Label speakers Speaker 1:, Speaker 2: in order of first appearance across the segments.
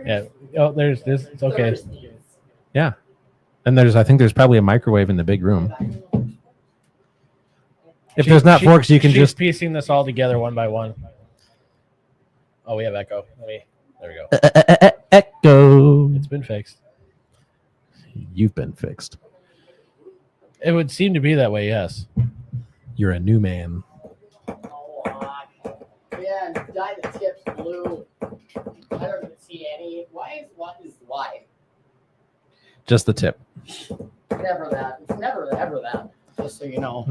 Speaker 1: Yeah. Oh, there's this. It's okay.
Speaker 2: Yeah. And I think there's probably a microwave in the big room. If there's not forks, you can just
Speaker 1: piecing this all together one by one. Oh, we have echo. There we go.
Speaker 2: Echo.
Speaker 1: It's been fixed.
Speaker 2: You've been fixed.
Speaker 1: It would seem to be that way, yes.
Speaker 2: You're a new man.
Speaker 3: Yeah, dye the tips blue. I don't even see any. What is why?
Speaker 2: Just the tip.
Speaker 3: Never that. It's never ever that. Just so you know.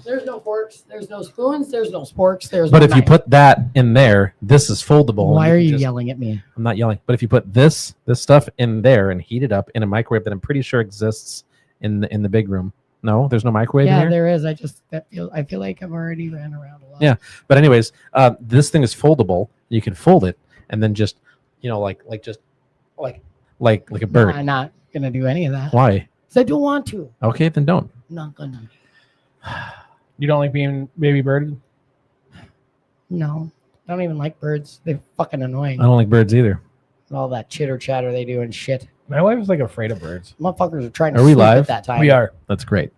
Speaker 3: There's no forks. There's no spoons. There's no sporks.
Speaker 2: But if you put that in there, this is foldable.
Speaker 3: Why are you yelling at me?
Speaker 2: I'm not yelling. But if you put this stuff in there and heat it up in a microwave that I'm pretty sure exists in the big room. No, there's no microwave in
Speaker 3: Yeah,
Speaker 2: here?
Speaker 3: there is. I feel like I've already ran around a lot.
Speaker 2: Yeah. But anyways, this thing is foldable. You can fold it and then just, like a bird.
Speaker 3: No, I'm not gonna do any of that.
Speaker 2: Why?
Speaker 3: Because I don't want to.
Speaker 2: Okay, then don't.
Speaker 3: I'm not gonna.
Speaker 1: You don't like being baby bird?
Speaker 3: No, I don't even like birds. They're fucking annoying.
Speaker 2: I don't like birds either.
Speaker 3: All that chitter chatter they do and shit.
Speaker 1: My wife is like afraid of birds.
Speaker 3: Motherfuckers are trying to
Speaker 2: Are we
Speaker 3: sleep
Speaker 2: live?
Speaker 3: at that time.
Speaker 1: We are.
Speaker 2: That's great.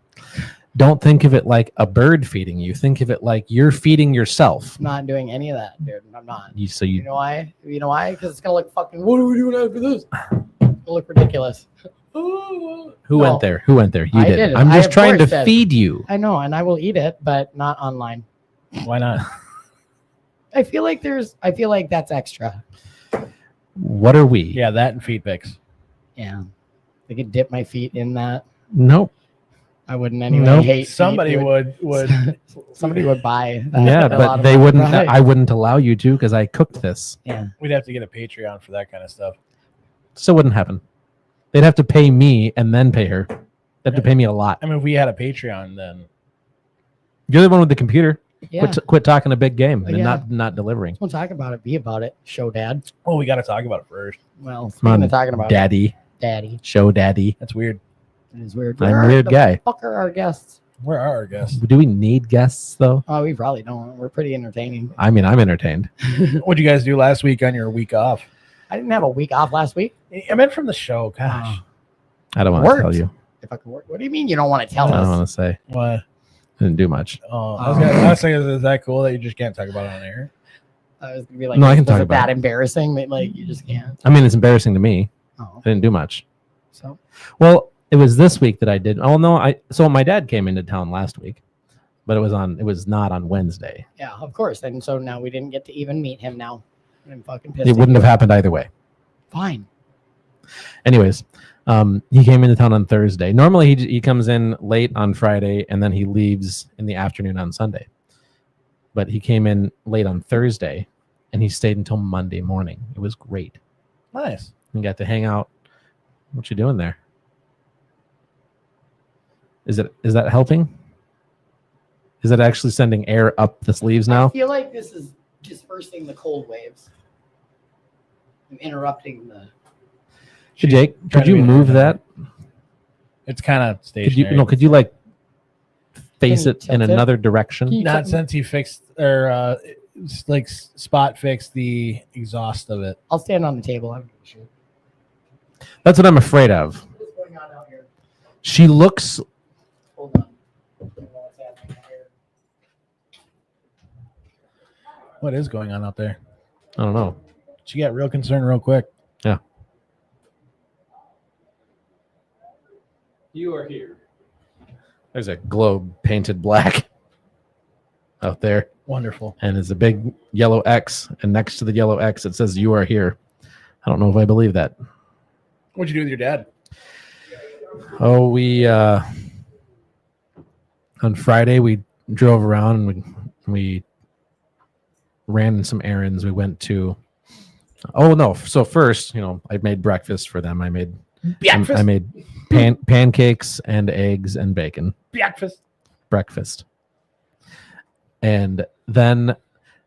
Speaker 2: Don't think of it like a bird feeding you. Think of it like you're feeding yourself.
Speaker 3: I'm not doing any of that, dude. I'm not.
Speaker 2: You
Speaker 3: You know why? You know why? Because it's gonna look fucking. What are we doing after this? It'll look ridiculous.
Speaker 2: Who went there? Who went there? You
Speaker 3: I
Speaker 2: did.
Speaker 3: did.
Speaker 2: I'm
Speaker 3: I,
Speaker 2: just
Speaker 3: of
Speaker 2: trying to
Speaker 3: course, did.
Speaker 2: feed you.
Speaker 3: I know, and I will eat it, but not online.
Speaker 1: Why not?
Speaker 3: I feel like that's extra.
Speaker 2: What are we?
Speaker 1: Yeah, that and feet pics.
Speaker 3: Yeah, I could dip my feet in that.
Speaker 2: Nope.
Speaker 3: I wouldn't anyway.
Speaker 2: Nope.
Speaker 3: I hate
Speaker 1: Somebody
Speaker 3: feet,
Speaker 1: would.
Speaker 3: Somebody would buy. That.
Speaker 2: Yeah,
Speaker 3: A lot
Speaker 2: but
Speaker 3: of
Speaker 2: they
Speaker 3: them
Speaker 2: wouldn't.
Speaker 3: buy.
Speaker 2: I wouldn't allow you to because I cooked this.
Speaker 3: Yeah.
Speaker 1: We'd have to get a Patreon for that kind of stuff.
Speaker 2: So it wouldn't happen. They'd have to pay me and then pay her. They'd have to pay me a lot.
Speaker 1: I mean, if we had a Patreon, then
Speaker 2: You're the one with the computer.
Speaker 3: Yeah.
Speaker 2: Quit talking a big game and
Speaker 3: Yeah.
Speaker 2: not delivering.
Speaker 3: Don't talk about it. Be about it. Show dad.
Speaker 1: we got to talk about it first.
Speaker 3: Well,
Speaker 2: Come
Speaker 3: speaking
Speaker 2: on,
Speaker 3: of talking about
Speaker 2: Daddy.
Speaker 3: daddy,
Speaker 2: Show daddy.
Speaker 1: That's weird.
Speaker 3: it is weird.
Speaker 2: I'm a
Speaker 3: Where
Speaker 2: weird
Speaker 3: the
Speaker 2: guy.
Speaker 3: Fuck are our guests?
Speaker 1: Where are our guests?
Speaker 2: Do we need guests though?
Speaker 3: Oh, we probably don't. We're pretty entertaining.
Speaker 2: I mean, I'm entertained.
Speaker 1: What'd you guys do last week on your week off?
Speaker 3: I didn't have a week off last week.
Speaker 1: I meant from the show. Gosh.
Speaker 2: I don't want to
Speaker 3: Worked.
Speaker 2: tell you.
Speaker 3: If I could work. What do you mean you don't want to tell
Speaker 2: I don't
Speaker 3: us?
Speaker 2: want to say.
Speaker 1: What?
Speaker 2: I didn't do much.
Speaker 1: Oh, I was saying, is that cool that you just can't talk about it on air?
Speaker 3: I was gonna be like,
Speaker 2: No, I can
Speaker 3: was
Speaker 2: talk
Speaker 3: it
Speaker 2: about
Speaker 3: that
Speaker 2: it.
Speaker 3: embarrassing that like you just can't?
Speaker 2: I mean, it's embarrassing to me.
Speaker 3: Oh,
Speaker 2: I didn't do much.
Speaker 3: so
Speaker 2: Well, it was this week that I did. Oh no, so my dad came into town last week, but it was not on Wednesday.
Speaker 3: yeah, of course. And so now we didn't get to even meet him. Now I'm fucking pissed.
Speaker 2: It
Speaker 3: at
Speaker 2: wouldn't
Speaker 3: you.
Speaker 2: have happened either way.
Speaker 3: Fine.
Speaker 2: Anyways, he came into town on Thursday. Normally he comes in late on Friday and then he leaves in the afternoon on Sunday. But he came in late on Thursday and he stayed until Monday morning. It was great.
Speaker 1: Nice.
Speaker 2: We got to hang out. What you doing there? Is that helping? Is that actually sending air up the sleeves
Speaker 3: I
Speaker 2: now?
Speaker 3: feel like this is dispersing the cold waves. I'm interrupting the.
Speaker 2: Hey, Jake,
Speaker 1: Trying
Speaker 2: could
Speaker 1: to
Speaker 2: you
Speaker 1: be
Speaker 2: move
Speaker 1: entertaining.
Speaker 2: that?
Speaker 1: It's kind of
Speaker 2: Could you
Speaker 1: stationary.
Speaker 2: could you like face
Speaker 3: Can you
Speaker 2: it in
Speaker 3: tilt it?
Speaker 2: another direction?
Speaker 3: Can you-
Speaker 1: Not since he fixed or like spot fixed the exhaust of it.
Speaker 3: I'll stand on the table. I'm sure.
Speaker 2: That's what I'm afraid of.
Speaker 3: What's going on out here?
Speaker 2: She looks
Speaker 3: Hold on. I don't know what's happening out here.
Speaker 1: What is going on out there?
Speaker 2: I don't know.
Speaker 1: She got real concerned real quick.
Speaker 2: Yeah.
Speaker 1: You are here.
Speaker 2: There's a globe painted black out there,
Speaker 1: Wonderful.
Speaker 2: and there's a big yellow X, and next to the yellow X it says "You are here." I don't know if I believe that.
Speaker 1: What'd you do with your dad?
Speaker 2: Oh, we on Friday we drove around and we ran some errands. We went to so first, I made breakfast for them. I made pancakes and eggs and bacon. Breakfast. And then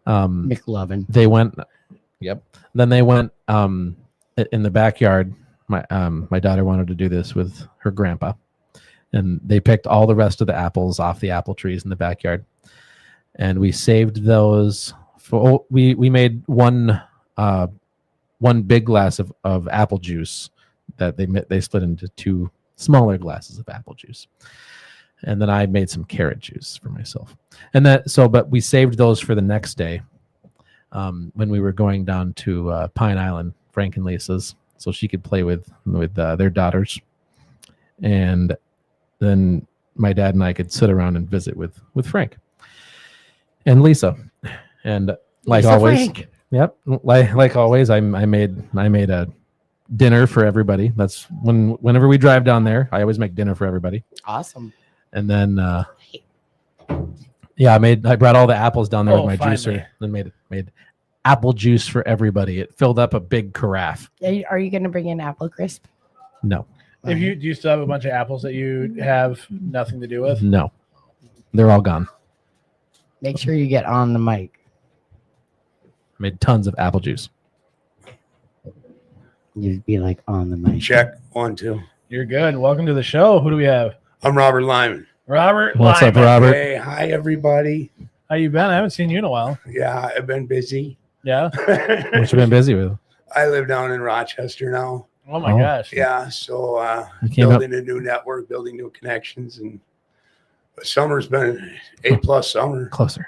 Speaker 3: McLovin.
Speaker 2: they went Then they went in the backyard. My daughter wanted to do this with her grandpa, and they picked all the rest of the apples off the apple trees in the backyard, and we saved those. We made one one big glass of apple juice that they split into 2 smaller glasses of apple juice. And then I made some carrot juice for myself. And but we saved those for the next day when we were going down to Pine Island, Frank and Lisa's, so she could play with their daughters. And then my dad and I could sit around and visit with Frank and Lisa. And like
Speaker 3: Lisa
Speaker 2: always,
Speaker 3: Frank.
Speaker 2: yep, like always, I made a dinner for everybody. That's whenever we drive down there, I always make dinner for everybody.
Speaker 3: Awesome.
Speaker 2: And then I brought all the apples down there with my
Speaker 1: finally.
Speaker 2: juicer and made apple juice for everybody. It filled up a big carafe.
Speaker 3: Are you going to bring in apple crisp?
Speaker 2: No.
Speaker 1: Do you still have a bunch of apples that you have nothing to do with?
Speaker 2: No. They're all gone.
Speaker 3: Make sure you get on the mic.
Speaker 2: I made tons of apple juice.
Speaker 3: You'd be like on the mic.
Speaker 4: Check 1, 2.
Speaker 1: You're good. Welcome to the show. Who do we have?
Speaker 4: I'm Robert Lyman.
Speaker 1: Robert.
Speaker 2: What's up,
Speaker 1: Lyman.
Speaker 2: Robert?
Speaker 4: Hey, hi everybody.
Speaker 1: How you been? I haven't seen you in a while.
Speaker 4: Yeah, I've been busy.
Speaker 1: Yeah.
Speaker 2: What you been busy with?
Speaker 4: I live down in Rochester now.
Speaker 1: Oh my
Speaker 2: Oh.
Speaker 1: gosh.
Speaker 4: Yeah, so
Speaker 2: came up-
Speaker 4: building a new network, building new connections, and summer's been A+ summer.
Speaker 2: Closer.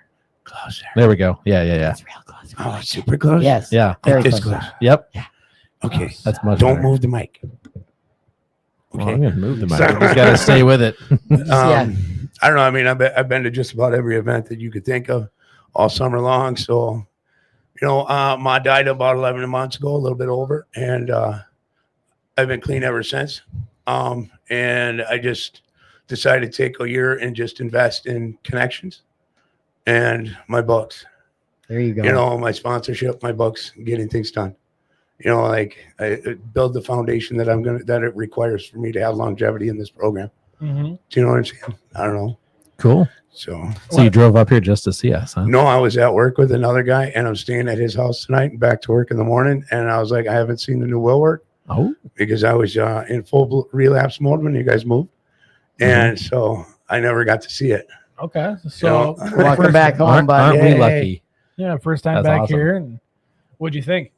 Speaker 2: There we go. Yeah.
Speaker 3: It's real close.
Speaker 4: Oh, it's super close.
Speaker 3: Yes.
Speaker 2: Yeah.
Speaker 3: Very
Speaker 4: This
Speaker 3: close.
Speaker 4: close.
Speaker 2: Yep.
Speaker 4: Okay.
Speaker 2: That's much
Speaker 4: Don't
Speaker 2: better.
Speaker 4: move the mic.
Speaker 2: Well,
Speaker 4: Okay.
Speaker 2: I'm gonna move the mic.
Speaker 4: Sorry.
Speaker 2: You just gotta stay with it.
Speaker 3: Yeah.
Speaker 4: I don't know. I mean, I've been to just about every event that you could think of all summer long. So, Ma died about 11 months ago, a little bit over, and I've been clean ever since. And I just decided to take a year and just invest in connections and my books.
Speaker 3: There you go.
Speaker 4: My sponsorship, my books, getting things done. Like I build the foundation that it requires for me to have longevity in this program.
Speaker 1: Mm-hmm.
Speaker 4: Do you know what I'm saying? I don't know.
Speaker 2: Cool.
Speaker 4: So
Speaker 2: So you drove up here just to see us, huh?
Speaker 4: no, I was at work with another guy, and I'm staying at his house tonight and back to work in the morning. And I was like, I haven't seen the new will work
Speaker 2: Oh.
Speaker 4: because I was in full relapse mode when you guys moved, and so I never got to see it.
Speaker 1: Okay. So
Speaker 3: Welcome back home,
Speaker 2: Aren't
Speaker 3: bud.
Speaker 2: we
Speaker 4: Yay.
Speaker 2: lucky?
Speaker 1: yeah, first time
Speaker 2: That's
Speaker 1: back
Speaker 2: awesome.
Speaker 1: here. And what'd you think?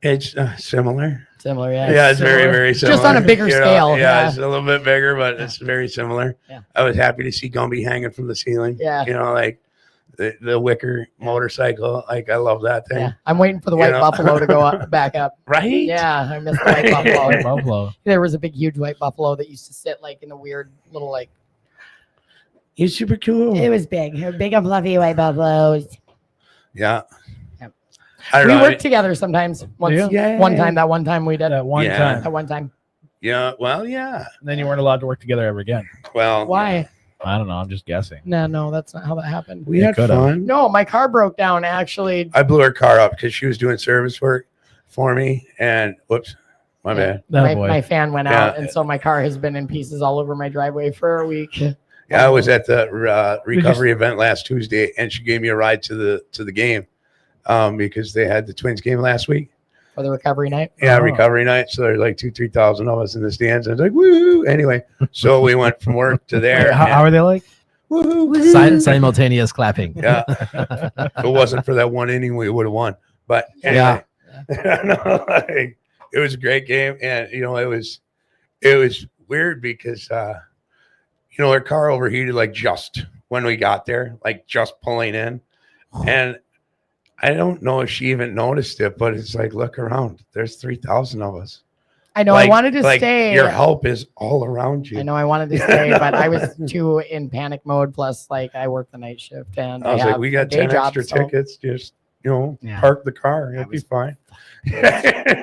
Speaker 4: It's similar.
Speaker 3: Similar, yeah.
Speaker 4: Yeah, it's very,
Speaker 1: similar.
Speaker 4: very similar.
Speaker 3: Just on a bigger scale, yeah.
Speaker 4: It's a little bit bigger, but it's very similar.
Speaker 3: Yeah.
Speaker 4: I was happy to see Gumby hanging from the ceiling.
Speaker 3: Yeah.
Speaker 4: Like the wicker motorcycle. Like I love that thing.
Speaker 3: Yeah. I'm waiting for the white buffalo to go up, back up.
Speaker 4: Right?
Speaker 3: Yeah, I missed the white buffalo.
Speaker 1: Buffalo.
Speaker 3: There was a big, huge white buffalo that used to sit like in a weird little like.
Speaker 4: He's super cool.
Speaker 3: It was big, big and fluffy white buffaloes.
Speaker 4: Yeah.
Speaker 3: Yep.
Speaker 4: I don't
Speaker 3: We
Speaker 4: know.
Speaker 3: work together sometimes. Once,
Speaker 4: Yeah.
Speaker 3: one time we did.
Speaker 1: That one
Speaker 4: Yeah.
Speaker 1: time.
Speaker 3: At one time.
Speaker 4: Yeah. Well, yeah.
Speaker 1: And then you weren't allowed to work together ever again.
Speaker 4: Well,
Speaker 3: Why?
Speaker 1: I don't know. I'm just guessing.
Speaker 3: No, that's not how that happened.
Speaker 4: we
Speaker 1: It
Speaker 4: had
Speaker 1: could've.
Speaker 4: fun.
Speaker 3: No, my car broke down actually.
Speaker 4: I blew her car up because she was doing service work for me. And whoops, my bad.
Speaker 1: Oh, boy.
Speaker 3: My fan went
Speaker 4: Yeah.
Speaker 3: out, and so my car has been in pieces all over my driveway for a week.
Speaker 4: Yeah, I was at the recovery event last Tuesday, and she gave me a ride to the game because they had the Twins game last week.
Speaker 3: For the recovery night.
Speaker 4: Yeah,
Speaker 1: Oh.
Speaker 4: recovery night. So there's like 2,000-3,000 of us in the stands. And I was like, woo! Anyway, so we went from work to there.
Speaker 1: Wait, how are they like?
Speaker 4: Woo-hoo.
Speaker 2: Simultaneous clapping.
Speaker 4: Yeah. If it wasn't for that one inning, we would have won. But anyway, no, like, it was a great game, and it was weird because her car overheated like just when we got there, like just pulling in, and I don't know if she even noticed it, but it's like, look around, there's 3,000 of us.
Speaker 3: I know. I wanted to stay.
Speaker 4: Your help is all around you.
Speaker 3: I know I wanted to stay, but I was too in panic mode. Plus, like I work the night shift, and
Speaker 4: I was like,
Speaker 3: have
Speaker 4: we got
Speaker 3: day
Speaker 4: 10
Speaker 3: jobs,
Speaker 4: extra
Speaker 3: so
Speaker 4: tickets. Just
Speaker 3: Yeah.
Speaker 4: park the car. It'll
Speaker 3: I
Speaker 4: be
Speaker 3: was-
Speaker 4: fine.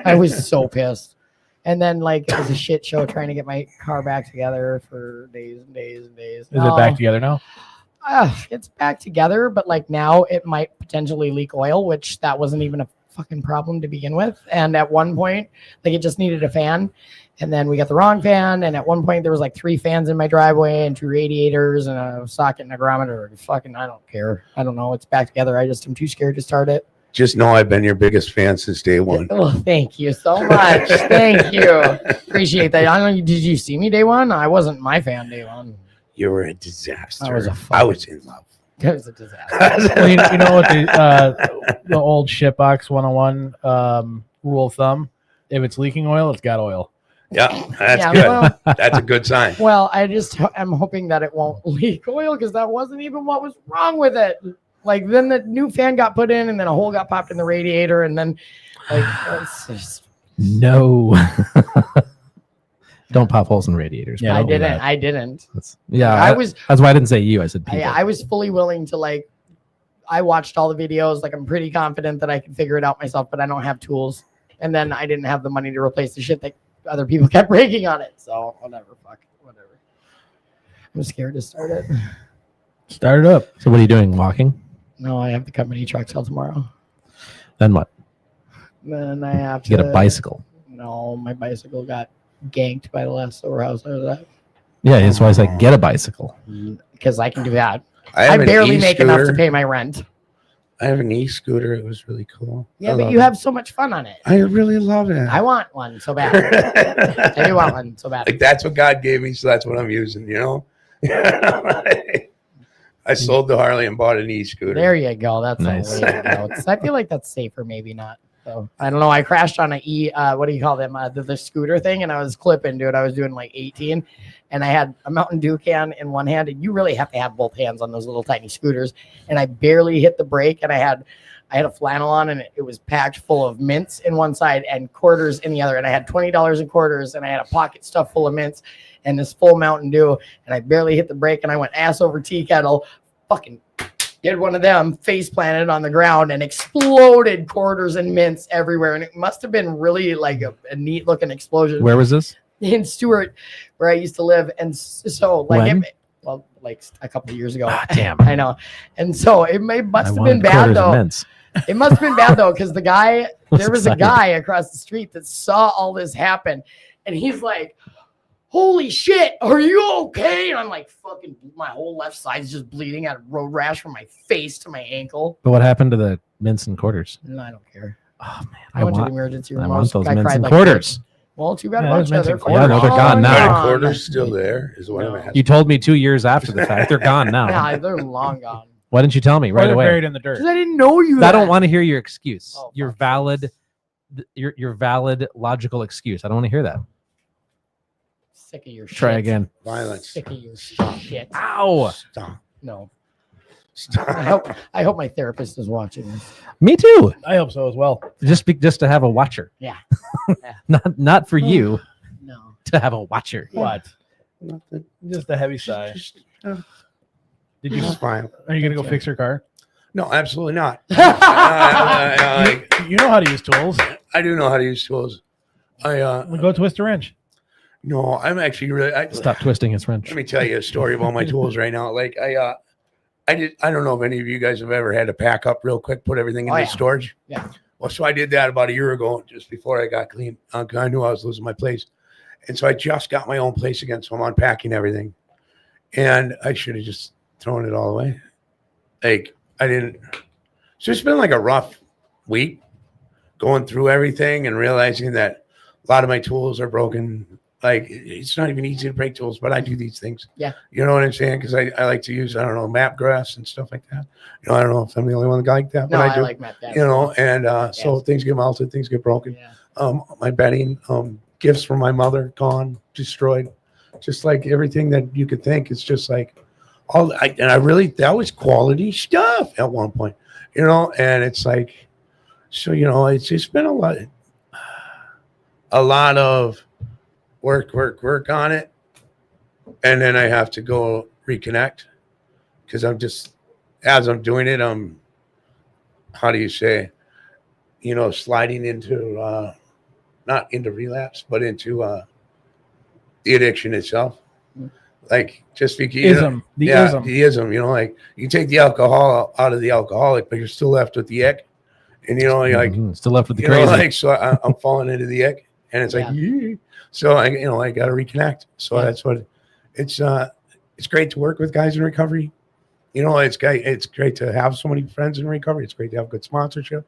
Speaker 3: I was so pissed. And then like it was a shit show trying to get my car back together for days and days and days.
Speaker 1: Is it back together now?
Speaker 3: It's back together, but like now it might potentially leak oil, which that wasn't even a fucking problem to begin with. And at one point, like it just needed a fan. And then we got the wrong fan. And at one point there was like 3 fans in my driveway and 2 radiators and a socket and a hygrometer. Fucking, I don't care. I don't know. It's back together. I'm too scared to start it.
Speaker 4: Just know I've been your biggest fan since day one.
Speaker 3: Oh, thank you so much. Thank you. Appreciate that. I don't know, did you see me day one? I wasn't my fan day one.
Speaker 4: You were a disaster.
Speaker 3: I was a
Speaker 4: I was in love.
Speaker 3: It was a disaster.
Speaker 1: Well, you know what the old shitbox 101 rule of thumb: if it's leaking oil, it's got oil.
Speaker 4: Yeah, that's
Speaker 3: Yeah,
Speaker 4: good.
Speaker 3: well-
Speaker 4: That's a good sign.
Speaker 3: Well, I'm hoping that it won't leak oil because that wasn't even what was wrong with it. Like then the new fan got put in, and then a hole got popped in the radiator, and then like it's just,
Speaker 2: No. Don't pop holes in radiators.
Speaker 1: Yeah,
Speaker 3: I
Speaker 1: don't do
Speaker 3: didn't.
Speaker 1: that.
Speaker 3: I didn't.
Speaker 2: I
Speaker 3: was
Speaker 2: That's why I didn't say you. I said people.
Speaker 3: I was fully willing to like. I watched all the videos. Like I'm pretty confident that I can figure it out myself, but I don't have tools. And then I didn't have the money to replace the shit that other people kept breaking on it. So whatever, fuck, whatever. I'm scared to start it.
Speaker 1: Start it up.
Speaker 2: So what are you doing? Walking?
Speaker 3: No, I have the company truck till tomorrow.
Speaker 2: Then what?
Speaker 3: Then I have to
Speaker 2: You get a bicycle.
Speaker 3: No, my bicycle got ganked by the last store house I was at.
Speaker 2: Yeah, that's why I said get a bicycle.
Speaker 3: Because I can do that.
Speaker 4: I
Speaker 3: I
Speaker 4: have an
Speaker 3: barely make enough to
Speaker 4: e-scooter.
Speaker 3: pay my rent.
Speaker 4: I have an e-scooter. It was really cool.
Speaker 3: Yeah,
Speaker 4: I
Speaker 3: but
Speaker 4: love
Speaker 3: you
Speaker 4: it.
Speaker 3: have so much fun on it.
Speaker 4: I really love it.
Speaker 3: I want one so bad. I do want one so bad.
Speaker 4: Like that's what God gave me, so that's what I'm using. I sold the Harley and bought an e-scooter.
Speaker 3: There you go. That's
Speaker 2: Nice.
Speaker 3: a way to go. I feel like that's safer, maybe not. So I don't know. I crashed on a what do you call them? The scooter thing, and I was clipping, dude. I was doing like 18, and I had a Mountain Dew can in one hand, and you really have to have both hands on those little tiny scooters. And I barely hit the brake, and I had a flannel on, and it was packed full of mints in one side and quarters in the other. And I had $20 in quarters, and I had a pocket stuffed full of mints and this full Mountain Dew, and I barely hit the brake, and I went ass over tea kettle, fucking did one of them, face planted on the ground, and exploded quarters and mints everywhere. And it must have been really like a neat looking explosion
Speaker 2: Where was this?
Speaker 3: in Stewart, where I used to live. And so, like,
Speaker 2: When?
Speaker 3: like a couple of years ago.
Speaker 2: Ah, damn.
Speaker 3: I know. And so it must
Speaker 2: I
Speaker 3: have
Speaker 2: wanted
Speaker 3: been bad
Speaker 2: quarters and
Speaker 3: though.
Speaker 2: mints.
Speaker 3: It must have been bad though, because the guy,
Speaker 2: was
Speaker 3: there was a
Speaker 2: excited.
Speaker 3: guy across the street that saw all this happen, and he's like, "Holy shit, are you okay?" And I'm like, fucking, my whole left side's just bleeding out of road rash from my face to my ankle.
Speaker 2: But what happened to the mints and quarters?
Speaker 3: No, I don't care.
Speaker 2: Oh man,
Speaker 3: I went to the emergency room.
Speaker 2: I want those
Speaker 3: I
Speaker 2: mints
Speaker 3: cried
Speaker 2: and
Speaker 3: like
Speaker 2: quarters.
Speaker 3: this. Well, too bad
Speaker 1: Yeah,
Speaker 3: about
Speaker 1: those mints
Speaker 3: they're
Speaker 1: and quarters.
Speaker 2: Yeah, no, they're gone now.
Speaker 4: Are the
Speaker 3: gone.
Speaker 4: quarters still there? Is what
Speaker 3: No.
Speaker 4: I'm asking.
Speaker 2: You told me 2 years after the fact. They're gone now.
Speaker 3: Yeah, they're long gone.
Speaker 2: Why didn't you tell me
Speaker 1: Or
Speaker 2: right
Speaker 1: they're
Speaker 2: away?
Speaker 1: buried in the dirt.
Speaker 3: Because I didn't know you.
Speaker 2: I don't want to hear your excuse.
Speaker 3: Oh,
Speaker 2: Your
Speaker 3: fuck.
Speaker 2: valid, your valid logical excuse. I don't want to hear that.
Speaker 3: Sick of your shit.
Speaker 2: Try again.
Speaker 4: Violence.
Speaker 3: Sick of your shit.
Speaker 2: Ow!
Speaker 4: Stop.
Speaker 3: No.
Speaker 4: Stop.
Speaker 3: I hope my therapist is watching this.
Speaker 2: Me too.
Speaker 1: I hope so as well.
Speaker 2: Just to have a watcher.
Speaker 3: Yeah.
Speaker 2: Not for you
Speaker 3: No.
Speaker 2: to have a watcher.
Speaker 1: What?
Speaker 4: Nothing.
Speaker 1: Just a heavy sigh. Did you?
Speaker 4: It's fine.
Speaker 1: Are you gonna go fix your car?
Speaker 4: No, absolutely not.
Speaker 1: You know how to use tools.
Speaker 4: I do know how to use tools.
Speaker 1: We go twist a wrench.
Speaker 4: No, I'm actually really.
Speaker 2: Stop twisting his wrench.
Speaker 4: Let me tell you a story about my tools right now. Like I don't know if any of you guys have ever had to pack up real quick, put everything
Speaker 3: Oh,
Speaker 4: into
Speaker 3: yeah.
Speaker 4: storage.
Speaker 3: Yeah.
Speaker 4: Well, so I did that about a year ago, just before I got clean. I knew I was losing my place, and so I just got my own place again. So I'm unpacking everything, and I should have just thrown it all away. Like I didn't. So it's been like a rough week, going through everything and realizing that a lot of my tools are broken. Like it's not even easy to break tools, but I do these things.
Speaker 3: Yeah.
Speaker 4: You know what I'm saying? Because I like to use, I don't know, map graphs and stuff like that. You know, I don't know if I'm the only one that like that,
Speaker 3: No,
Speaker 4: but
Speaker 3: I
Speaker 4: do.
Speaker 3: like Matt.
Speaker 4: You know, and so things get melted, things get broken.
Speaker 3: Yeah.
Speaker 4: My bedding, gifts from my mother, gone, destroyed. Just like everything that you could think. It's just like that was quality stuff at one point, you know, and it's like, so, you know, it's just been a lot of work on it. And then I have to go reconnect because as I'm doing it, how do you say, you know, sliding into, not into relapse, but into the addiction itself. Like just because
Speaker 1: Ism. The ism.
Speaker 4: the ism, you know, like you take the alcohol out of the alcoholic, but you're still left with the ick. And you know, you're like,
Speaker 2: Still left with the
Speaker 4: you know,
Speaker 2: crazy.
Speaker 4: like, so I'm falling into the ick, and it's like, yeah. So I got to reconnect. So that's what it's great to work with guys in recovery. You know, it's great to have so many friends in recovery. It's great to have good sponsorship,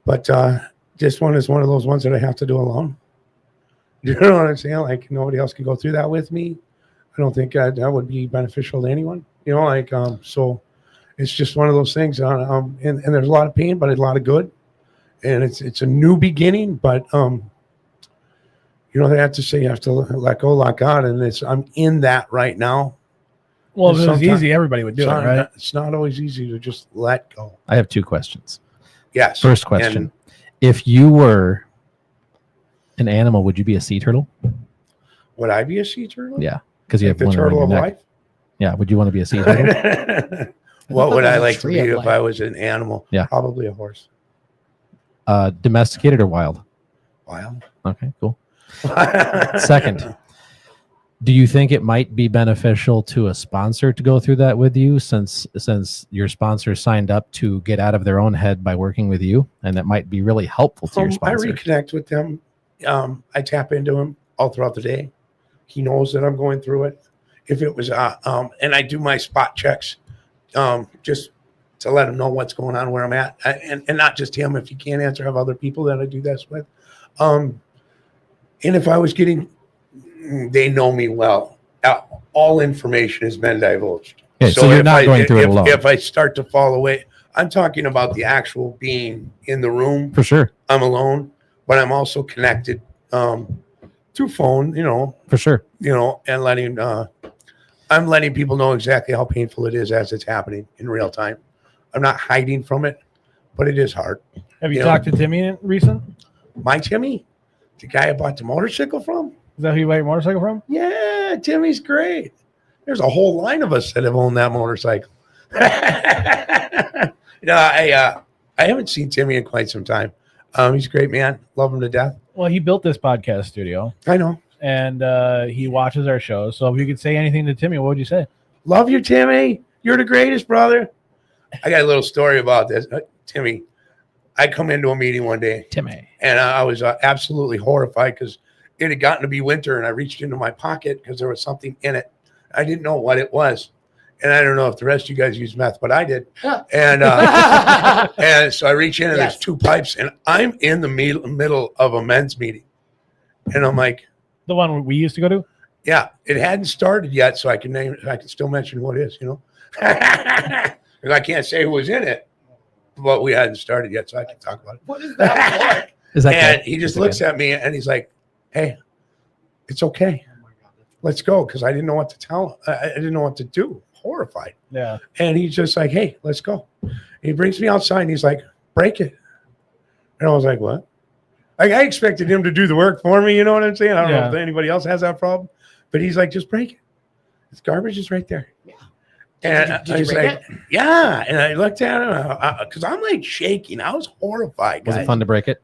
Speaker 4: but this one is one of those ones that I have to do alone. You know what I'm saying? Like nobody else can go through that with me. I don't think that would be beneficial to anyone. You know, like so it's just one of those things. And there's a lot of pain, but a lot of good. and it's a new beginning, but they have to say you have to let go, let God, and I'm in that right now.
Speaker 1: Well, if
Speaker 4: And
Speaker 1: it was
Speaker 4: sometimes-
Speaker 1: easy, everybody would do it, right?
Speaker 4: It's not always easy to just let go.
Speaker 2: I have 2 questions.
Speaker 4: Yes.
Speaker 2: First question: if you were an animal, would you be a sea turtle?
Speaker 4: Would I be a sea turtle?
Speaker 2: Yeah, because you
Speaker 4: Like
Speaker 2: have
Speaker 4: the
Speaker 2: one around
Speaker 4: turtle
Speaker 2: your
Speaker 4: of
Speaker 2: neck. Yeah, would you want to be a sea turtle?
Speaker 4: life? What would
Speaker 3: there's
Speaker 4: I
Speaker 3: a
Speaker 4: like to
Speaker 3: tree
Speaker 4: be
Speaker 3: of
Speaker 4: if
Speaker 3: life.
Speaker 4: I was an animal?
Speaker 2: Yeah.
Speaker 4: Probably a horse.
Speaker 2: Domesticated or wild?
Speaker 4: Wild.
Speaker 2: Okay, cool. Second, do you think it might be beneficial to a sponsor to go through that with you, since your sponsor signed up to get out of their own head by working with you, and that might be really helpful to your
Speaker 4: I
Speaker 2: sponsor?
Speaker 4: reconnect with them. I tap into him all throughout the day. He knows that I'm going through it. If it was, and I do my spot checks, just to let him know what's going on, where I'm at, and not just him. If he can't answer, I have other people that I do this with. And if I was getting, they know me well. All information has been divulged.
Speaker 2: Okay, so you're
Speaker 4: if
Speaker 2: not going through it alone.
Speaker 4: If I start to fall away, I'm talking about the actual being in the room.
Speaker 2: For sure.
Speaker 4: I'm alone, but I'm also connected through phone,
Speaker 2: For sure.
Speaker 4: and I'm letting people know exactly how painful it is as it's happening in real time. I'm not hiding from it, but it is hard.
Speaker 1: Have you talked to Timmy in recent?
Speaker 4: My Timmy, the guy I bought the motorcycle from?
Speaker 1: Is that who you bought your motorcycle from?
Speaker 4: Yeah, Timmy's great. There's a whole line of us that have owned that motorcycle. I haven't seen Timmy in quite some time. He's a great man. Love him to death.
Speaker 1: Well, he built this podcast studio,
Speaker 4: I know.
Speaker 1: and he watches our shows. So if you could say anything to Timmy, what would you say?
Speaker 4: Love you, Timmy. You're the greatest, brother. I got a little story about this. Timmy, I come into a meeting one day,
Speaker 2: Timmy.
Speaker 4: and I was absolutely horrified because it had gotten to be winter, and I reached into my pocket because there was something in it. I didn't know what it was. And I don't know if the rest of you guys use meth, but I did. And and so I reach in, and there's 2 pipes, and I'm in the middle of a men's meeting. And I'm like,
Speaker 1: The one we used to go to?
Speaker 4: yeah, it hadn't started yet, so I can still mention who it is, Because I can't say who was in it, but we hadn't started yet, so I can talk about it.
Speaker 3: What is that like?
Speaker 2: Is that
Speaker 4: And
Speaker 2: good?
Speaker 4: he just looks at me, and he's like, hey, it's okay. Let's go, because I didn't know what to tell him. I didn't know what to do. Horrified.
Speaker 1: Yeah.
Speaker 4: And he's just like, hey, let's go. He brings me outside, and he's like, break it. And I was like, what? I expected him to do the work for me. You know what I'm saying? I don't know if anybody else has that problem. But he's like, just break it. This garbage is right there.
Speaker 3: Yeah.
Speaker 4: And
Speaker 3: Did you
Speaker 4: he's
Speaker 3: break
Speaker 4: like, yeah. And I looked at him because I'm like shaking. I was horrified.
Speaker 2: Was
Speaker 4: guys.
Speaker 2: it fun to break it?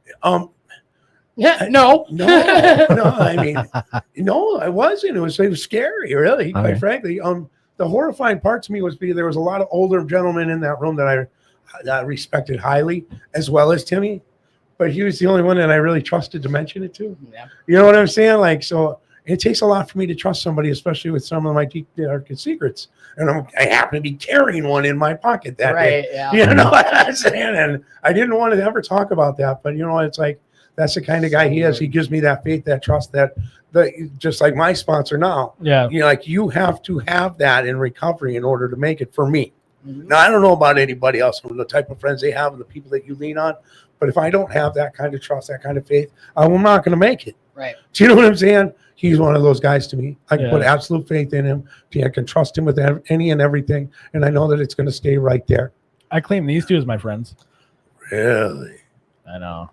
Speaker 3: Yeah, no.
Speaker 4: I mean, no, I wasn't. It was scary, really, quite
Speaker 2: Okay.
Speaker 4: frankly. The horrifying part to me was there was a lot of older gentlemen in that room that I respected highly, as well as Timmy, but he was the only one that I really trusted to mention it to.
Speaker 3: Yeah.
Speaker 4: You know what I'm saying? Like, so it takes a lot for me to trust somebody, especially with some of my deep, darkest secrets. And I happen to be carrying one in my pocket that day.
Speaker 3: Right, yeah.
Speaker 4: You know what I'm saying? And I didn't want to ever talk about that, but it's like, that's the kind of guy he is. He gives me that faith, that trust, that just like my sponsor now.
Speaker 1: Yeah.
Speaker 4: You have to have that in recovery in order to make it for me.
Speaker 3: Mhm.
Speaker 4: Now, I don't know about anybody else, the type of friends they have and the people that you lean on, but if I don't have that kind of trust, that kind of faith, I'm not going to make it.
Speaker 3: Right.
Speaker 4: Do you know what I'm saying? He's one of those guys to me. I can
Speaker 1: Yeah.
Speaker 4: put absolute faith in him. I can trust him with any and everything, and I know that it's going to stay right there.
Speaker 1: I claim these 2 as my friends.
Speaker 4: Really?
Speaker 1: I know.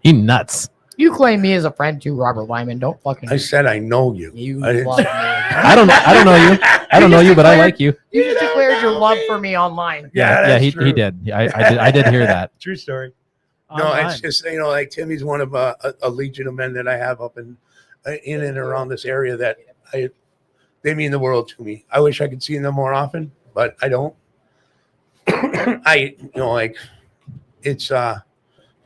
Speaker 2: He nuts.
Speaker 3: You claim me as a friend too, Robert Wyman. Don't fucking.
Speaker 4: I said I know you.
Speaker 3: You
Speaker 4: I didn't
Speaker 3: love
Speaker 4: say-
Speaker 3: me.
Speaker 2: I don't know you. I don't know you, but I like you.
Speaker 3: You just declared your love for me online.
Speaker 4: Yeah,
Speaker 2: Yeah,
Speaker 4: that's
Speaker 2: he
Speaker 4: true.
Speaker 2: did. I did hear that.
Speaker 4: True story. No,
Speaker 1: Online.
Speaker 4: it's just like Timmy's one of a legion of men that I have up in and around this area that they mean the world to me. I wish I could see them more often, but I don't. It's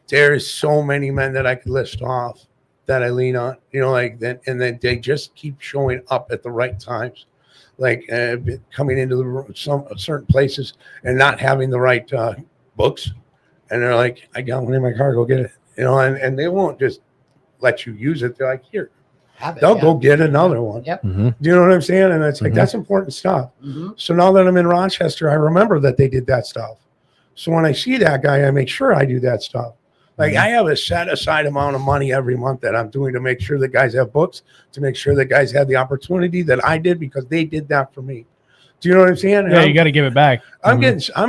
Speaker 4: there is so many men that I could list off that I lean on, that, and then they just keep showing up at the right times, like coming into some certain places and not having the right books. And they're like, I got one in my car, go get it. And they won't just let you use it. They're like, here,
Speaker 3: Have it,
Speaker 4: they'll
Speaker 3: yeah.
Speaker 4: go get another one.
Speaker 3: Yep.
Speaker 2: Mhm.
Speaker 4: Do you know what I'm saying? And it's like,
Speaker 2: Mhm.
Speaker 4: that's important stuff.
Speaker 3: Mhm.
Speaker 4: So now that I'm in Rochester, I remember that they did that stuff. So when I see that guy, I make sure I do that stuff. Like I have a set aside amount of money every month that I'm doing to make sure that guys have books, to make sure that guys have the opportunity that I did because they did that for me. Do you know what I'm saying?
Speaker 1: Yeah, you got to give it back.
Speaker 4: I'm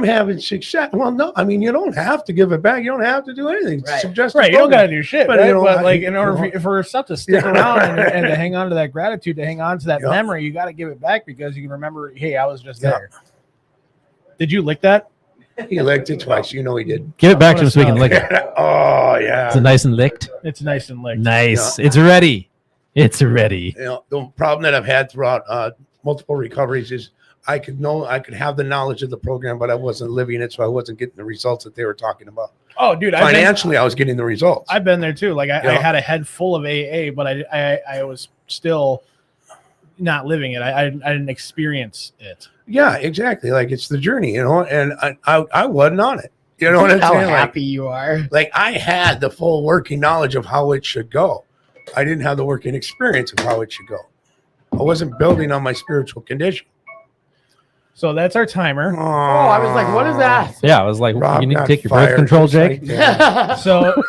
Speaker 4: having success. Well, no, I mean, you don't have to give it back. You don't have to do anything.
Speaker 3: Right.
Speaker 1: Right, you don't got to do shit.
Speaker 4: But,
Speaker 1: Right?
Speaker 4: you know,
Speaker 1: But
Speaker 4: I-
Speaker 1: like, in
Speaker 4: you
Speaker 1: order
Speaker 4: know.
Speaker 1: for stuff to stick around and to hang on to that gratitude, to hang on to that
Speaker 4: Yeah.
Speaker 1: memory, you got to give it back because you can remember, hey, I was just
Speaker 4: Yeah.
Speaker 1: there. Did you lick that?
Speaker 4: He licked it twice. You know he did.
Speaker 2: Give it back to
Speaker 1: I
Speaker 2: him so we can
Speaker 1: wanna
Speaker 2: lick it.
Speaker 4: Oh,
Speaker 2: Is
Speaker 4: yeah.
Speaker 2: it nice and licked?
Speaker 1: It's nice and licked.
Speaker 2: Nice. It's ready. It's ready.
Speaker 4: You know, the problem that I've had throughout multiple recoveries is I could have the knowledge of the program, but I wasn't living it, so I wasn't getting the results that they were talking about.
Speaker 1: Oh, dude,
Speaker 4: Financially, I was getting the results.
Speaker 1: I've been there too. Like I
Speaker 4: Yeah.
Speaker 1: had a head full of AA, but I was still not living it. I didn't experience it.
Speaker 4: Yeah, exactly. Like it's the journey, you know, and I wasn't on it. You know what I'm
Speaker 3: How
Speaker 4: saying?
Speaker 3: happy you are.
Speaker 4: Like I had the full working knowledge of how it should go. I didn't have the working experience of how it should go. I wasn't building on my spiritual condition.
Speaker 1: So that's our timer.
Speaker 3: Oh, I was like, what is that?
Speaker 2: Yeah, I was like,
Speaker 4: Rob
Speaker 2: you need to
Speaker 4: got
Speaker 2: take your
Speaker 4: fired
Speaker 2: birth control,
Speaker 4: just like
Speaker 2: Jake.
Speaker 4: that.
Speaker 1: So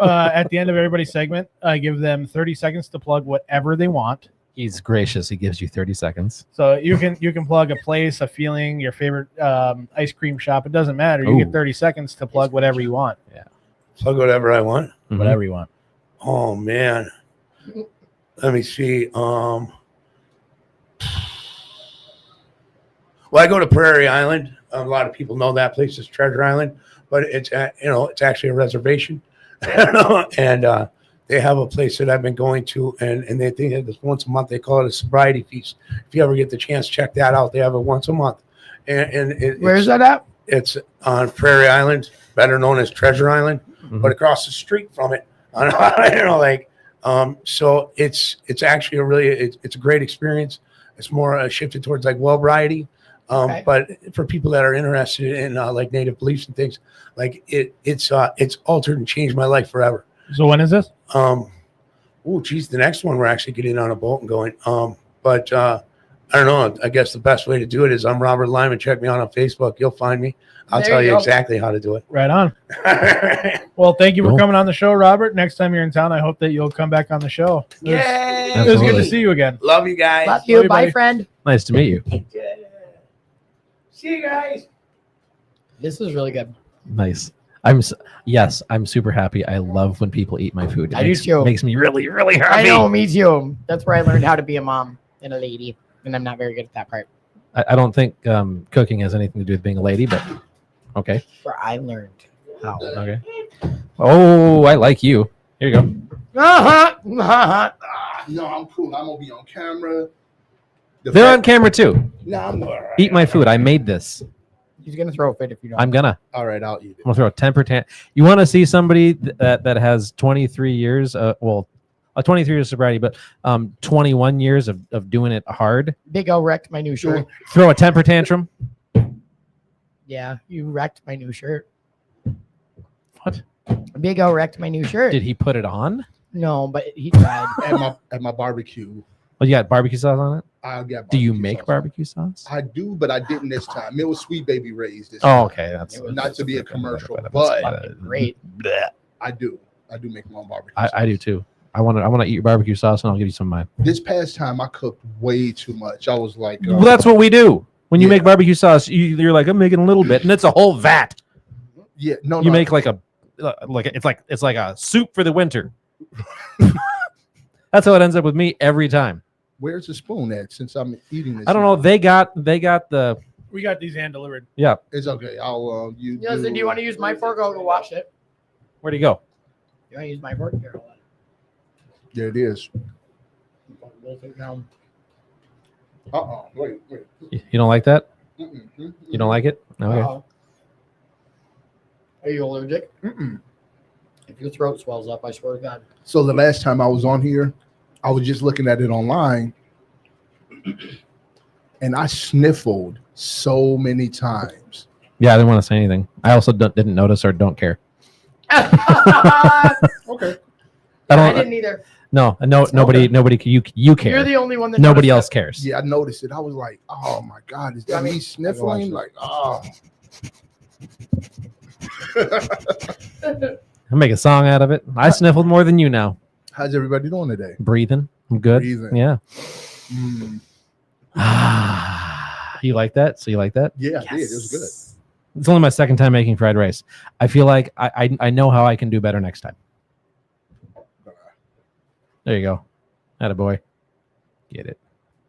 Speaker 1: at the end of everybody's segment, I give them 30 seconds to plug whatever they want.
Speaker 2: He's gracious. He gives you 30 seconds.
Speaker 1: So you can plug a place, a feeling, your favorite ice cream shop. It doesn't matter. You
Speaker 2: Ooh.
Speaker 1: get 30 seconds to plug whatever you want.
Speaker 4: Plug whatever I want.
Speaker 2: Mhm.
Speaker 1: Whatever you want.
Speaker 4: Oh man. Let me see. Well, I go to Prairie Island. A lot of people know that place is Treasure Island, but it's it's actually a reservation. And they have a place that I've been going to, and they think that once a month. They call it a sobriety feast. If you ever get the chance, check that out. They have it once a month. And
Speaker 3: Where's that at?
Speaker 4: It's on Prairie Island, better known as Treasure Island,
Speaker 2: Mhm.
Speaker 4: but across the street from it. So it's actually it's a great experience. It's more shifted towards like well-variety.
Speaker 3: Okay.
Speaker 4: But for people that are interested in like native beliefs and things, like it's altered and changed my life forever.
Speaker 1: So when is this?
Speaker 4: The next one we're actually getting on a boat and going. But I don't know. I guess the best way to do it is I'm Robert Lyman. Check me out on Facebook. You'll find me. I'll
Speaker 3: There
Speaker 4: tell
Speaker 3: you
Speaker 4: you
Speaker 3: go.
Speaker 4: exactly how to do it.
Speaker 1: Right on. Well, thank you for
Speaker 2: Cool.
Speaker 1: coming on the show, Robert. Next time you're in town, I hope that you'll come back on the show.
Speaker 4: Yay!
Speaker 1: It was good to
Speaker 2: Absolutely.
Speaker 1: see you again.
Speaker 4: Love you guys.
Speaker 3: Love you.
Speaker 1: you,
Speaker 3: Bye,
Speaker 1: buddy.
Speaker 3: friend.
Speaker 2: Nice to meet you.
Speaker 4: Yeah. See you guys.
Speaker 3: This is really good.
Speaker 2: Nice. Yes, I'm super happy. I love when people eat my food. It
Speaker 3: I do
Speaker 2: makes,
Speaker 3: too.
Speaker 2: Makes me really, really happy.
Speaker 3: I know, me too. That's where I learned how to be a mom and a lady, and I'm not very good at that part.
Speaker 2: I don't think cooking has anything to do with being a lady, but okay.
Speaker 3: Where I learned how.
Speaker 2: Okay. Oh, I like you. Here you go.
Speaker 3: Uh-huh.
Speaker 5: No, I'm cool. I'm gonna be on camera.
Speaker 2: They're on camera too.
Speaker 5: No, I'm all right.
Speaker 2: Eat my food. I made this.
Speaker 3: He's gonna throw a fit if you don't.
Speaker 2: I'm gonna.
Speaker 5: All right, I'll eat it.
Speaker 2: I'm gonna throw a temper tantrum. You want to see somebody that has 23 years? 23 years of sobriety, but 21 years of doing it hard.
Speaker 3: Big O wrecked my new shirt.
Speaker 2: Throw a temper tantrum.
Speaker 3: Yeah, you wrecked my new shirt.
Speaker 2: What?
Speaker 3: Big O wrecked my new shirt.
Speaker 2: Did he put it on?
Speaker 3: No, but he tried.
Speaker 5: At my barbecue.
Speaker 2: Oh, you got barbecue sauce on it?
Speaker 5: I got.
Speaker 2: Do you
Speaker 5: barbecue
Speaker 2: make
Speaker 5: sauce.
Speaker 2: barbecue sauce?
Speaker 5: I do, but I didn't this time. It was Sweet Baby Ray's this
Speaker 2: Oh,
Speaker 5: time.
Speaker 2: okay. That's
Speaker 3: It was
Speaker 5: not to be a commercial,
Speaker 2: That's
Speaker 5: but
Speaker 3: fucking great.
Speaker 5: I do make my own barbecue.
Speaker 2: I do too. I want to eat your barbecue sauce, and I'll give you some of mine.
Speaker 5: This past time, I cooked way too much. I was like,
Speaker 2: Well, that's what we do. When you
Speaker 5: Yeah.
Speaker 2: make barbecue sauce, you're like, I'm making a little bit, and it's a whole vat.
Speaker 5: yeah, no,
Speaker 2: You
Speaker 5: no,
Speaker 2: make like it's like a soup for the winter. That's how it ends up with me every time.
Speaker 5: Where's the spoon at? Since I'm eating this,
Speaker 2: I don't know. They got the
Speaker 1: We got these hand delivered.
Speaker 2: yeah.
Speaker 5: It's okay. I'll you.
Speaker 3: Listen, do you want to use my fork? I'll go wash it.
Speaker 2: Where'd he go?
Speaker 3: You want to use my fork? Here, hold on.
Speaker 5: There it is.
Speaker 3: Both of them.
Speaker 5: Wait.
Speaker 2: You don't like that?
Speaker 5: Mm-mm.
Speaker 2: You don't like it? Okay.
Speaker 3: Uh-oh. Are you allergic?
Speaker 5: Mm-mm.
Speaker 3: If your throat swells up, I swear to God.
Speaker 5: So the last time I was on here, I was just looking at it online, and I sniffled so many times.
Speaker 2: Yeah, I didn't want to say anything. I also didn't notice or don't care.
Speaker 5: Okay.
Speaker 3: I didn't either.
Speaker 2: No, nobody. You care.
Speaker 3: You're the only one that
Speaker 2: Nobody
Speaker 3: noticed
Speaker 2: else cares.
Speaker 5: Yeah, I noticed it. I was like, "Oh my God, is that
Speaker 3: I mean,
Speaker 5: me sniffling?" Like, oh.
Speaker 2: I'll make a song out of it. I sniffled more than you now.
Speaker 5: How's everybody doing today?
Speaker 2: Breathing. I'm good.
Speaker 5: Breathing.
Speaker 2: Yeah.
Speaker 5: Mm,
Speaker 2: You like that? So you like that?
Speaker 5: yeah, I did. It was good.
Speaker 2: It's only my second time making fried rice. I feel like I know how I can do better next time. There you go. Attaboy. Get it.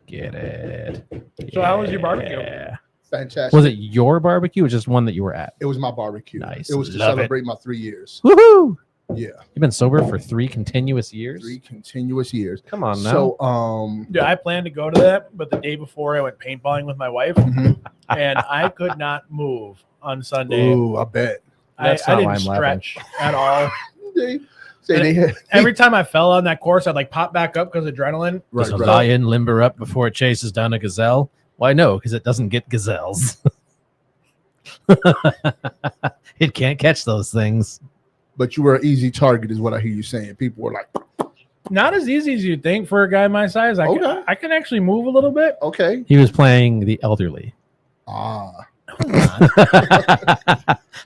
Speaker 2: Get it.
Speaker 1: So how was your barbecue?
Speaker 2: Yeah.
Speaker 5: Fantastic.
Speaker 2: Was it your barbecue or just one that you were at?
Speaker 5: It was my barbecue.
Speaker 2: Nice.
Speaker 5: It was to
Speaker 2: Love it.
Speaker 5: celebrate my 3 years.
Speaker 2: Woohoo!
Speaker 5: Yeah,
Speaker 2: You've been sober for 3 continuous years?
Speaker 5: 3 continuous years.
Speaker 2: Come on now.
Speaker 5: So,
Speaker 1: Yeah, I planned to go to that, but the day before I went paintballing with my wife,
Speaker 5: mhm.
Speaker 1: and I could not move on Sunday.
Speaker 5: Ooh, I bet.
Speaker 2: That's
Speaker 1: I
Speaker 2: not why
Speaker 1: didn't
Speaker 2: I'm laughing.
Speaker 1: stretch at all.
Speaker 5: They say they had
Speaker 1: Every time I fell on that course, I'd like pop back up because adrenaline.
Speaker 5: right,
Speaker 2: Does a
Speaker 5: right.
Speaker 2: lion limber up before it chases down a gazelle? Why, no, because it doesn't get gazelles. It can't catch those things.
Speaker 5: But you were an easy target, is what I hear you saying. People were like,
Speaker 1: Not as easy as you'd think for a guy my size.
Speaker 5: Okay.
Speaker 1: I can actually move a little bit.
Speaker 5: okay.
Speaker 2: He was playing the elderly.
Speaker 5: Ah,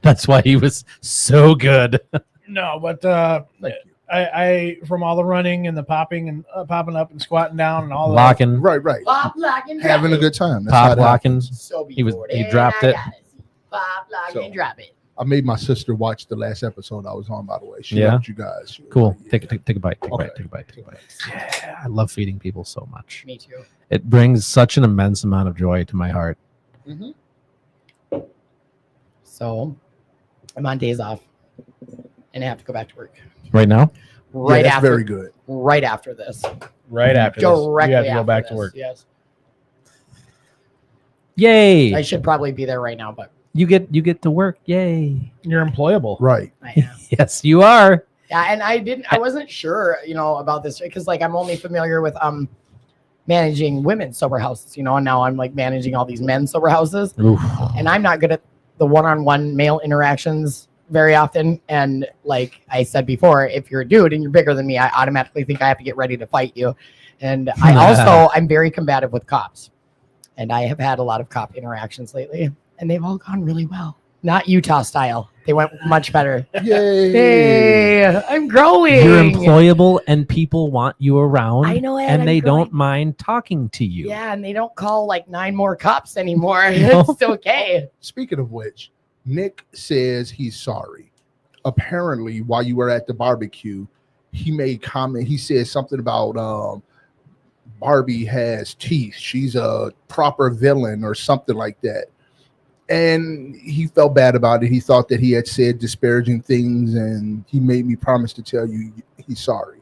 Speaker 2: That's why he was so good.
Speaker 1: No, but
Speaker 5: thank you.
Speaker 1: I from all the running and the popping and popping up and squatting down and all that.
Speaker 2: Locking,
Speaker 5: Right, right.
Speaker 3: Pop, lock, and drop
Speaker 5: Having a
Speaker 3: it.
Speaker 5: good time. That's how
Speaker 2: pop
Speaker 5: it
Speaker 2: locking.
Speaker 5: happens.
Speaker 3: So
Speaker 2: He
Speaker 3: before
Speaker 2: he
Speaker 3: then,
Speaker 2: dropped
Speaker 3: I
Speaker 2: it.
Speaker 3: gotta see. Pop, lock,
Speaker 5: So-
Speaker 3: and drop it.
Speaker 5: I made my sister watch the last episode I was on, by the way. She
Speaker 2: Yeah?
Speaker 5: loved you guys. She was
Speaker 2: Cool.
Speaker 5: like,
Speaker 2: Take
Speaker 5: yeah.
Speaker 2: a bite. Take a
Speaker 5: Okay.
Speaker 2: bite. Take a bite. Take a bite. Yeah, I love feeding people so much.
Speaker 3: Me too.
Speaker 2: It brings such an immense amount of joy to my heart.
Speaker 5: Mhm.
Speaker 3: So I'm on days off, and I have to go back to work
Speaker 2: Right now,
Speaker 3: right
Speaker 5: Yeah, that's
Speaker 3: after.
Speaker 5: very good.
Speaker 3: Right after this.
Speaker 1: Right after this,
Speaker 3: Directly
Speaker 1: you have to go
Speaker 3: after
Speaker 1: back to
Speaker 3: this,
Speaker 1: work.
Speaker 3: Yes.
Speaker 2: yay!
Speaker 3: I should probably be there right now, but
Speaker 2: You get to work. Yay!
Speaker 1: You're employable.
Speaker 5: Right.
Speaker 3: I am.
Speaker 2: Yes, you are.
Speaker 3: Yeah, and I wasn't sure, about this because like I'm only familiar with managing women's sober houses, and now I'm like managing all these men's sober houses,
Speaker 2: Oof.
Speaker 3: and I'm not good at the one-on-one male interactions very often. And like I said before, if you're a dude and you're bigger than me, I automatically think I have to get ready to fight you. And I'm very combative with cops, and I have had a lot of cop interactions lately, and they've all gone really well. Not Utah style. They went much better.
Speaker 5: Yay.
Speaker 3: Hey, I'm growing.
Speaker 2: You're employable, and people want you around.
Speaker 3: I know it,
Speaker 2: and
Speaker 3: I'm
Speaker 2: they
Speaker 3: growing.
Speaker 2: don't mind talking to you.
Speaker 3: Yeah, and they don't call like 9 more cops anymore.
Speaker 2: No.
Speaker 3: It's okay.
Speaker 5: Speaking of which, Nick says he's sorry. Apparently, while you were at the barbecue, he made comment. He said something about Barbie has teeth. She's a proper villain or something like that. And he felt bad about it. He thought that he had said disparaging things, and he made me promise to tell you he's sorry.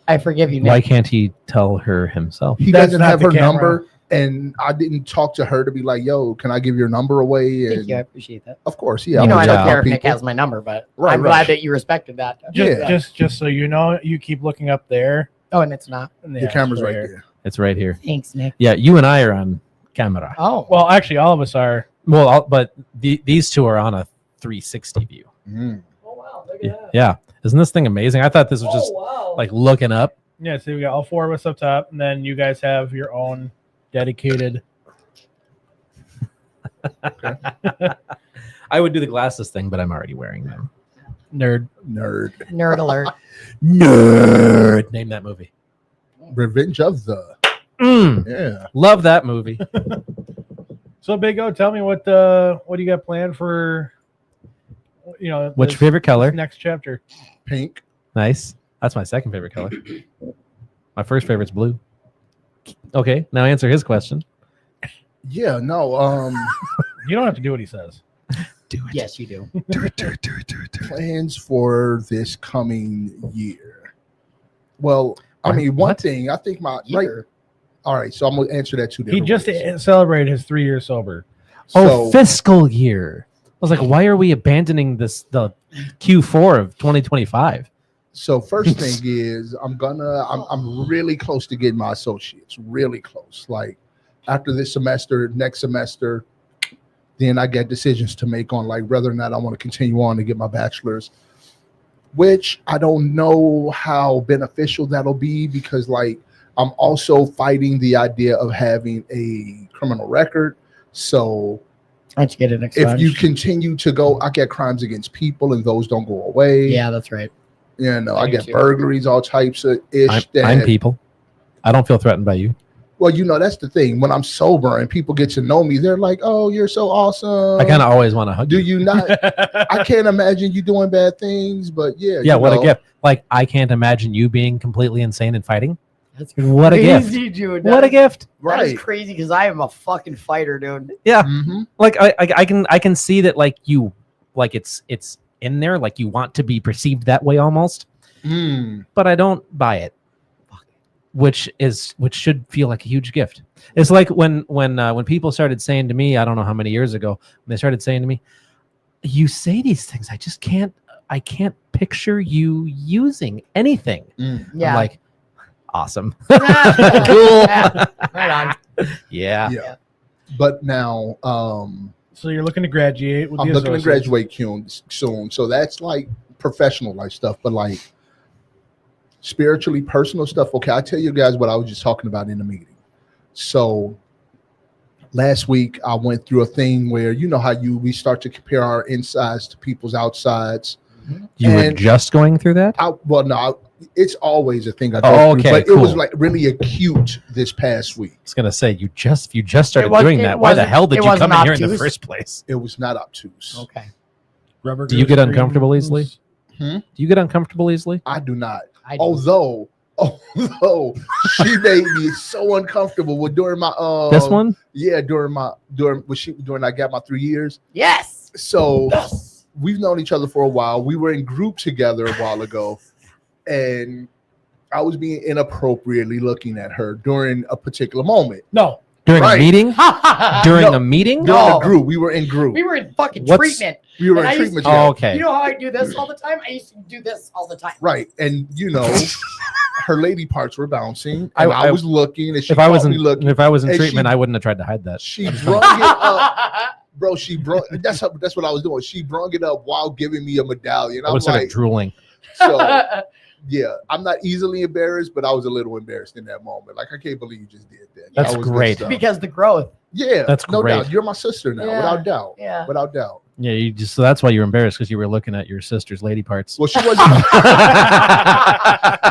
Speaker 3: I forgive you, Nick.
Speaker 2: Why can't he tell her himself?
Speaker 5: He
Speaker 1: That's
Speaker 5: doesn't
Speaker 1: not
Speaker 5: have
Speaker 1: the
Speaker 5: her
Speaker 1: camera.
Speaker 5: number, and I didn't talk to her to be like, "Yo, can I give your number away?"
Speaker 3: Thank
Speaker 5: And
Speaker 3: you. I appreciate that.
Speaker 5: of course, yeah.
Speaker 3: I
Speaker 5: would
Speaker 3: don't
Speaker 5: tell
Speaker 3: care if Nick
Speaker 5: people.
Speaker 3: has my number, but
Speaker 5: Right,
Speaker 3: I'm
Speaker 5: right.
Speaker 3: glad that you respected that.
Speaker 5: Yeah.
Speaker 1: Just so you know, you keep looking up there.
Speaker 3: Oh, and it's not.
Speaker 1: And
Speaker 5: The camera's right there.
Speaker 2: It's right here.
Speaker 3: Thanks, Nick.
Speaker 2: Yeah, you and I are on camera.
Speaker 3: Oh,
Speaker 1: Well, actually, all of us are.
Speaker 2: Well, but these two are on a 360 view.
Speaker 5: Mm.
Speaker 3: oh wow, look at that.
Speaker 2: Yeah, isn't this thing amazing? I thought this was just
Speaker 3: wow.
Speaker 2: like looking up.
Speaker 1: Yeah, so we got all 4 of us up top, and then you guys have your own dedicated.
Speaker 2: I would do the glasses thing, but I'm already wearing them.
Speaker 1: Nerd.
Speaker 5: Nerd.
Speaker 3: Nerd alert.
Speaker 2: Nerd. Name that movie.
Speaker 5: Revenge of the.
Speaker 2: Mm,
Speaker 5: Yeah.
Speaker 2: love that movie.
Speaker 1: So, Big O, tell me what do you got planned for?
Speaker 2: What's
Speaker 1: this-
Speaker 2: your favorite color?
Speaker 1: this next chapter.
Speaker 5: Pink.
Speaker 2: Nice. That's my second favorite color. My first favorite's blue. Okay, now answer his question.
Speaker 5: Yeah. No.
Speaker 1: You don't have to do what he says.
Speaker 2: Do it.
Speaker 3: Yes, you do.
Speaker 2: Do it. Do it. Do it. Do it.
Speaker 5: Plans for this coming year. Well, I
Speaker 2: What?
Speaker 5: mean, one
Speaker 2: What?
Speaker 5: thing I think my right.
Speaker 3: Year.
Speaker 5: All right, so I'm gonna answer that 2
Speaker 1: He
Speaker 5: different
Speaker 1: just
Speaker 5: ways.
Speaker 1: celebrated his 3 years sober.
Speaker 2: Oh, fiscal year. I was like, why are we abandoning the Q4 of 2025?
Speaker 5: So first thing is I'm really close to getting my associates, really close. Like after this semester, next semester, then I get decisions to make on like whether or not I want to continue on to get my bachelor's, which I don't know how beneficial that'll be because like I'm also fighting the idea of having a criminal record. So
Speaker 3: I get it.
Speaker 5: If you continue to go, I get crimes against people, and those don't go away.
Speaker 3: Yeah, that's right.
Speaker 5: You know,
Speaker 3: I
Speaker 5: I
Speaker 3: do
Speaker 5: get
Speaker 3: too.
Speaker 5: burglaries, all types of ish.
Speaker 2: I'm people. I don't feel threatened by you.
Speaker 5: Well, you know, that's the thing. When I'm sober and people get to know me, they're like, "Oh, you're so awesome."
Speaker 2: I kind of always want to hug
Speaker 5: do
Speaker 2: you.
Speaker 5: you not? I can't imagine you doing bad things, but yeah.
Speaker 2: Yeah,
Speaker 5: you
Speaker 2: what
Speaker 5: know.
Speaker 2: a gift. Like, I can't imagine you being completely insane and fighting.
Speaker 3: That's
Speaker 2: What a gift.
Speaker 3: crazy, dude.
Speaker 2: What a gift.
Speaker 3: That is
Speaker 5: Right.
Speaker 3: crazy because I am a fucking fighter, dude.
Speaker 2: Yeah.
Speaker 5: Mm-hmm.
Speaker 2: Like I can see that, like, you, like, it's in there, like you want to be perceived that way almost, but I don't buy it. Which should feel like a huge gift. It's like when people started saying to me, I don't know how many years ago, when they started saying to me, "You say these things, I can't picture you using anything."
Speaker 3: Yeah.
Speaker 2: I'm like, awesome.
Speaker 3: Cool.
Speaker 2: Cool.
Speaker 3: Yeah. Right on.
Speaker 2: Yeah.
Speaker 5: Yeah. But now,
Speaker 1: So you're looking to graduate with
Speaker 5: I'm
Speaker 1: the
Speaker 5: looking to
Speaker 1: associates.
Speaker 5: graduate soon. So that's like professional life stuff, but like spiritually personal stuff. Okay, I tell you guys what I was just talking about in the meeting. So last week I went through a thing where, you know how we start to compare our insides to people's outsides.
Speaker 2: You were
Speaker 5: And
Speaker 2: just going through that?
Speaker 5: It's always a thing I go
Speaker 2: Oh,
Speaker 5: through,
Speaker 2: okay,
Speaker 5: but it was
Speaker 2: cool.
Speaker 5: like really acute this past week.
Speaker 2: I was gonna say you just started
Speaker 3: was-
Speaker 2: doing
Speaker 3: it
Speaker 2: that. Why the
Speaker 3: wasn't-
Speaker 2: hell did
Speaker 3: it
Speaker 2: you come
Speaker 3: wasn't
Speaker 2: in here in the
Speaker 3: obtuse.
Speaker 2: first place?
Speaker 5: It was not obtuse.
Speaker 3: Okay.
Speaker 1: Rubber
Speaker 2: Do you
Speaker 1: goose
Speaker 2: get uncomfortable
Speaker 1: creams.
Speaker 2: easily?
Speaker 5: Hmm?
Speaker 2: Do you get uncomfortable easily?
Speaker 5: I do not.
Speaker 3: I do.
Speaker 5: Although she made me so uncomfortable with during my
Speaker 2: This one?
Speaker 5: Yeah, during I got my 3 years.
Speaker 3: Yes.
Speaker 5: So we've known each other for a while. We were in group together a while ago, and I was being inappropriately looking at her during a particular moment.
Speaker 1: No.
Speaker 2: During a
Speaker 5: Right.
Speaker 2: meeting? During
Speaker 5: No.
Speaker 2: a meeting?
Speaker 5: During
Speaker 3: No.
Speaker 5: a group, we were in group.
Speaker 3: We were in fucking
Speaker 2: What's-
Speaker 3: treatment.
Speaker 5: We were
Speaker 3: and I
Speaker 5: in
Speaker 3: used
Speaker 5: treatment.
Speaker 3: to-
Speaker 5: together.
Speaker 2: Oh, okay.
Speaker 3: You know how I do this all the time? I used to do this all the time.
Speaker 5: Right, and you know, her lady parts were bouncing,
Speaker 2: I-
Speaker 5: and I,
Speaker 2: I-
Speaker 5: was looking, and she
Speaker 2: If I was
Speaker 5: caught
Speaker 2: in
Speaker 5: me looking.
Speaker 2: if I was in
Speaker 5: and
Speaker 2: treatment,
Speaker 5: she-
Speaker 2: I wouldn't have tried to hide that.
Speaker 5: She brung it up, bro. She brought. That's what I was doing. She brung it up while giving me a medallion.
Speaker 2: I
Speaker 5: I'm
Speaker 2: would have started
Speaker 5: like,
Speaker 2: drooling.
Speaker 5: so yeah, I'm not easily embarrassed, but I was a little embarrassed in that moment. Like, I can't believe you just did that.
Speaker 2: That's
Speaker 5: That was good
Speaker 2: great.
Speaker 5: stuff.
Speaker 3: because the growth.
Speaker 5: Yeah,
Speaker 2: That's
Speaker 5: no
Speaker 2: great.
Speaker 5: doubt. You're my sister now,
Speaker 3: Yeah.
Speaker 5: without doubt.
Speaker 3: Yeah.
Speaker 5: Without doubt.
Speaker 2: Yeah, you just so that's why you were embarrassed, because you were looking at your sister's lady parts.
Speaker 5: Well, she wasn't.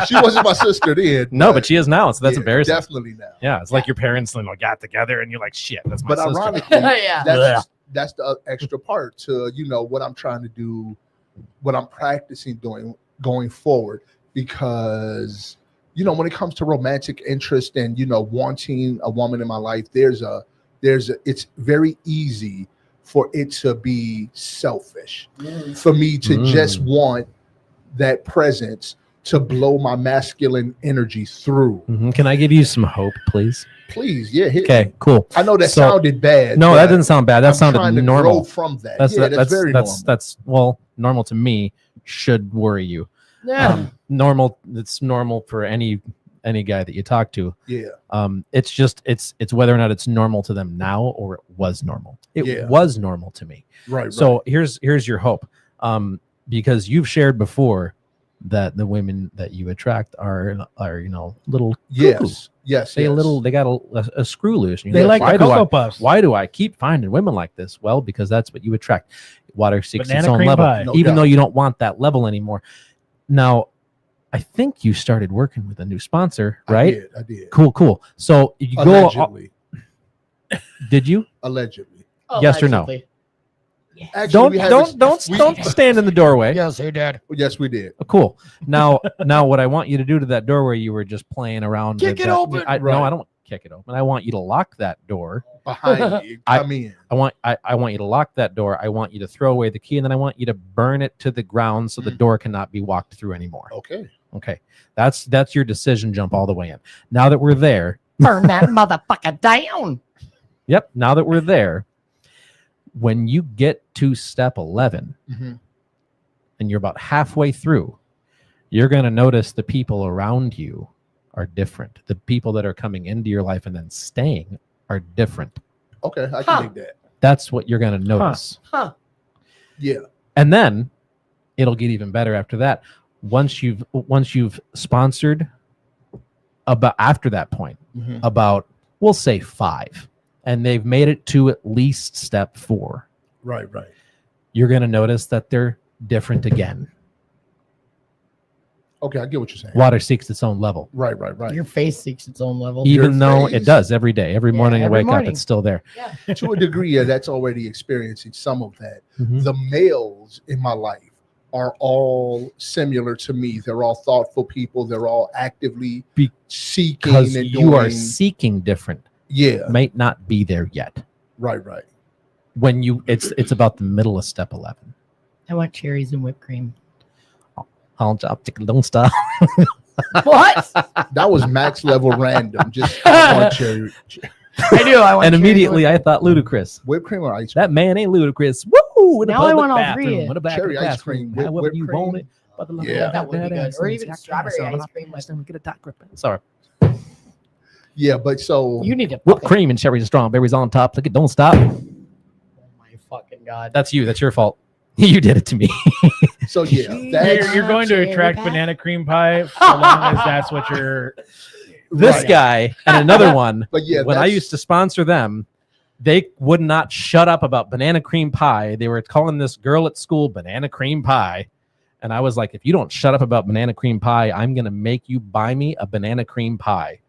Speaker 5: She wasn't my sister then.
Speaker 2: No, but she is now, so that's
Speaker 5: yeah,
Speaker 2: embarrassing.
Speaker 5: Definitely now.
Speaker 2: Yeah, it's like your parents got together and you're like, shit, that's my
Speaker 5: But
Speaker 2: sister.
Speaker 5: ironically,
Speaker 3: Yeah.
Speaker 5: that's the extra part to what I'm trying to do, what I'm practicing doing going forward, because when it comes to romantic interest and wanting a woman in my life, it's very easy for it to be selfish, for me to just want that presence to blow my masculine energy through.
Speaker 2: Mhm. Can I give you some hope, please?
Speaker 5: Please, yeah, hit
Speaker 2: Okay,
Speaker 5: me.
Speaker 2: cool.
Speaker 5: I know that
Speaker 2: So-
Speaker 5: sounded bad.
Speaker 2: No,
Speaker 5: but
Speaker 2: that didn't sound bad. That
Speaker 5: I'm trying
Speaker 2: sounded
Speaker 5: to
Speaker 2: normal.
Speaker 5: grow from that. That's very normal.
Speaker 2: That's well, normal to me should worry you.
Speaker 3: Yeah.
Speaker 2: Normal. It's normal for any guy that you talk to.
Speaker 5: Yeah.
Speaker 2: It's just it's whether or not it's normal to them now or it was normal. It
Speaker 5: Yeah.
Speaker 2: was normal to me.
Speaker 5: Right.
Speaker 2: So here's your hope, because you've shared before that the women that you attract are little cuckoo.
Speaker 5: Yes.
Speaker 2: They got a screw loose. And
Speaker 1: They
Speaker 2: you're
Speaker 1: like
Speaker 2: why
Speaker 1: the
Speaker 2: do I-
Speaker 1: Cocoa Puffs.
Speaker 2: Why do I keep finding women like this? Well, because that's what you attract. Water seeks its
Speaker 1: Banana
Speaker 2: own
Speaker 1: cream
Speaker 2: level,
Speaker 1: pie.
Speaker 5: No
Speaker 2: even
Speaker 5: doubt.
Speaker 2: though you don't want that level anymore. Now, I think you started working with a new sponsor, right?
Speaker 5: I did.
Speaker 2: Cool. So you
Speaker 5: Allegedly.
Speaker 2: did you?
Speaker 5: Allegedly.
Speaker 2: Yes or no?
Speaker 3: Allegedly.
Speaker 5: Actually,
Speaker 2: Don't
Speaker 5: we had
Speaker 2: don't
Speaker 5: this-
Speaker 2: don't
Speaker 5: we-
Speaker 2: stand in the doorway.
Speaker 3: Yes, he did.
Speaker 5: Yes, we did.
Speaker 2: Cool. Now, what I want you to do to that door where you were just playing around,
Speaker 3: Kick
Speaker 2: with
Speaker 3: it
Speaker 2: that-
Speaker 3: open.
Speaker 2: No,
Speaker 5: Right.
Speaker 2: I don't kick it open. I want you to lock that door.
Speaker 5: Behind me.
Speaker 2: I-
Speaker 5: Come in.
Speaker 2: I want you to lock that door. I want you to throw away the key, and then I want you to burn it to the ground so the
Speaker 5: Mm.
Speaker 2: door cannot be walked through anymore.
Speaker 5: Okay.
Speaker 2: Okay, that's your decision. Jump all the way in. Now that we're there,
Speaker 3: Burn that motherfucker down.
Speaker 2: yep. Now that we're there, when you get to step 11
Speaker 5: Mhm.
Speaker 2: and you're about halfway through, you're going to notice the people around you are different. The people that are coming into your life and then staying are different.
Speaker 5: Okay. I
Speaker 3: Huh.
Speaker 5: can dig that.
Speaker 2: That's what you're going to notice.
Speaker 3: Huh.
Speaker 5: Yeah.
Speaker 2: And then it'll get even better after that. Once you've sponsored about after that point,
Speaker 5: Mhm.
Speaker 2: about we'll say 5. and they've made it to at least step 4,
Speaker 5: Right.
Speaker 2: you're going to notice that they're different again.
Speaker 5: Okay, I get what you're saying.
Speaker 2: Water seeks its own level.
Speaker 5: Right.
Speaker 3: Your face seeks its own level.
Speaker 2: Even though
Speaker 5: face.
Speaker 2: it does every day, every morning you
Speaker 3: every
Speaker 2: wake
Speaker 3: morning.
Speaker 2: up, it's still there.
Speaker 5: To a degree, yeah, that's already experiencing some of that.
Speaker 2: Mhm.
Speaker 5: The males in my life are all similar to me. They're all thoughtful people. They're all actively seeking
Speaker 2: Because
Speaker 5: and
Speaker 2: you are
Speaker 5: doing.
Speaker 2: seeking different,
Speaker 5: Yeah,
Speaker 2: might not be there yet.
Speaker 5: right.
Speaker 2: When you, it's about the middle of step 11.
Speaker 3: I want cherries and whipped cream.
Speaker 2: I'll drop, don't stop.
Speaker 3: What?
Speaker 5: That was max level random. Just I want cherry,
Speaker 3: I do. I want
Speaker 2: And
Speaker 3: cherries
Speaker 2: immediately
Speaker 3: and
Speaker 2: I thought ludicrous.
Speaker 5: whipped cream or ice cream.
Speaker 2: That man ain't ludicrous. Woo! In the
Speaker 3: Now I
Speaker 2: public
Speaker 3: want all
Speaker 2: bathroom,
Speaker 3: three.
Speaker 2: in the back
Speaker 5: Cherry
Speaker 2: of the
Speaker 5: ice cream,
Speaker 2: bathroom, however
Speaker 5: whipped
Speaker 2: you
Speaker 5: cream.
Speaker 2: want it.
Speaker 5: Yeah,
Speaker 3: that would be good. Or even strawberry ice cream.
Speaker 2: Get a top grip. Sorry.
Speaker 5: Yeah, but so
Speaker 3: You need to
Speaker 2: Whipped cream and cherries and strawberries on top. Look at, don't stop.
Speaker 3: Oh my fucking god.
Speaker 2: That's you. That's your fault. You did it to me.
Speaker 5: so yeah, that's
Speaker 1: You're going to
Speaker 3: Cherry
Speaker 1: attract
Speaker 3: pie.
Speaker 1: banana cream pie so long as that's what you're.
Speaker 2: This
Speaker 5: Right.
Speaker 2: guy and another one.
Speaker 5: But yeah,
Speaker 2: when I
Speaker 5: that's-
Speaker 2: used to sponsor them, they would not shut up about banana cream pie. They were calling this girl at school banana cream pie. And I was like, if you don't shut up about banana cream pie, I'm going to make you buy me a banana cream pie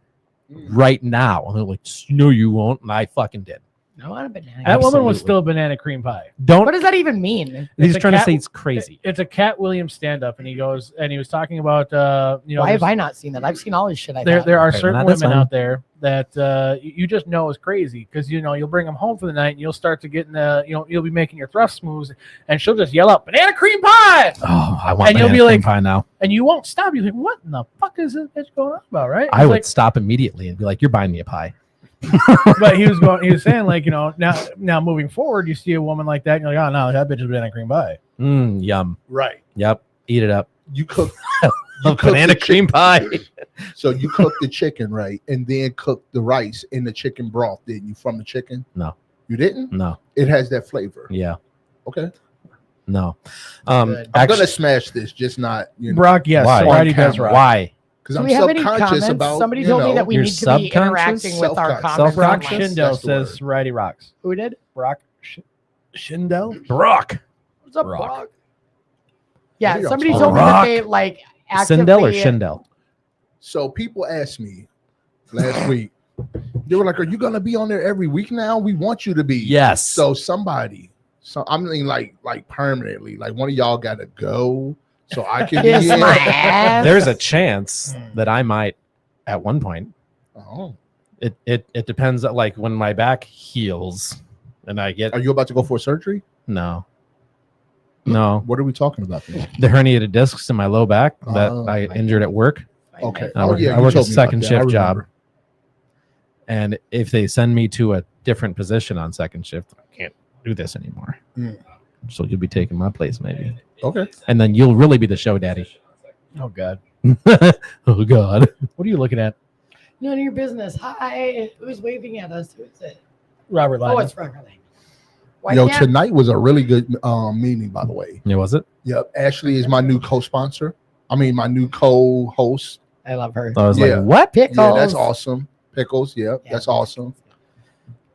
Speaker 2: right now. And they're like, no, you won't. And I fucking did.
Speaker 3: I want a banana.
Speaker 1: That woman was
Speaker 2: Absolutely.
Speaker 1: still banana cream pie.
Speaker 2: Don't.
Speaker 3: What does that even mean?
Speaker 2: He's
Speaker 1: It's a
Speaker 2: trying to
Speaker 1: cat-
Speaker 2: say it's crazy.
Speaker 1: It's a Cat Williams stand up, and he goes and he was talking about
Speaker 3: Why have I not seen that? I've seen all this shit.
Speaker 1: there are
Speaker 2: Okay,
Speaker 1: certain
Speaker 2: that's
Speaker 1: women
Speaker 2: fine.
Speaker 1: out there that you just know is crazy because you'll bring them home for the night and you'll start to get in the you'll be making your thrust moves and she'll just yell out banana cream pie
Speaker 2: Oh, I want
Speaker 1: And you'll
Speaker 2: banana
Speaker 1: be
Speaker 2: cream
Speaker 1: like-
Speaker 2: pie now.
Speaker 1: and you won't stop. You're like, what in the fuck is this bitch going on about, right?
Speaker 2: I
Speaker 1: He's
Speaker 2: would
Speaker 1: like,
Speaker 2: stop immediately and be like, you're buying me a pie.
Speaker 1: but he was saying like now moving forward you see a woman like that and you're like, oh no, that bitch is banana cream pie.
Speaker 2: Yum.
Speaker 5: right.
Speaker 2: Yep. Eat it up.
Speaker 5: You cook
Speaker 2: Love
Speaker 5: cook
Speaker 2: banana
Speaker 5: the
Speaker 2: cream pie.
Speaker 5: so you cook the chicken, right? And then cook the rice in the chicken broth, didn't you? From the chicken?
Speaker 2: No.
Speaker 5: You didn't?
Speaker 2: No.
Speaker 5: It has that flavor.
Speaker 2: Yeah.
Speaker 5: Okay.
Speaker 2: No.
Speaker 3: Good.
Speaker 5: I'm
Speaker 2: Actually,
Speaker 5: gonna smash this, just not
Speaker 1: Brock, yes,
Speaker 2: Why?
Speaker 1: sobriety
Speaker 5: On
Speaker 1: does
Speaker 5: camera.
Speaker 1: rock.
Speaker 2: why?
Speaker 5: because
Speaker 3: Do
Speaker 5: I'm
Speaker 3: we have any
Speaker 5: subconscious
Speaker 3: comments?
Speaker 5: about.
Speaker 3: Somebody
Speaker 5: you
Speaker 3: told me
Speaker 5: know,
Speaker 3: that we
Speaker 2: You're
Speaker 3: need to be
Speaker 2: subconscious?
Speaker 3: interacting with our
Speaker 5: Self-conscious.
Speaker 3: comments.
Speaker 1: Brock
Speaker 5: Self-conscious.
Speaker 3: online.
Speaker 1: Schindel
Speaker 5: That's the
Speaker 1: says
Speaker 5: word.
Speaker 1: sobriety rocks.
Speaker 3: Who did?
Speaker 1: Brock Schindel.
Speaker 2: Brock.
Speaker 3: What's up,
Speaker 2: Brock.
Speaker 3: Brock? Yeah,
Speaker 5: What are y'all
Speaker 3: somebody
Speaker 5: talking
Speaker 3: told me that
Speaker 2: about?
Speaker 3: they like
Speaker 2: Sindel or
Speaker 3: actively.
Speaker 2: Schindel?
Speaker 5: So people asked me last week. They were like, "Are you gonna be on there every week now? We want you to be."
Speaker 2: Yes.
Speaker 5: So somebody, I mean, like permanently, like one of y'all got to go, so I can
Speaker 3: Kiss
Speaker 5: be in.
Speaker 3: my ass.
Speaker 2: there's a chance that I might at one point.
Speaker 5: Oh.
Speaker 2: It depends on, like, when my back heals and I get
Speaker 5: Are you about to go for surgery?
Speaker 2: no.
Speaker 5: What are we talking about then?
Speaker 2: The herniated discs in my low back that
Speaker 5: Oh.
Speaker 2: I injured at work.
Speaker 5: Okay.
Speaker 2: I work- I
Speaker 5: you
Speaker 2: work a
Speaker 5: told me about
Speaker 2: second
Speaker 5: that. I
Speaker 2: shift job.
Speaker 5: remember.
Speaker 2: And if they send me to a different position on second shift, I can't do this anymore.
Speaker 5: Mm.
Speaker 2: So you'll be taking my place, maybe.
Speaker 5: Okay.
Speaker 2: And then you'll really be the show daddy.
Speaker 1: Oh God,
Speaker 2: Oh God.
Speaker 1: what are you looking at,
Speaker 3: None of your business. Hi. Who's waving at us? Who is it?
Speaker 1: Robert?
Speaker 3: Oh,
Speaker 1: Lyman.
Speaker 3: it's Rocker Lane. Why
Speaker 5: Yo,
Speaker 3: can't-
Speaker 5: tonight was a really good meeting, by the way.
Speaker 2: Yeah, was it?
Speaker 5: Yep. Ashley is my new co-sponsor. I mean, my new co-host.
Speaker 3: I love her.
Speaker 2: I was
Speaker 5: Yeah.
Speaker 2: like, what?
Speaker 3: Pickles.
Speaker 5: Yeah, that's awesome. Pickles. Yep,
Speaker 3: Yeah.
Speaker 5: that's awesome.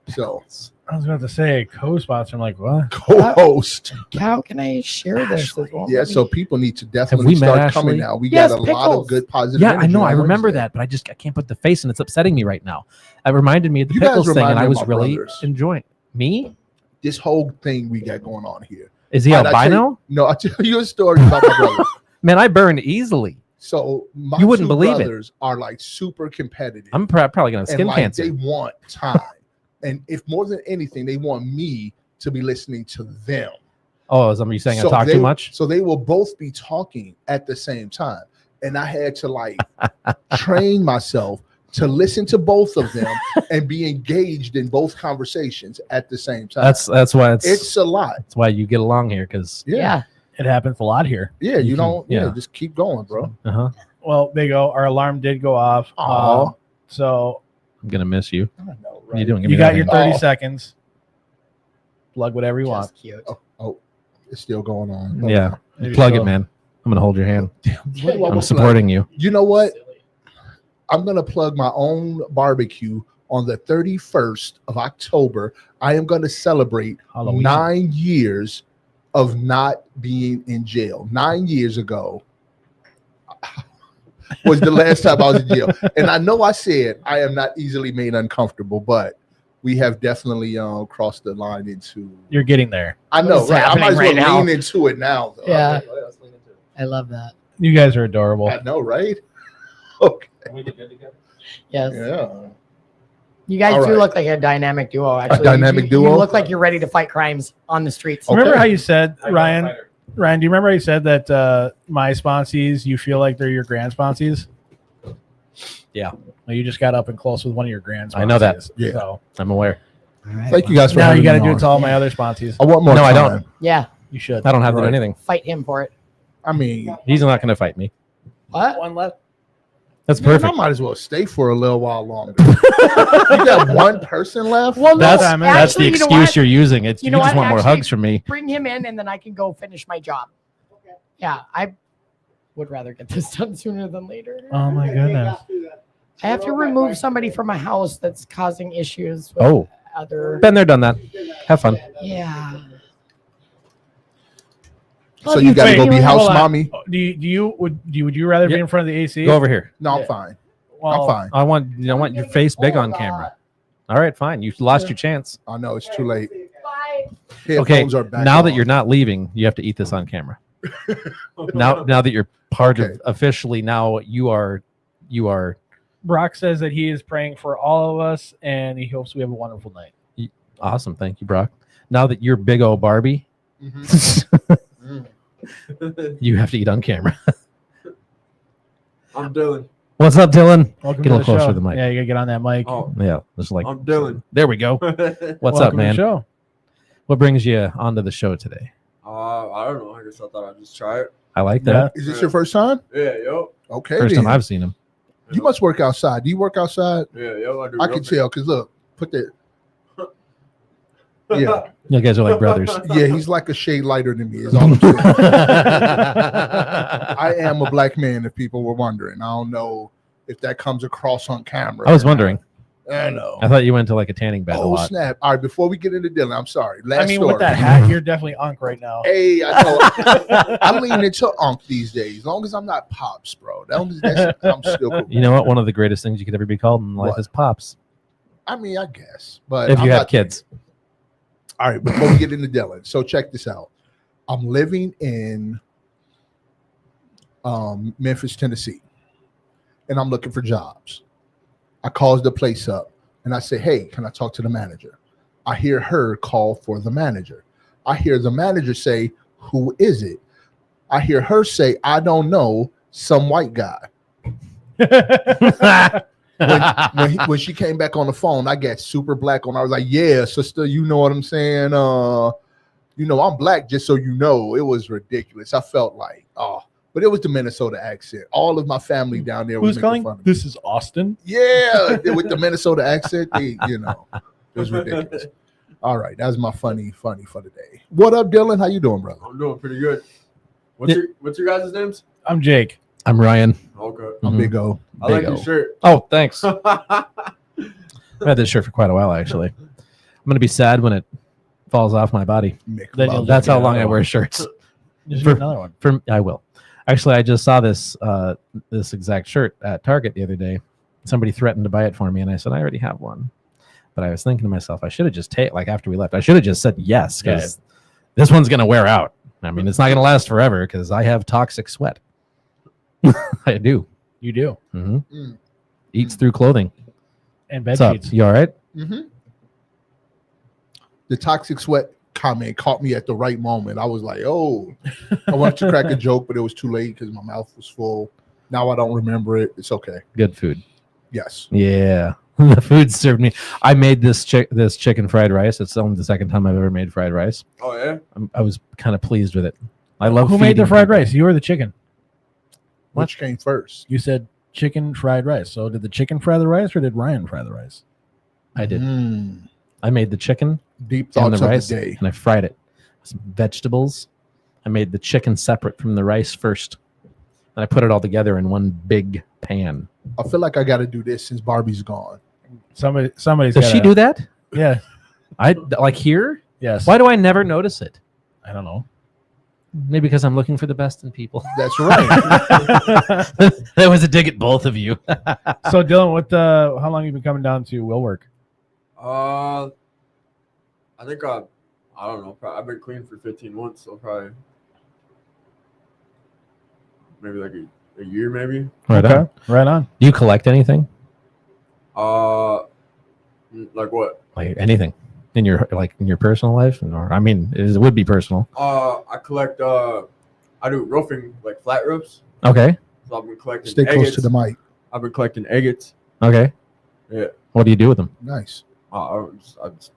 Speaker 5: So,
Speaker 1: I was about to say co-sponsor. I'm like, what?
Speaker 5: co-host.
Speaker 3: How can I share this? As well?
Speaker 5: Yeah, so people need to
Speaker 2: we
Speaker 5: definitely
Speaker 2: met
Speaker 5: start
Speaker 2: Ashley?
Speaker 5: coming now. We
Speaker 3: Yes,
Speaker 5: got a lot
Speaker 3: Pickles.
Speaker 5: of good positive.
Speaker 2: Yeah, I
Speaker 5: energy
Speaker 2: know. I
Speaker 5: on
Speaker 2: remember
Speaker 5: Wednesday.
Speaker 2: that, but I can't put the face, and it's upsetting me right now. It reminded me of the
Speaker 5: You guys
Speaker 2: pickles thing,
Speaker 5: remind
Speaker 2: and
Speaker 5: me
Speaker 2: I
Speaker 5: of
Speaker 2: was
Speaker 5: my
Speaker 2: really
Speaker 5: brothers.
Speaker 2: enjoying. Me?
Speaker 5: This whole thing we got going on here.
Speaker 2: Is he
Speaker 5: All right,
Speaker 2: albino?
Speaker 5: I'll tell you a story about my brother.
Speaker 2: Man, I burn easily.
Speaker 5: So my
Speaker 2: You wouldn't
Speaker 5: two
Speaker 2: believe it.
Speaker 5: brothers are like super competitive.
Speaker 2: I'm probably gonna have
Speaker 5: and
Speaker 2: skin
Speaker 5: like
Speaker 2: cancer.
Speaker 5: they want time. And if more than anything, they want me to be listening to them.
Speaker 2: Oh, is you saying
Speaker 5: So
Speaker 2: I talk
Speaker 5: they-
Speaker 2: too much?
Speaker 5: So they will both be talking at the same time. And I had to like train myself to listen to both of them and be engaged in both conversations at the same time.
Speaker 2: That's why
Speaker 5: It's a lot.
Speaker 2: that's why you get along here, because
Speaker 3: Yeah.
Speaker 1: It happens a lot here.
Speaker 5: Yeah, you
Speaker 2: can-
Speaker 5: don't. Yeah,
Speaker 2: yeah.
Speaker 5: just keep going, bro.
Speaker 1: Well, there you go. Our alarm did go off.
Speaker 5: Aw.
Speaker 1: So
Speaker 2: I'm gonna miss you.
Speaker 5: I know,
Speaker 2: What are you doing? Give
Speaker 1: you
Speaker 2: me
Speaker 1: got
Speaker 2: that
Speaker 1: your
Speaker 2: hand.
Speaker 1: 30
Speaker 5: Oh.
Speaker 1: seconds. Plug whatever you want.
Speaker 3: Just cute.
Speaker 5: Oh, it's still going on.
Speaker 2: Yeah,
Speaker 1: Maybe
Speaker 2: plug
Speaker 1: so.
Speaker 2: it, man. I'm gonna hold your hand.
Speaker 5: What do I
Speaker 2: I'm
Speaker 5: plug?
Speaker 2: supporting you.
Speaker 5: You know what? I'm gonna plug my own barbecue on the 31st of October, I am going to celebrate
Speaker 1: Halloween.
Speaker 5: 9 years of not being in jail. 9 years ago was the last time I was in jail. And I know I said I am not easily made uncomfortable, but we have definitely crossed the line into.
Speaker 1: You're getting there.
Speaker 5: I know,
Speaker 3: What's
Speaker 5: right? I might as well
Speaker 3: happening right now?
Speaker 5: lean into it now, though.
Speaker 3: Yeah. I love that.
Speaker 1: You guys are adorable.
Speaker 5: I know, right? Okay.
Speaker 3: Yes.
Speaker 5: Yeah.
Speaker 3: You guys
Speaker 5: All
Speaker 3: do
Speaker 5: right.
Speaker 3: look like a dynamic duo, actually.
Speaker 5: dynamic
Speaker 3: You
Speaker 5: duo?
Speaker 3: look like you're ready to fight crimes on the streets.
Speaker 5: Okay.
Speaker 1: Remember how you said, Ryan, do you remember how you said that my sponsees, you feel like they're your grand sponsees?
Speaker 2: Yeah.
Speaker 1: Well, you just got up and close with one of your grand sponsees.
Speaker 2: I know that.
Speaker 5: Yeah.
Speaker 1: So
Speaker 2: I'm aware.
Speaker 3: All right.
Speaker 5: Thank you guys for
Speaker 1: now you
Speaker 5: having
Speaker 1: got to
Speaker 5: me
Speaker 1: do it
Speaker 5: on.
Speaker 1: to all my other sponsees.
Speaker 5: I want more
Speaker 2: No, I
Speaker 5: time.
Speaker 2: don't.
Speaker 3: Yeah.
Speaker 1: You should.
Speaker 2: I don't have to do
Speaker 5: Right.
Speaker 2: anything.
Speaker 3: Fight him for it.
Speaker 5: I mean,
Speaker 2: He's not going to fight me.
Speaker 3: What?
Speaker 1: One left.
Speaker 2: That's
Speaker 5: man, I
Speaker 2: perfect.
Speaker 5: might as well stay for a little while longer. You got one person left?
Speaker 3: Well, no,
Speaker 2: That's
Speaker 1: time, man.
Speaker 2: that's the
Speaker 3: actually, you know
Speaker 2: excuse
Speaker 3: what?
Speaker 2: you're using. It's
Speaker 3: You
Speaker 2: you,
Speaker 3: know
Speaker 2: just
Speaker 3: what?
Speaker 2: want more
Speaker 3: Actually-
Speaker 2: hugs from me.
Speaker 3: Bring him in, and then I can go finish my job. Yeah, I would rather get this done sooner than later.
Speaker 1: Oh, my goodness.
Speaker 3: I have to remove somebody from my house that's causing issues with
Speaker 2: Oh,
Speaker 3: other.
Speaker 2: been there, done that. Have fun.
Speaker 3: Yeah.
Speaker 5: So you got to
Speaker 1: Wait,
Speaker 5: go be house
Speaker 1: hold on.
Speaker 5: mommy?
Speaker 1: Do you would you rather be
Speaker 2: Yeah.
Speaker 1: in front of the AC?
Speaker 2: Go over here.
Speaker 5: No, I'm
Speaker 1: Yeah.
Speaker 5: fine.
Speaker 1: Well,
Speaker 5: I'm fine.
Speaker 2: I want your face big on camera. All right, fine. You lost your chance.
Speaker 5: I know it's too late.
Speaker 3: Bye.
Speaker 2: Okay.
Speaker 5: Headphones are back
Speaker 2: Now that
Speaker 5: on.
Speaker 2: you're not leaving, you have to eat this on camera. Now that you're part
Speaker 5: Okay.
Speaker 2: of officially now you are
Speaker 1: Brock says that he is praying for all of us, and he hopes we have a wonderful night.
Speaker 2: awesome. Thank you, Brock. Now that you're big old Barbie,
Speaker 5: Mhm.
Speaker 2: you have to eat on camera.
Speaker 6: I'm Dylan.
Speaker 2: What's up, Dylan?
Speaker 1: Welcome
Speaker 2: Get
Speaker 1: to
Speaker 2: a little
Speaker 1: the
Speaker 2: closer
Speaker 1: show.
Speaker 2: to the mic.
Speaker 1: Yeah, you gotta get on that mic.
Speaker 6: Oh,
Speaker 2: Yeah, just like
Speaker 6: I'm Dylan.
Speaker 2: there we go. What's
Speaker 1: Welcome
Speaker 2: up,
Speaker 1: to the
Speaker 2: man?
Speaker 1: show.
Speaker 2: What brings you onto the show today?
Speaker 6: I don't know. I guess I thought I'd just try it.
Speaker 2: I like that.
Speaker 5: Is this your first time?
Speaker 6: Yeah, yo.
Speaker 5: Okay.
Speaker 2: First
Speaker 5: then.
Speaker 2: time I've seen him.
Speaker 5: You must work outside. Do you work outside?
Speaker 6: Yeah, yo. I do.
Speaker 5: I can tell because look, put that. Yeah,
Speaker 2: You guys are like brothers.
Speaker 5: yeah, he's like a shade lighter than me. Is all I'm saying. I am a black man. If people were wondering, I don't know if that comes across on camera.
Speaker 2: I was wondering.
Speaker 5: I know.
Speaker 2: I thought you went to like a tanning bed a
Speaker 5: Oh
Speaker 2: lot.
Speaker 5: snap! All right, before we get into Dylan, I'm sorry. Last
Speaker 1: I mean,
Speaker 5: story.
Speaker 1: with that hat, you're definitely Unk right now.
Speaker 5: Hey, I know. I lean into Unk these days. As long as I'm not Pops, bro. I'm still cool.
Speaker 2: You know what? One of the greatest things you could ever be called in life
Speaker 5: What?
Speaker 2: is pops.
Speaker 5: I mean, I guess. But
Speaker 2: If
Speaker 5: I'm
Speaker 2: you have
Speaker 5: not-
Speaker 2: kids.
Speaker 5: All right, before we get into Dylan, so check this out. I'm living in Memphis, Tennessee, and I'm looking for jobs. I calls the place up and I say, hey, can I talk to the manager? I hear her call for the manager. I hear the manager say, who is it? I hear her say, I don't know, some white guy. When she came back on the phone, I got super black on. I was like, yeah, sister, you know what I'm saying? I'm black, just so you know. It was ridiculous. I felt like, but it was the Minnesota accent. All of my family down there was
Speaker 1: Who's
Speaker 5: making
Speaker 1: calling?
Speaker 5: fun of me.
Speaker 1: This is Austin.
Speaker 5: Yeah, with the Minnesota accent, it was ridiculous. All right, that's my funny for the day. What up, Dylan? How you doing, brother?
Speaker 6: I'm doing pretty good. What's your guys' names?
Speaker 1: I'm Jake.
Speaker 2: I'm Ryan.
Speaker 6: Okay.
Speaker 5: I'm
Speaker 2: Mhm.
Speaker 5: Big O.
Speaker 6: I like
Speaker 2: Big O.
Speaker 6: your shirt.
Speaker 2: Oh, thanks. I've had this shirt for quite a while, actually. I'm going to be sad when it falls off my body.
Speaker 5: Mick
Speaker 1: Then
Speaker 5: Love.
Speaker 1: you'll
Speaker 2: That's
Speaker 1: get
Speaker 2: how long I
Speaker 1: another
Speaker 2: wear
Speaker 1: one.
Speaker 2: shirts.
Speaker 1: Just
Speaker 2: For-
Speaker 1: get another one.
Speaker 2: I will. Actually, I just saw this exact shirt at Target the other day. Somebody threatened to buy it for me, and I said I already have one. But I was thinking to myself, I should have just after we left, I should have just said yes because this one's gonna wear out. I mean, it's not gonna last forever because I have toxic sweat. I do.
Speaker 1: You do.
Speaker 2: hmm
Speaker 5: Mm.
Speaker 2: Eats through clothing.
Speaker 1: And bed
Speaker 2: What's up?
Speaker 1: sheets.
Speaker 2: You all right?
Speaker 5: Mm-hmm. The toxic sweat comment caught me at the right moment. I was like, oh, I wanted to crack a joke, but it was too late because my mouth was full. Now I don't remember it. It's okay.
Speaker 2: Good food.
Speaker 5: Yes.
Speaker 2: Yeah. The food served me. I made this chicken fried rice. It's only the second time I've ever made fried rice.
Speaker 6: Oh yeah.
Speaker 2: I was kind of pleased with it. I love.
Speaker 1: Who made the
Speaker 2: feeding
Speaker 1: fried
Speaker 2: people.
Speaker 1: rice? You or the chicken?
Speaker 5: Which came first?
Speaker 1: You said chicken fried rice. So did the chicken fry the rice or did Ryan fry the rice?
Speaker 2: I did.
Speaker 5: Mm.
Speaker 2: I made the chicken
Speaker 5: Deep
Speaker 2: and
Speaker 5: thoughts
Speaker 2: the
Speaker 5: of
Speaker 2: rice,
Speaker 5: the day.
Speaker 2: and I fried it. Some vegetables. I made the chicken separate from the rice first, and I put it all together in one big pan.
Speaker 5: I feel like I got to do this since Barbie's gone.
Speaker 1: Somebody's
Speaker 2: Does she
Speaker 1: gotta-
Speaker 2: do that?
Speaker 1: Yeah.
Speaker 2: I like here.
Speaker 1: Yes.
Speaker 2: Why do I never notice it?
Speaker 1: I don't know.
Speaker 2: Maybe because I'm looking for the best in people.
Speaker 5: That's right.
Speaker 2: That was a dig at both of you.
Speaker 1: So Dylan, how long have you been coming down to Will work?
Speaker 6: I think I don't know. I've been clean for 15 months, so probably maybe like a year, maybe.
Speaker 2: Right on.
Speaker 1: Right on.
Speaker 2: Do you collect anything?
Speaker 6: Like what?
Speaker 2: Like anything in your personal life, or I mean, it would be personal.
Speaker 6: I collect. I do roofing, like flat roofs.
Speaker 2: Okay.
Speaker 6: So I've been collecting.
Speaker 5: Stay close
Speaker 6: agates.
Speaker 5: to the mic.
Speaker 6: I've been collecting agates.
Speaker 2: Okay.
Speaker 6: Yeah.
Speaker 2: What do you do with them?
Speaker 5: Nice.
Speaker 6: I just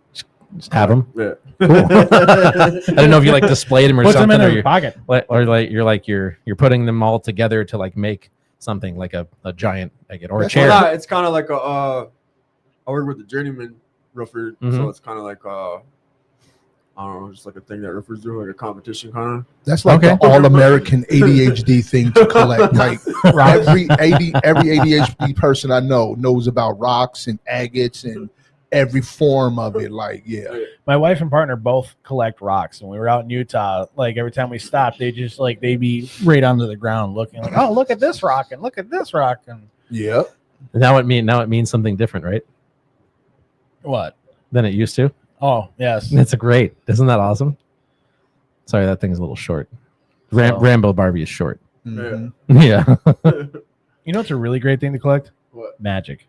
Speaker 2: Just have them.
Speaker 6: Yeah.
Speaker 2: Cool. I don't know if you like displayed them or
Speaker 1: Put them
Speaker 2: something,
Speaker 1: in
Speaker 2: or
Speaker 1: your
Speaker 2: you're,
Speaker 1: pocket.
Speaker 2: or like you're putting them all together to like make something like a giant agate or a
Speaker 5: That's
Speaker 2: chair.
Speaker 6: Well, nah, it's kind of like I work with the journeyman roofer,
Speaker 2: Mhm.
Speaker 6: so it's kind of like I don't know, just like a thing that roofers do, like a competition kind of.
Speaker 5: That's like
Speaker 2: Okay.
Speaker 5: the all-American ADHD thing to collect. Like every ADHD person I know knows about rocks and agates and every form of it. Like, yeah.
Speaker 1: My wife and partner both collect rocks. When we were out in Utah, like every time we stopped, they just like they'd be right under the ground looking like, oh, look at this rock and look at this rock and
Speaker 5: Yeah.
Speaker 2: Now it means something different, right?
Speaker 1: what?
Speaker 2: Than it used to.
Speaker 1: Oh, yes.
Speaker 2: It's great. Isn't that awesome? Sorry, that thing's a little short.
Speaker 1: So-
Speaker 2: Rambo Barbie is short.
Speaker 5: Mhm.
Speaker 2: Yeah.
Speaker 1: You know what's a really great thing to collect?
Speaker 6: What?
Speaker 1: Magic,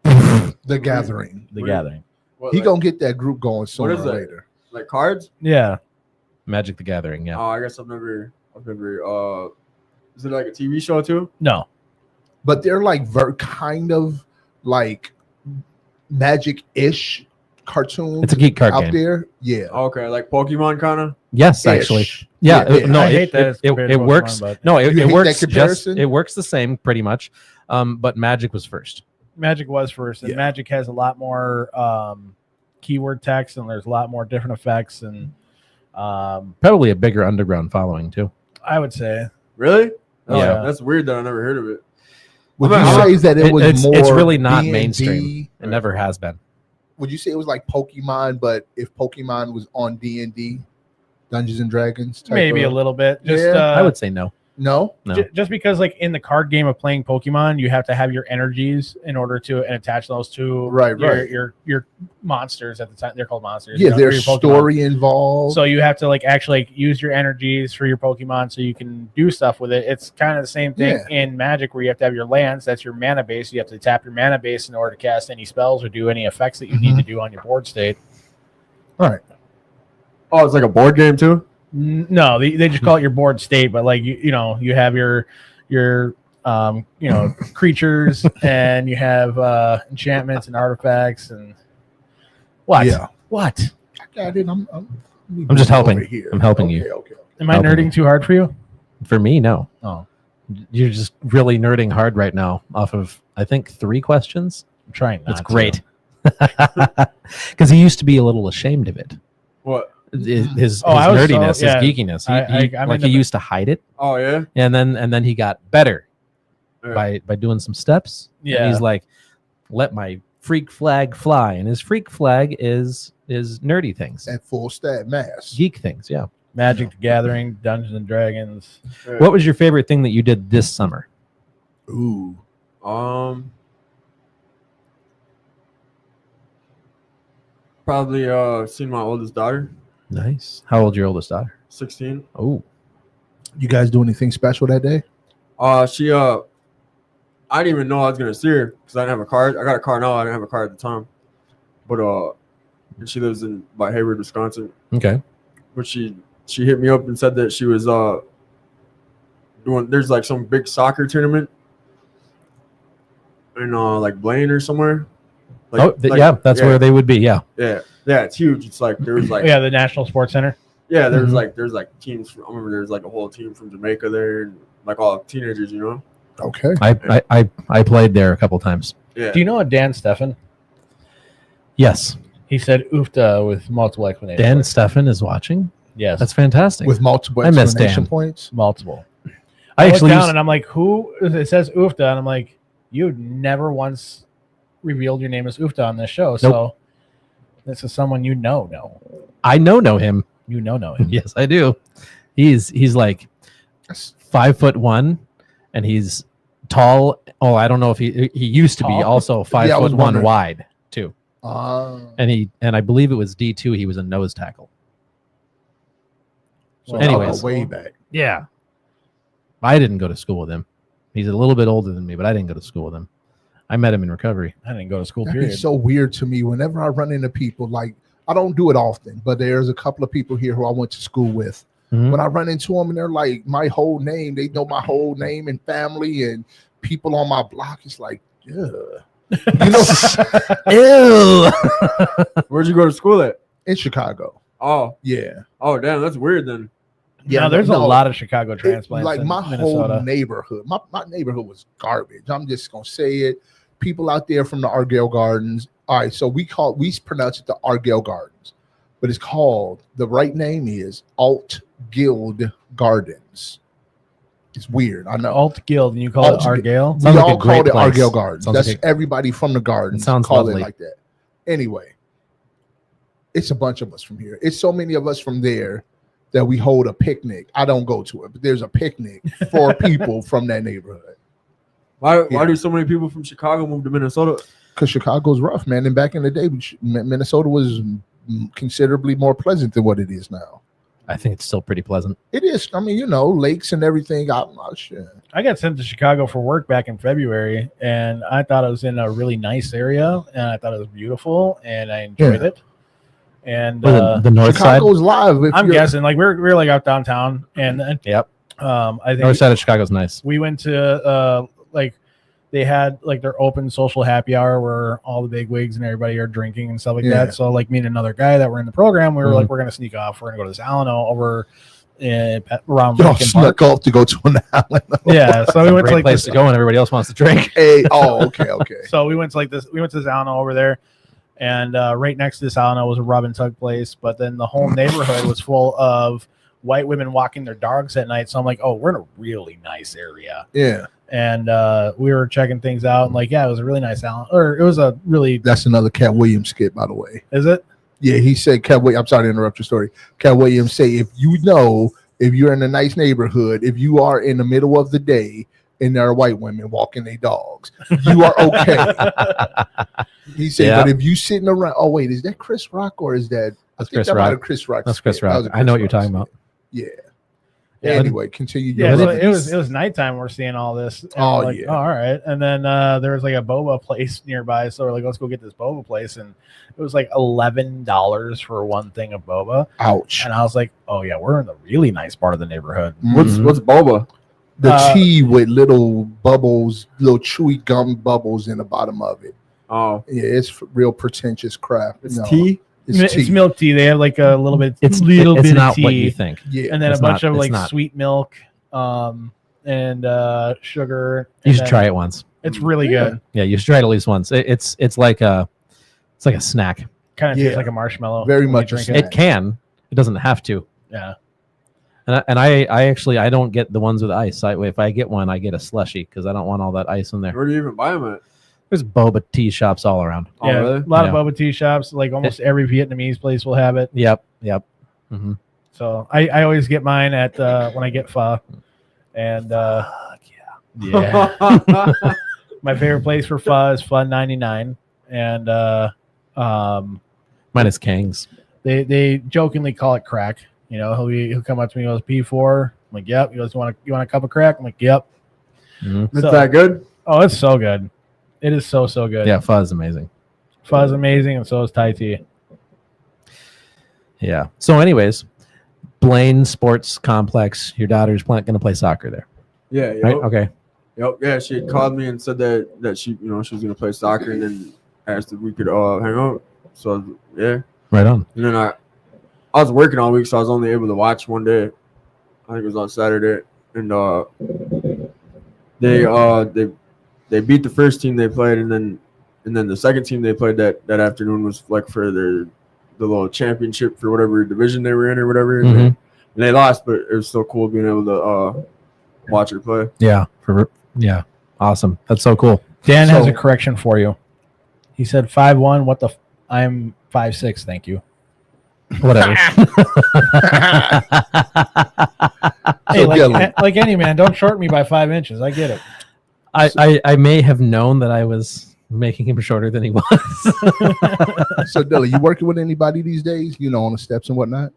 Speaker 5: The Gathering.
Speaker 1: the
Speaker 6: What-
Speaker 1: Gathering.
Speaker 6: What,
Speaker 5: He
Speaker 6: like,
Speaker 5: gonna get that group going sooner
Speaker 6: is
Speaker 5: or
Speaker 6: that?
Speaker 5: later.
Speaker 6: like cards?
Speaker 1: Yeah.
Speaker 2: Magic the Gathering. Yeah.
Speaker 6: Oh, I guess I've never. Is it like a TV show too?
Speaker 1: No.
Speaker 5: But they're like kind of like magic-ish cartoons
Speaker 2: It's a geek card
Speaker 5: out
Speaker 2: game.
Speaker 5: there. Yeah.
Speaker 6: Okay, like Pokemon kind of.
Speaker 2: Yes, actually.
Speaker 5: Ish.
Speaker 2: Yeah.
Speaker 5: Yeah,
Speaker 2: No,
Speaker 1: I
Speaker 2: it,
Speaker 1: hate that
Speaker 2: it,
Speaker 1: it's
Speaker 2: it,
Speaker 1: compared
Speaker 2: it
Speaker 1: to Pokemon,
Speaker 2: works.
Speaker 1: but-
Speaker 2: No,
Speaker 5: You
Speaker 2: it
Speaker 5: hate that
Speaker 2: works just.
Speaker 5: comparison?
Speaker 2: It works the same pretty much. But Magic was first.
Speaker 1: Magic was first, and
Speaker 5: Yeah.
Speaker 1: Magic has a lot more keyword text, and there's a lot more different effects, and
Speaker 2: Probably a bigger underground following too.
Speaker 1: I would say,
Speaker 6: Really? Oh,
Speaker 1: Yeah.
Speaker 6: That's weird that I never heard of it.
Speaker 5: Would
Speaker 6: I'm
Speaker 5: you
Speaker 6: not-
Speaker 5: say that it was
Speaker 2: it's
Speaker 5: more
Speaker 2: really not
Speaker 5: D&D?
Speaker 2: mainstream. It never has been.
Speaker 5: Would you say it was like Pokemon, but if Pokemon was on D&D, Dungeons and Dragons? Type
Speaker 1: maybe
Speaker 5: of-
Speaker 1: a little bit. Just
Speaker 5: Yeah,
Speaker 2: I would say no.
Speaker 5: No.
Speaker 2: No.
Speaker 1: just because, like in the card game of playing Pokemon, you have to have your energies in order to and attach those to
Speaker 5: Right,
Speaker 1: your,
Speaker 5: right.
Speaker 1: your monsters at the time. They're called monsters.
Speaker 5: Yeah,
Speaker 1: or
Speaker 5: there's
Speaker 1: your Pokemon.
Speaker 5: story involved.
Speaker 1: So you have to like actually like, use your energies for your Pokemon so you can do stuff with it. It's kind of the same thing in Magic where you have to have your lands. That's your mana base. You have to tap your mana base in order to cast any spells or do any effects that you need to do on your board state.
Speaker 5: All right.
Speaker 6: Oh, it's like a board game too.
Speaker 1: No, they just call it your board state, but like you know you have your creatures and you have enchantments and artifacts and what?
Speaker 5: Yeah.
Speaker 1: What?
Speaker 5: I got it. I'm
Speaker 2: just helping.
Speaker 5: over here.
Speaker 2: I'm helping
Speaker 5: Okay,
Speaker 2: you.
Speaker 5: Okay.
Speaker 1: Am I
Speaker 2: Helping
Speaker 1: nerding
Speaker 2: you.
Speaker 1: too hard for you?
Speaker 2: For me, no.
Speaker 1: Oh,
Speaker 2: You're just really nerding hard right now off of I think 3 questions.
Speaker 1: I'm trying.
Speaker 2: That's
Speaker 1: not to.
Speaker 2: great. Because he used to be a little ashamed of it.
Speaker 6: What?
Speaker 2: His
Speaker 1: I was so-
Speaker 2: nerdiness,
Speaker 1: yeah.
Speaker 2: his geekiness.
Speaker 1: I'm
Speaker 2: Like
Speaker 1: into
Speaker 2: he used to hide it,
Speaker 6: Oh yeah.
Speaker 2: and then he got better
Speaker 6: Yeah.
Speaker 2: by doing some steps. And
Speaker 1: Yeah.
Speaker 2: he's like, let my freak flag fly, and his freak flag is nerdy things,
Speaker 5: At full stat mass.
Speaker 2: geek things. Yeah.
Speaker 1: Magic the Gathering, Dungeons and Dragons.
Speaker 6: Yeah.
Speaker 2: What was your favorite thing that you did this summer?
Speaker 5: Ooh.
Speaker 6: Probably seen my oldest daughter,
Speaker 2: Nice. How old your oldest daughter?
Speaker 6: 16.
Speaker 2: Oh,
Speaker 5: You guys do anything special that day?
Speaker 6: She I didn't even know I was gonna see her because I didn't have a card. I got a car now. I didn't have a car at the time, but and she lives by Hayward, Wisconsin.
Speaker 2: okay.
Speaker 6: But she hit me up and said that she was doing. There's like some big soccer tournament in like Blaine or somewhere.
Speaker 2: Yeah, that's where they would be. Yeah.
Speaker 6: Yeah, it's huge. It's like there was like
Speaker 1: Yeah, the National Sports Center.
Speaker 6: yeah, there's
Speaker 2: Mhm.
Speaker 6: there's like teams. I remember there's like a whole team from Jamaica there, and like all teenagers, you know.
Speaker 5: Okay.
Speaker 2: I played there a couple times.
Speaker 6: Yeah.
Speaker 1: Do you know a Dan Steffen?
Speaker 2: Yes.
Speaker 1: He said "oofta" with multiple explanations.
Speaker 2: Dan Steffen is watching.
Speaker 1: Yes,
Speaker 2: That's fantastic.
Speaker 5: With multiple
Speaker 2: I miss
Speaker 5: exclamation
Speaker 2: Dan.
Speaker 5: points.
Speaker 1: multiple.
Speaker 2: I
Speaker 1: I look
Speaker 2: actually
Speaker 1: down
Speaker 2: used,
Speaker 1: and I'm like, who? It says "oofta," and I'm like, you've never once revealed your name as Ufta on this show. So this is someone you know.
Speaker 2: I know him.
Speaker 1: You know him.
Speaker 2: Yes, I do. He's like 5'1", and he's tall. Oh, I don't know if he used to be
Speaker 1: Tall?
Speaker 2: also 5'1"
Speaker 5: wondering.
Speaker 2: wide too. And I believe it was D2. He was a nose tackle.
Speaker 5: So
Speaker 2: anyways.
Speaker 5: way back.
Speaker 2: Yeah. I didn't go to school with him. He's a little bit older than me, but I didn't go to school with him. I met him in recovery.
Speaker 1: I didn't go to school,
Speaker 5: That'd
Speaker 1: period.
Speaker 5: be so weird to me whenever I run into people. Like, I don't do it often, but there's a couple of people here who I went to school with.
Speaker 2: Mhm.
Speaker 5: When I run into them and they're like my whole name, they know my whole name and family and people on my block. It's like, yeah, you know,
Speaker 2: Ew.
Speaker 6: Where'd you go to school at?
Speaker 5: in Chicago.
Speaker 6: Oh,
Speaker 5: Yeah.
Speaker 6: oh, damn, that's weird then.
Speaker 1: Yeah, there's a lot of Chicago transplants.
Speaker 5: Like
Speaker 1: in
Speaker 5: my
Speaker 1: Minnesota.
Speaker 5: whole neighborhood, my neighborhood was garbage. I'm just gonna say it. People out there from the Argyle Gardens. All right, so we pronounce it the Argyle Gardens, but it's called, the right name is Alt Guild Gardens. It's weird. I know.
Speaker 1: Alt Guild, and you call
Speaker 5: Alt
Speaker 1: it Argale?
Speaker 5: We
Speaker 2: Sounds like a
Speaker 5: all
Speaker 2: great
Speaker 5: call it
Speaker 2: place.
Speaker 5: Argyle Gardens.
Speaker 2: Sounds
Speaker 5: That's
Speaker 2: like
Speaker 5: everybody from the gardens.
Speaker 2: It sounds
Speaker 5: call
Speaker 2: lovely.
Speaker 5: it like that. Anyway, it's a bunch of us from here. It's so many of us from there that we hold a picnic. I don't go to it, but there's a picnic for people from that neighborhood.
Speaker 6: Why
Speaker 5: Yeah.
Speaker 6: do so many people from Chicago move to Minnesota?
Speaker 5: Because Chicago's rough, man. And back in the day, Minnesota was considerably more pleasant than what it is now.
Speaker 2: I think it's still pretty pleasant.
Speaker 5: It is. I mean, lakes and everything. I'm not sure.
Speaker 1: I got sent to Chicago for work back in February, and I thought I was in a really nice area, and I thought it was beautiful, and I enjoyed it. And
Speaker 2: The north side.
Speaker 5: Chicago's live. If
Speaker 1: I'm
Speaker 5: you're-
Speaker 1: guessing, like we're like out downtown, and
Speaker 2: Yep.
Speaker 1: I think
Speaker 2: North side of Chicago's nice.
Speaker 1: we went to like they had like their open social happy hour where all the big wigs and everybody are drinking and stuff like
Speaker 5: Yeah.
Speaker 1: that. So like me and another guy that were in the program, we were
Speaker 2: Mhm.
Speaker 1: like, we're gonna sneak off. We're gonna go to this Alano over around
Speaker 5: Y'all
Speaker 1: Lincoln Park.
Speaker 5: snuck off to go to an island.
Speaker 1: Yeah, so we went to
Speaker 2: Great
Speaker 1: like
Speaker 2: place
Speaker 1: this,
Speaker 2: to go when everybody else wants to drink.
Speaker 5: Hey, okay.
Speaker 1: so we went to like this. We went to this Alano over there, and right next to this Alano was a rub and tug place. But then the whole neighborhood was full of white women walking their dogs at night. So I'm like, oh, we're in a really nice area.
Speaker 5: Yeah,
Speaker 1: And we were checking things out, and like, yeah, it was a really nice Alano, or it was a really.
Speaker 5: that's another Cat Williams skit, by the way.
Speaker 1: Is it?
Speaker 5: Yeah, he said, Cat Williams. I'm sorry to interrupt your story. Cat Williams say, if you're in a nice neighborhood, if you are in the middle of the day and there are white women walking their dogs, you are okay. He said,
Speaker 2: Yeah.
Speaker 5: but if you sitting around, oh wait, is that Chris Rock or is that?
Speaker 2: That's
Speaker 5: I think
Speaker 2: Chris
Speaker 5: that might
Speaker 2: Rock.
Speaker 5: have Chris Rock.
Speaker 2: That's Chris
Speaker 5: skit. That
Speaker 2: Rock.
Speaker 5: was a
Speaker 2: I know what
Speaker 5: Chris
Speaker 2: you're
Speaker 5: Rock
Speaker 2: talking about.
Speaker 5: skit. Yeah.
Speaker 1: Yeah,
Speaker 5: Anyway, continue.
Speaker 1: Yeah,
Speaker 5: your
Speaker 1: so
Speaker 5: life.
Speaker 1: it was nighttime. We're seeing all this. And
Speaker 5: Oh,
Speaker 1: we're like,
Speaker 5: yeah.
Speaker 1: oh, all right. And then there was like a boba place nearby, so we're like, let's go get this boba place, and it was like $11 for one thing of boba.
Speaker 5: Ouch.
Speaker 1: And I was like, oh yeah, we're in the really nice part of the neighborhood.
Speaker 2: Mhm.
Speaker 6: What's boba?
Speaker 5: The
Speaker 1: Uh,
Speaker 5: tea with little bubbles, little chewy gum bubbles in the bottom of it.
Speaker 6: Oh,
Speaker 5: Yeah, it's real pretentious crap.
Speaker 6: it's
Speaker 5: No,
Speaker 6: tea.
Speaker 5: It's tea.
Speaker 1: It's milk tea. They have like a little bit,
Speaker 2: It's
Speaker 1: little
Speaker 2: it's
Speaker 1: bit
Speaker 2: not
Speaker 1: of tea,
Speaker 2: what you think.
Speaker 5: Yeah.
Speaker 1: and then
Speaker 2: It's
Speaker 1: a bunch
Speaker 2: not-
Speaker 1: of
Speaker 2: it's
Speaker 1: like
Speaker 2: not.
Speaker 1: sweet milk, and sugar.
Speaker 2: You
Speaker 1: and
Speaker 2: should
Speaker 1: then
Speaker 2: try it once.
Speaker 1: It's really
Speaker 5: Yeah.
Speaker 1: good.
Speaker 2: Yeah, you should try it at least once. It's like a snack.
Speaker 1: Kind of
Speaker 5: Yeah.
Speaker 1: tastes like a marshmallow.
Speaker 5: Very
Speaker 1: when you
Speaker 5: much a
Speaker 1: drink
Speaker 5: snack.
Speaker 2: It can. It doesn't have to.
Speaker 1: Yeah.
Speaker 2: And I actually I don't get the ones with ice. If I get one, I get a slushy because I don't want all that ice in there.
Speaker 6: Where do you even buy them at?
Speaker 2: There's boba tea shops all around.
Speaker 6: Oh,
Speaker 1: Yeah,
Speaker 6: really?
Speaker 1: a lot
Speaker 2: Yeah.
Speaker 1: of boba tea shops. Like almost every Vietnamese place will have it.
Speaker 2: Yep. Mm-hmm.
Speaker 1: So I always get mine at when I get pho. And yeah, my favorite place for pho is Pho 99. And
Speaker 2: Mine is Kang's.
Speaker 1: they jokingly call it crack. You know, he'll come up to me and goes, P4. I'm like, yep. He goes, you want a cup of crack? I'm like, yep.
Speaker 2: Mhm.
Speaker 6: It's
Speaker 1: So-
Speaker 6: that good?
Speaker 1: Oh, it's so good. It is so good.
Speaker 2: Yeah, pho is amazing.
Speaker 1: Pho is amazing, and so is Thai tea.
Speaker 2: Yeah. So, anyways, Blaine Sports Complex. Your daughter's going to play soccer there,
Speaker 6: Yeah.
Speaker 2: right?
Speaker 6: Yep.
Speaker 2: Okay.
Speaker 6: Yep. Yeah. She had called me and said that she she was gonna play soccer, and then asked if we could hang out. So yeah.
Speaker 2: Right on.
Speaker 6: And then I was working all week, so I was only able to watch one day. I think it was on Saturday, and they beat the first team they played, and then the second team they played that afternoon was like for the little championship for whatever division they were in or whatever.
Speaker 2: Mhm.
Speaker 6: And they lost, but it was still cool being able to watch her play.
Speaker 2: Yeah. Yeah. Awesome. That's so cool.
Speaker 1: Dan has
Speaker 5: So-
Speaker 1: a correction for you. He said 5'1". What the? I'm 5'6". Thank you.
Speaker 2: Whatever.
Speaker 1: Hey,
Speaker 5: Dylan.
Speaker 1: like any man, don't short me by 5 inches. I get it.
Speaker 2: I may have known that I was making him shorter than he was.
Speaker 5: So Dylan, you working with anybody these days? You know, on the steps and whatnot.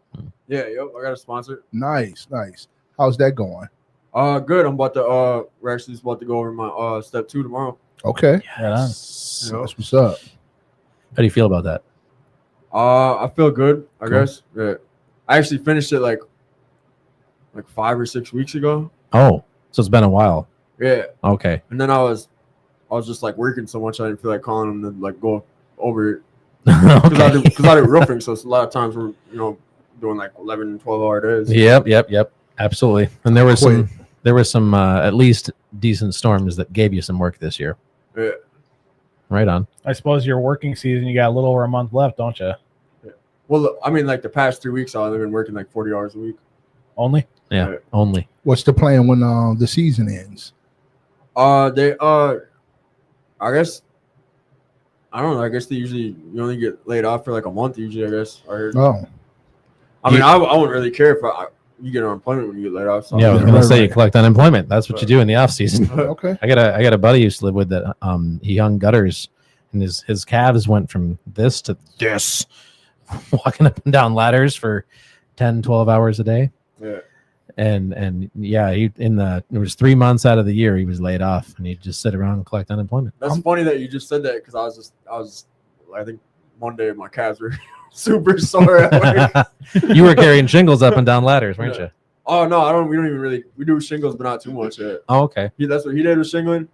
Speaker 6: Yeah, yep. I got a sponsor.
Speaker 5: Nice. How's that going?
Speaker 6: Good. I'm about to we're actually about to go over my step 2 tomorrow.
Speaker 5: Okay.
Speaker 1: Right on.
Speaker 5: That's what's up.
Speaker 2: How do you feel about that?
Speaker 6: I feel good, I
Speaker 2: Cool.
Speaker 6: guess. Yeah. I actually finished it like 5 or 6 weeks ago.
Speaker 2: Oh, so it's been a while.
Speaker 6: Yeah.
Speaker 2: Okay.
Speaker 6: And then I was just like working so much I didn't feel like calling them to like go over it.
Speaker 2: Okay.
Speaker 6: Because I do roofing, so it's a lot of times we're doing like 11 and 12-hour days.
Speaker 2: Yep. Absolutely. And there was some at least decent storms that gave you some work this year.
Speaker 6: Yeah.
Speaker 2: Right on.
Speaker 1: I suppose your working season, you got a little over a month left, don't you?
Speaker 6: Well, I mean, like the past 3 weeks, I've been working like 40 hours a week.
Speaker 1: Only?
Speaker 2: Yeah.
Speaker 6: Right.
Speaker 2: Only.
Speaker 5: What's the plan when the season ends?
Speaker 6: I guess I don't know. I guess you only get laid off for like a month usually. I guess I heard.
Speaker 5: Oh,
Speaker 6: I mean, I wouldn't really care if you get unemployment when you get laid off. So
Speaker 2: Yeah, I was
Speaker 5: Yeah,
Speaker 2: gonna
Speaker 5: right,
Speaker 2: say you
Speaker 5: right.
Speaker 2: collect unemployment. That's what you do in the off season.
Speaker 5: okay.
Speaker 2: I got a buddy who used to live with that. He hung gutters, and his calves went from this to this, walking up and down ladders for 10, 12 hours a day.
Speaker 6: Yeah.
Speaker 2: And yeah, it was 3 months out of the year he was laid off, and he'd just sit around and collect unemployment.
Speaker 6: That's funny that you just said that because I think Monday my calves were super sore at work.
Speaker 2: You were carrying shingles up and down ladders, weren't
Speaker 6: Yeah.
Speaker 2: you?
Speaker 6: Oh no, we don't even really we do shingles, but not too much.
Speaker 2: Oh, okay.
Speaker 6: That's what he did with shingling.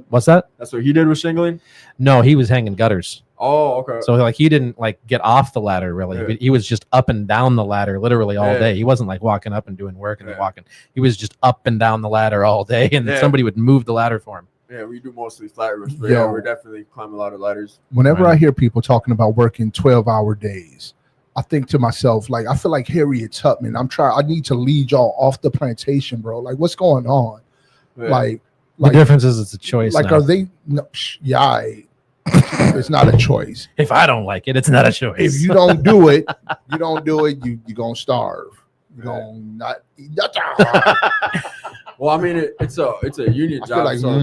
Speaker 2: What's that?
Speaker 6: That's what he did with shingling.
Speaker 2: No, he was hanging gutters.
Speaker 6: Oh, okay.
Speaker 2: So like he didn't like get off the ladder really.
Speaker 6: Yeah.
Speaker 2: He was just up and down the ladder literally all
Speaker 6: Yeah.
Speaker 2: day. He wasn't like walking up and doing work and then
Speaker 6: Yeah.
Speaker 2: walking. He was just up and down the ladder all day, and
Speaker 6: Yeah.
Speaker 2: somebody would move the ladder for him.
Speaker 6: Yeah, we do mostly flat roofs, but
Speaker 5: Yo.
Speaker 6: yeah, we're definitely climbing a lot of ladders.
Speaker 5: Whenever
Speaker 2: Right.
Speaker 5: I hear people talking about working 12-hour days, I think to myself, like, I feel like Harriet Tubman. I need to lead y'all off the plantation, bro. Like, what's going on?
Speaker 6: Yeah.
Speaker 5: Like,
Speaker 2: The difference is it's a choice.
Speaker 5: like,
Speaker 2: now.
Speaker 5: are they? No, it's not a choice.
Speaker 2: If I don't like it, it's not a choice.
Speaker 5: If you don't do it, you're gonna starve. You're gonna not eat nothing.
Speaker 6: Well, I mean, it's a union
Speaker 5: I feel
Speaker 6: job,
Speaker 5: like
Speaker 6: so
Speaker 5: get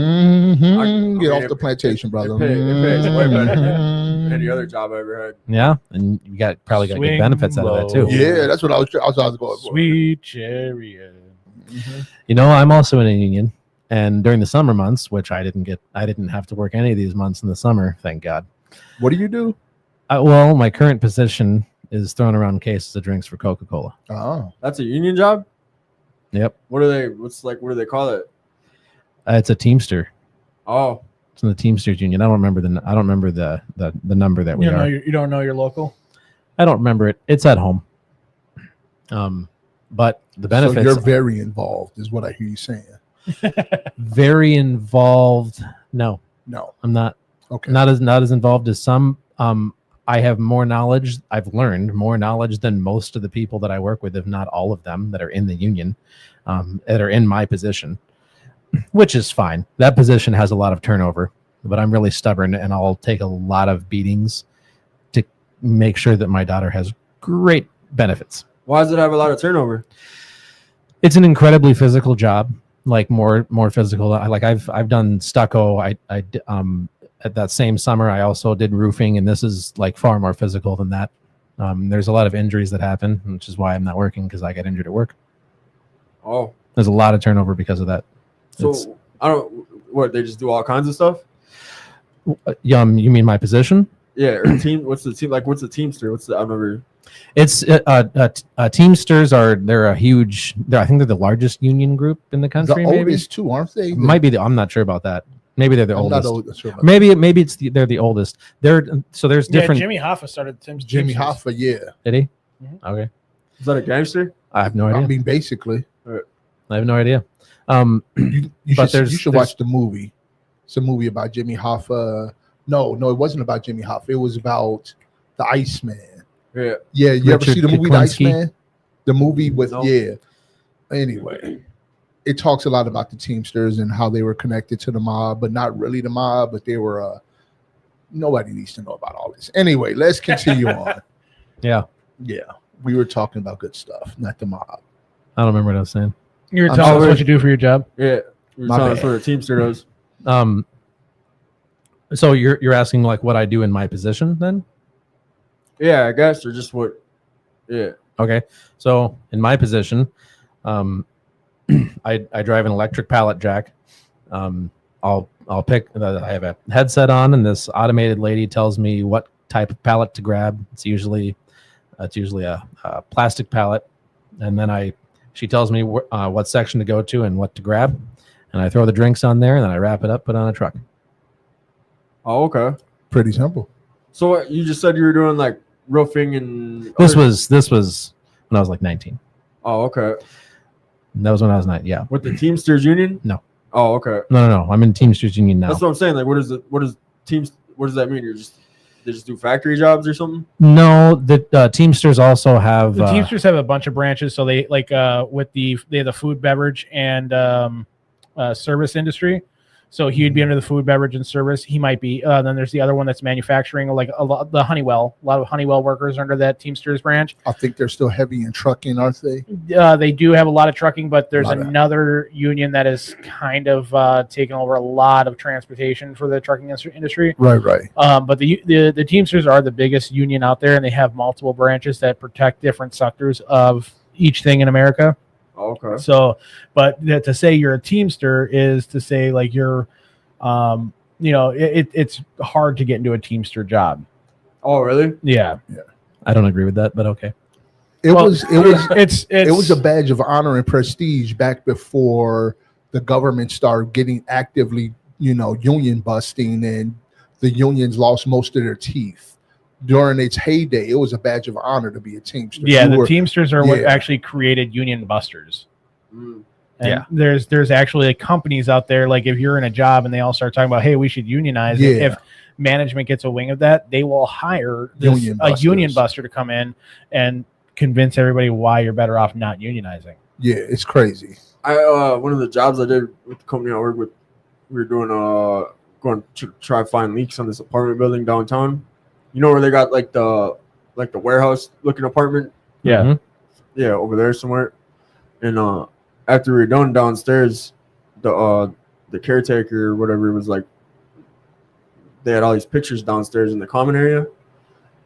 Speaker 6: mean,
Speaker 5: off
Speaker 6: it-
Speaker 5: the plantation, brother.
Speaker 6: it pays way better than any other job I ever had.
Speaker 2: Yeah, and you probably got good
Speaker 1: Swing
Speaker 2: benefits out of that too.
Speaker 1: low.
Speaker 5: Yeah, that's what I was going for.
Speaker 1: Sweet chariot.
Speaker 2: You know, I'm also in a union, and during the summer months, which I didn't have to work any of these months in the summer, thank God.
Speaker 5: What do you do?
Speaker 2: Well, my current position is throwing around cases of drinks for Coca-Cola.
Speaker 5: Oh,
Speaker 6: That's a union job.
Speaker 2: Yep,
Speaker 6: What do they call it?
Speaker 2: it's a Teamster.
Speaker 6: Oh,
Speaker 2: It's in the Teamsters union. I don't remember the number that we
Speaker 1: You don't, know
Speaker 2: are.
Speaker 1: you don't know your local?
Speaker 2: I don't remember it. It's at home. But the benefits.
Speaker 5: so you're very involved, is what I hear you saying.
Speaker 2: very involved. No,
Speaker 5: No,
Speaker 2: I'm not.
Speaker 5: okay.
Speaker 2: Not as involved as some. I have more knowledge. I've learned more knowledge than most of the people that I work with, if not all of them that are in the union, that are in my position, which is fine. That position has a lot of turnover, but I'm really stubborn, and I'll take a lot of beatings to make sure that my daughter has great benefits.
Speaker 6: why does it have a lot of turnover?
Speaker 2: It's an incredibly physical job, like more physical. I've done stucco. At that same summer, I also did roofing, and this is like far more physical than that. There's a lot of injuries that happen, which is why I'm not working, because I got injured at work.
Speaker 6: Oh,
Speaker 2: There's a lot of turnover because of that.
Speaker 6: so
Speaker 2: It's-
Speaker 6: I don't. What, they just do all kinds of stuff?
Speaker 2: You mean my position?
Speaker 6: Yeah, or team. What's the team? Like, what's the Teamster? I've never.
Speaker 2: It's Teamsters they're a huge. I think they're the largest union group in the
Speaker 5: The
Speaker 2: country. Maybe
Speaker 5: oldest too, aren't they?
Speaker 2: might be. I'm not sure about that. Maybe they're the
Speaker 5: I'm not
Speaker 2: oldest.
Speaker 5: sure about
Speaker 2: Maybe they're the oldest. There's different.
Speaker 1: Yeah, Jimmy Hoffa started Tim's
Speaker 5: Jimmy
Speaker 1: Teamsters.
Speaker 5: Hoffa, yeah.
Speaker 2: Did he?
Speaker 1: Mhm.
Speaker 2: Okay,
Speaker 6: Is that a gangster?
Speaker 2: I have no idea.
Speaker 5: I mean, basically,
Speaker 2: I have no idea.
Speaker 5: you
Speaker 2: But
Speaker 5: should watch the movie. It's a movie about Jimmy Hoffa. No, it wasn't about Jimmy Hoffa. It was about the Iceman.
Speaker 6: Yeah.
Speaker 5: Yeah, you ever
Speaker 2: Richard
Speaker 5: see the movie
Speaker 2: Kuklinski?
Speaker 5: The Iceman? The movie with
Speaker 6: No.
Speaker 5: yeah. Anyway, it talks a lot about the Teamsters and how they were connected to the mob, but not really the mob, but they were nobody needs to know about all this. Anyway, let's continue on.
Speaker 2: Yeah.
Speaker 5: Yeah, we were talking about good stuff, not the mob.
Speaker 2: I don't remember what I was saying.
Speaker 1: You're
Speaker 5: I'm
Speaker 1: telling us
Speaker 5: sorry.
Speaker 1: what you do for your job.
Speaker 6: Yeah, you're
Speaker 5: My
Speaker 6: telling us
Speaker 5: bad.
Speaker 6: what a Teamster does.
Speaker 2: So you're asking like what I do in my position then?
Speaker 6: Yeah, I guess, or just what. Yeah.
Speaker 2: Okay. So in my position, I drive an electric pallet jack. I'll pick. I have a headset on, and this automated lady tells me what type of pallet to grab. It's usually a plastic pallet, and then she tells me what section to go to and what to grab, and I throw the drinks on there, and then I wrap it up, put it on a truck.
Speaker 6: Oh, okay.
Speaker 5: Pretty simple.
Speaker 6: So what, you just said you were doing like roofing and.
Speaker 2: This was when I was like 19.
Speaker 6: Oh, okay.
Speaker 2: That was when I was 9. Yeah.
Speaker 6: With the Teamsters Union?
Speaker 2: No.
Speaker 6: Oh, okay.
Speaker 2: No. I'm in Teamsters Union now.
Speaker 6: That's what I'm saying. Like, what does that mean? They just do factory jobs or something?
Speaker 2: No, the Teamsters also have.
Speaker 1: The Teamsters have a bunch of branches, so they they have the food, beverage, and service industry. So he'd be under the food, beverage, and service. He might be. Then there's the other one that's manufacturing, like the Honeywell. A lot of Honeywell workers are under that Teamsters branch.
Speaker 5: I think they're still heavy in trucking, aren't they?
Speaker 1: They do have a lot of trucking, but there's
Speaker 5: Lot of-
Speaker 1: another union that is kind of taken over a lot of transportation for the trucking industry.
Speaker 5: Right.
Speaker 1: But the Teamsters are the biggest union out there, and they have multiple branches that protect different sectors of each thing in America.
Speaker 6: Oh, okay.
Speaker 1: So, but to say you're a Teamster is to say like you're, it's hard to get into a Teamster job.
Speaker 6: Oh, really?
Speaker 1: Yeah.
Speaker 2: I don't agree with that, but okay.
Speaker 5: It was
Speaker 1: It
Speaker 5: a badge of honor and prestige back before the government started getting actively, union busting, and the unions lost most of their teeth. During its heyday, it was a badge of honor to be a Teamster.
Speaker 1: Yeah, the Teamsters are what actually created union busters.
Speaker 6: Mm.
Speaker 1: And there's actually like companies out there, like if you're in a job and they all start talking about, hey, we should unionize.
Speaker 5: Yeah.
Speaker 1: If management gets a wing of that, they will hire a union buster to come in and convince everybody why you're better off not unionizing.
Speaker 5: Yeah, it's crazy.
Speaker 6: One of the jobs I did with the company I work with, we were doing going to try to find leaks on this apartment building downtown. You know where they got like the warehouse looking apartment?
Speaker 1: Yeah.
Speaker 2: Mhm.
Speaker 6: Yeah, over there somewhere. And after we were done downstairs, the caretaker or whatever was like, they had all these pictures downstairs in the common area,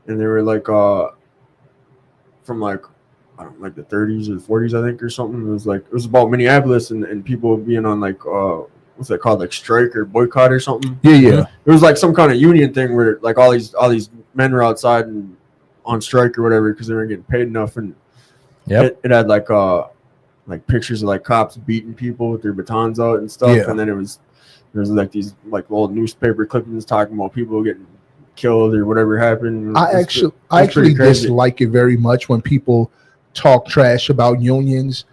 Speaker 6: and they were like from like, I don't know, like the 30s or the 40s, I think, or something. It was about Minneapolis and people being on like what's that called, like strike or boycott or something.
Speaker 5: Yeah.
Speaker 6: It was like some kind of union thing where like all these men were outside and on strike or whatever because they weren't getting paid enough, and it had like pictures of like cops beating people with their batons out and stuff, and then there was like these like old newspaper clippings talking about people getting killed or whatever happened.
Speaker 5: I actually dislike it very much when people talk trash about unions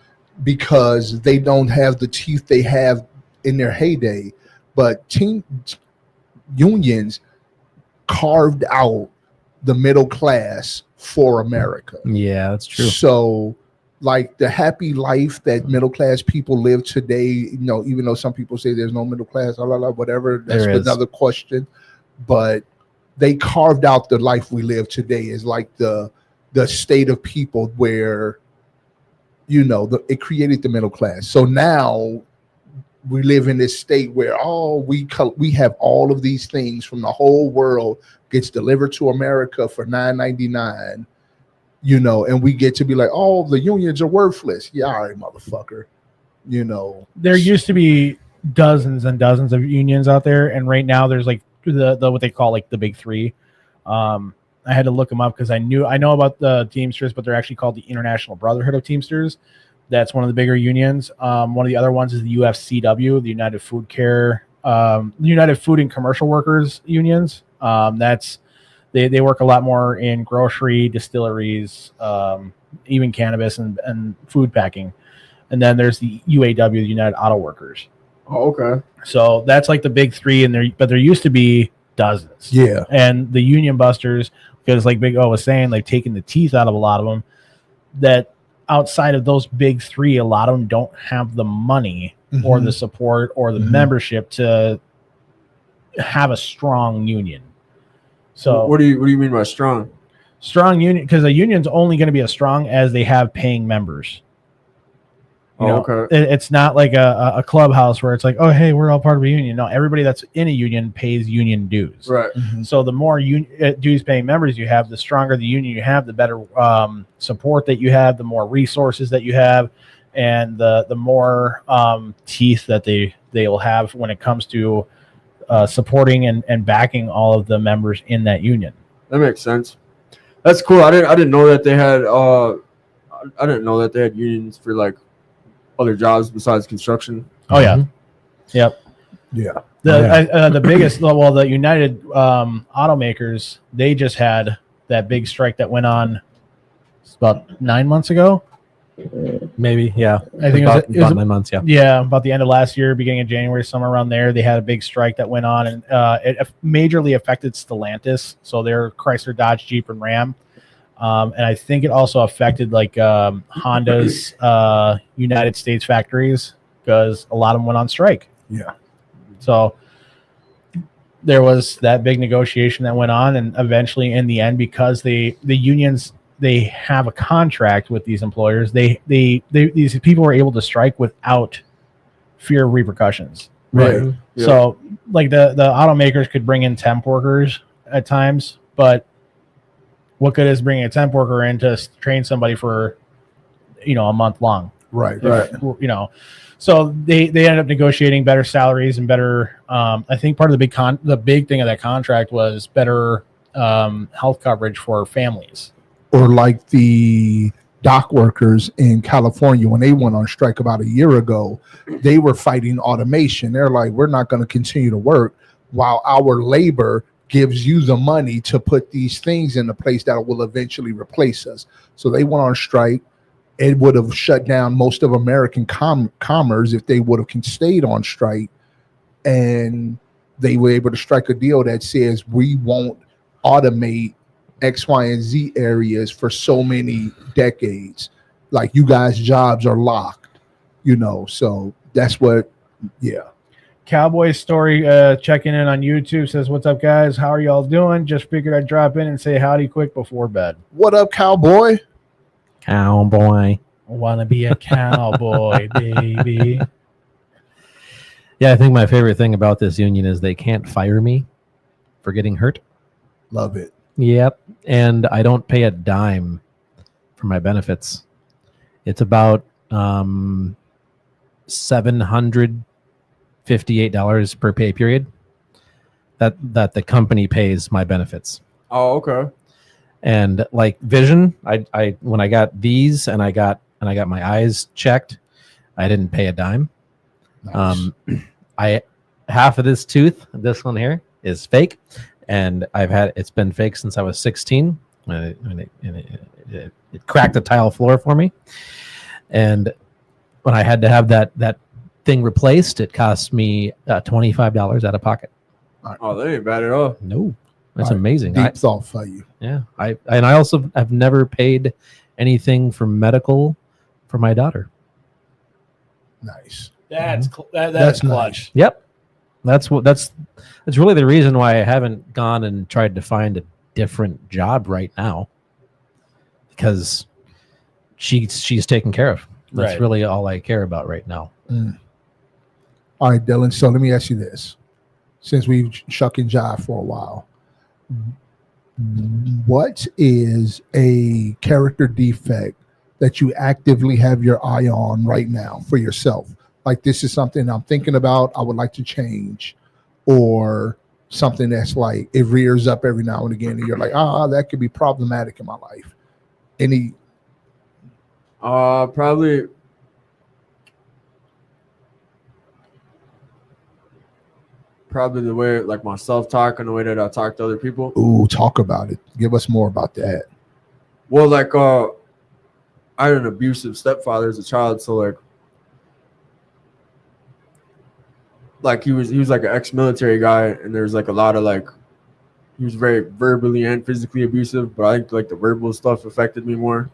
Speaker 5: because they don't have the teeth they have in their heyday, but unions carved out the middle class for America.
Speaker 2: Yeah, that's true.
Speaker 5: So like the happy life that middle class people live today, even though some people say there's no middle class, whatever, that's another question. But they carved out the life we live today as like the state of people where, it created the middle class. So now we live in this state where we have all of these things from the whole world gets delivered to America for $9.99. And we get to be like, oh, the unions are worthless. Yeah, all right, motherfucker.
Speaker 1: There used to be dozens and dozens of unions out there, and right now there's like the what they call like the big three. I had to look them up because I know about the Teamsters, but they're actually called the International Brotherhood of Teamsters. That's one of the bigger unions. One of the other ones is the UFCW, the United Food Care, United Food and Commercial Workers Unions. They work a lot more in grocery, distilleries, even cannabis and food packing. And then there's the UAW, the United Auto Workers.
Speaker 6: Oh, okay.
Speaker 1: So that's like the big three, but there used to be dozens.
Speaker 5: Yeah.
Speaker 1: And the union busters, because like Big O was saying, like taking the teeth out of a lot of them, that outside of those big three, a lot of them don't have the money or the support or the membership to have a strong union. So
Speaker 6: what do you mean by strong?
Speaker 1: Strong union, because a union's only going to be as strong as they have paying members.
Speaker 6: Okay.
Speaker 1: It's not like a clubhouse where it's like, oh, hey, we're all part of a union. No, everybody that's in a union pays union dues.
Speaker 6: Right.
Speaker 1: So the more dues paying members you have, the stronger the union you have, the better support that you have, the more resources that you have, and the more teeth that they will have when it comes to supporting and backing all of the members in that union.
Speaker 6: That makes sense. That's cool. I didn't know that they had I didn't know that they had unions for like other jobs besides construction.
Speaker 1: Oh yeah. Yep.
Speaker 5: Yeah.
Speaker 1: The biggest, well, the United automakers, they just had that big strike that went on about 9 months ago.
Speaker 2: Maybe, yeah.
Speaker 1: I think
Speaker 2: about
Speaker 1: it was
Speaker 2: 9 months, yeah.
Speaker 1: Yeah, about the end of last year, beginning of January, somewhere around there. They had a big strike that went on, and it majorly affected Stellantis, so their Chrysler, Dodge, Jeep, and Ram. And I think it also affected like Honda's United States factories because a lot of them went on strike.
Speaker 5: Yeah.
Speaker 1: So there was that big negotiation that went on, and eventually, in the end, because the unions, they have a contract with these employers, these people were able to strike without fear of repercussions.
Speaker 5: Right.
Speaker 6: Yeah.
Speaker 1: So like the automakers could bring in temp workers at times, but what good is bringing a temp worker in to train somebody for, a month long?
Speaker 5: Right.
Speaker 1: So they ended up negotiating better salaries and better. I think part of the big thing of that contract was better health coverage for families.
Speaker 5: Or like the dock workers in California, when they went on strike about a year ago, they were fighting automation. They're like, we're not going to continue to work while our labor gives you the money to put these things in the place that will eventually replace us. So they went on strike. It would have shut down most of American commerce if they would have stayed on strike. And they were able to strike a deal that says we won't automate X, Y, and Z areas for so many decades. Like, you guys' jobs are locked, so that's what, yeah.
Speaker 1: Cowboy Story checking in on YouTube says, what's up, guys? How are y'all doing? Just figured I'd drop in and say howdy quick before bed.
Speaker 5: What up, cowboy?
Speaker 2: Cowboy.
Speaker 1: Want to be a cowboy, baby.
Speaker 2: Yeah, I think my favorite thing about this union is they can't fire me for getting hurt.
Speaker 5: Love it.
Speaker 2: Yep. And I don't pay a dime for my benefits. It's about $758 per pay period that the company pays my benefits.
Speaker 6: Oh, okay.
Speaker 2: And like vision, I when I got these and I got my eyes checked, I didn't pay a dime.
Speaker 5: Nice.
Speaker 2: I half of this tooth, this one here, is fake, and it's been fake since I was 16. And it cracked the tile floor for me, and when I had to have that thing replaced, it cost me $25 out of pocket.
Speaker 6: Oh, that ain't bad at all.
Speaker 2: No, that's
Speaker 5: All right.
Speaker 2: amazing.
Speaker 5: Deep thought for you.
Speaker 2: Yeah, I also have never paid anything for medical for my daughter.
Speaker 5: Nice.
Speaker 1: That's
Speaker 5: That's
Speaker 1: clutch.
Speaker 2: Yep, that's really the reason why I haven't gone and tried to find a different job right now, because she's taken care of. That's
Speaker 1: Right.
Speaker 2: really all I care about right now.
Speaker 5: All right, Dylan. So let me ask you this: since we've shuck and jive for a while, what is a character defect that you actively have your eye on right now for yourself? Like, this is something I'm thinking about, I would like to change, or something that's like it rears up every now and again, and you're like, that could be problematic in my life. Any?
Speaker 6: Probably the way, like, my self-talk and the way that I talk to other people.
Speaker 5: Ooh, talk about it. Give us more about that.
Speaker 6: Well, like, I had an abusive stepfather as a child, so like he was like an ex-military guy, and there's like a lot of like, he was very verbally and physically abusive, but I think like the verbal stuff affected me more.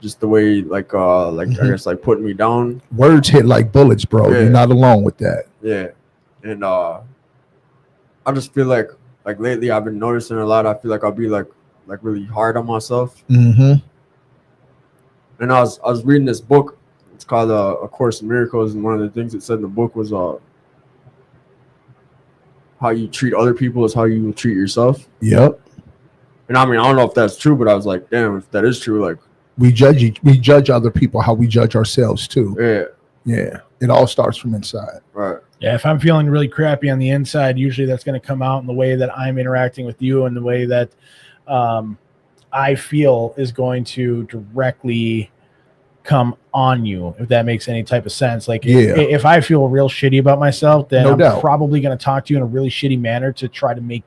Speaker 6: Just the way like I guess like putting me down.
Speaker 5: Words hit like bullets, bro.
Speaker 6: Yeah.
Speaker 5: You're not alone with that.
Speaker 6: Yeah. And I just feel like like lately I've been noticing a lot. I feel like I'll be like really hard on myself.
Speaker 5: Mm-hmm.
Speaker 6: And I was reading this book. It's called A Course in Miracles, and one of the things it said in the book was how you treat other people is how you will treat yourself.
Speaker 5: Yep.
Speaker 6: And I mean, I don't know if that's true, but I was like, damn, if that is true, like
Speaker 5: we judge other people how we judge ourselves too. Yeah. It all starts from inside.
Speaker 6: Right.
Speaker 1: Yeah, if I'm feeling really crappy on the inside, usually that's going to come out in the way that I'm interacting with you and the way that I feel is going to directly come on you, if that makes any type of sense. Like if I feel real shitty about myself, then I'm probably going to talk to you in a really shitty manner to try to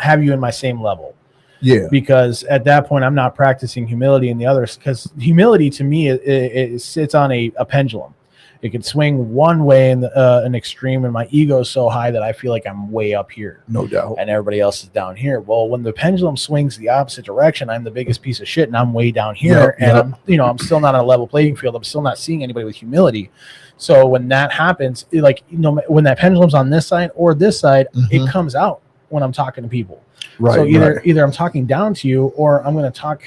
Speaker 1: have you in my same level.
Speaker 5: Yeah. Because
Speaker 1: at that point, I'm not practicing humility in the others, because humility to me, it sits on a pendulum. It can swing one way in an extreme, and my ego is so high that I feel like I'm way up here.
Speaker 5: No doubt.
Speaker 1: And everybody else is down here. Well, when the pendulum swings the opposite direction, I'm the biggest piece of shit, and I'm way down here. I'm still not on a level playing field. I'm still not seeing anybody with humility. So when that happens, when that pendulum's on this side or this side, it comes out when I'm talking to people.
Speaker 5: Right.
Speaker 1: So either I'm talking down to you, or I'm going to talk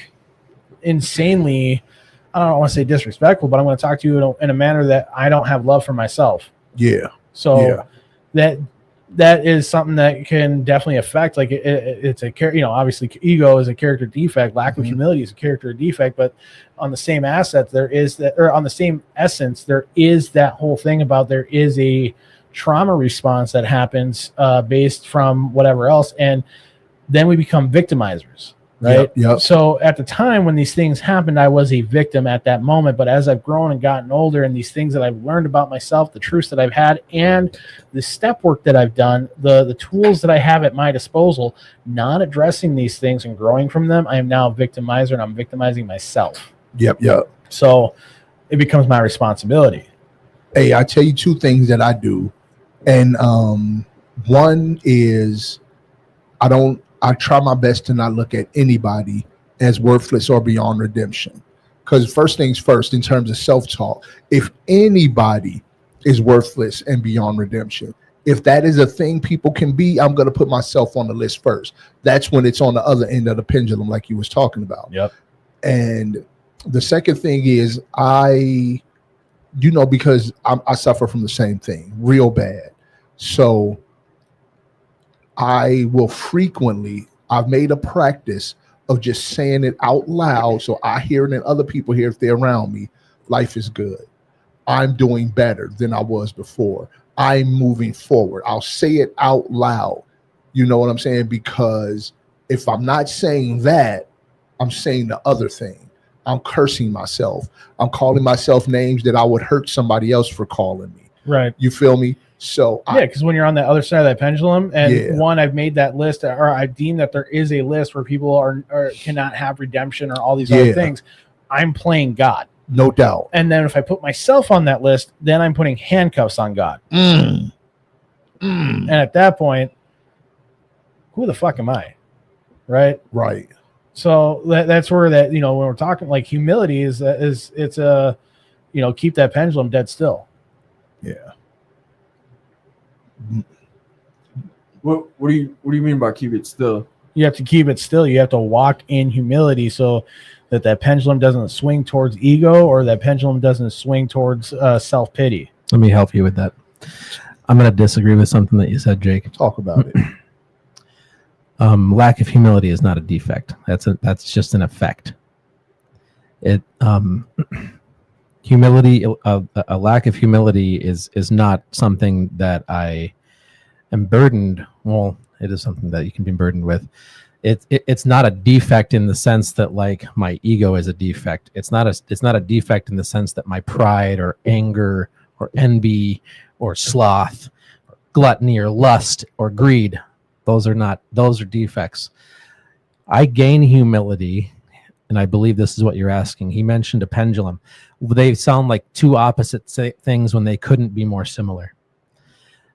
Speaker 1: insanely, I don't want to say disrespectful, but I'm going to talk to you in a manner that I don't have love for myself.
Speaker 5: Yeah.
Speaker 1: So that is something that can definitely affect, like it's a obviously ego is a character defect. Lack of humility is a character defect, but on the same asset, there is that, or on the same essence, there is that whole thing about there is a trauma response that happens based from whatever else. And then we become victimizers. Right.
Speaker 5: Yep.
Speaker 1: So at the time when these things happened, I was a victim at that moment. But as I've grown and gotten older, and these things that I've learned about myself, the truths that I've had, and the step work that I've done, the tools that I have at my disposal, not addressing these things and growing from them, I am now a victimizer, and I'm victimizing myself.
Speaker 5: Yep.
Speaker 1: So it becomes my responsibility.
Speaker 5: Hey, I tell you two things that I do. And one is I try my best to not look at anybody as worthless or beyond redemption. Because first things first, in terms of self-talk, if anybody is worthless and beyond redemption, if that is a thing people can be, I'm going to put myself on the list first. That's when it's on the other end of the pendulum, like you was talking about.
Speaker 1: Yep.
Speaker 5: And the second thing is because I suffer from the same thing real bad. So I will frequently, I've made a practice of just saying it out loud so I hear it and other people hear if they're around me. Life is good. I'm doing better than I was before. I'm moving forward. I'll say it out loud. You know what I'm saying? Because if I'm not saying that, I'm saying the other thing. I'm cursing myself. I'm calling myself names that I would hurt somebody else for calling me.
Speaker 1: Right.
Speaker 5: You feel me? So
Speaker 1: because when you're on the other side of that pendulum, and I've made that list, or I deem that there is a list where people are cannot have redemption or all these other things. I'm playing God,
Speaker 5: no doubt.
Speaker 1: And then if I put myself on that list, then I'm putting handcuffs on God. And at that point, who the fuck am I? Right. So that's where that when we're talking like humility is it's a keep that pendulum dead still.
Speaker 5: Yeah.
Speaker 6: What do you mean by keep it still?
Speaker 1: You have to keep it still. You have to walk in humility so that pendulum doesn't swing towards ego, or that pendulum doesn't swing towards self-pity.
Speaker 2: Let me help you with that. I'm going to disagree with something that you said, Jake.
Speaker 5: Talk about it.
Speaker 2: Lack of humility is not a defect. That's just an effect. Humility, a lack of humility is not something that I am burdened. Well, it is something that you can be burdened with. It's not a defect in the sense that like my ego is a defect. It's not a defect in the sense that my pride or anger or envy or sloth, or gluttony or lust or greed, those are defects. I gain humility. And I believe this is what you're asking. He mentioned a pendulum. They sound like two opposite things when they couldn't be more similar.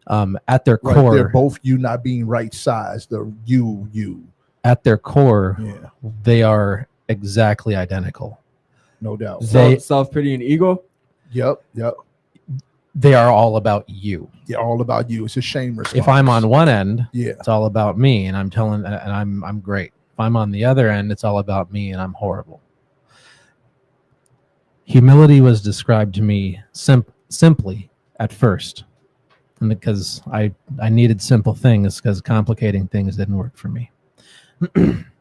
Speaker 2: At their core,
Speaker 5: they're both you not being right size. The you.
Speaker 2: At their core, they are exactly identical.
Speaker 5: No doubt.
Speaker 6: Self-pity and ego.
Speaker 5: Yep.
Speaker 2: they are all about you.
Speaker 5: Yeah, all about you. It's a shame response.
Speaker 2: If I'm on one end,
Speaker 5: yeah,
Speaker 2: it's all about me, and I'm great. If I'm on the other end, it's all about me, and I'm horrible. Humility was described to me simply at first, and because I needed simple things, because complicating things didn't work for me.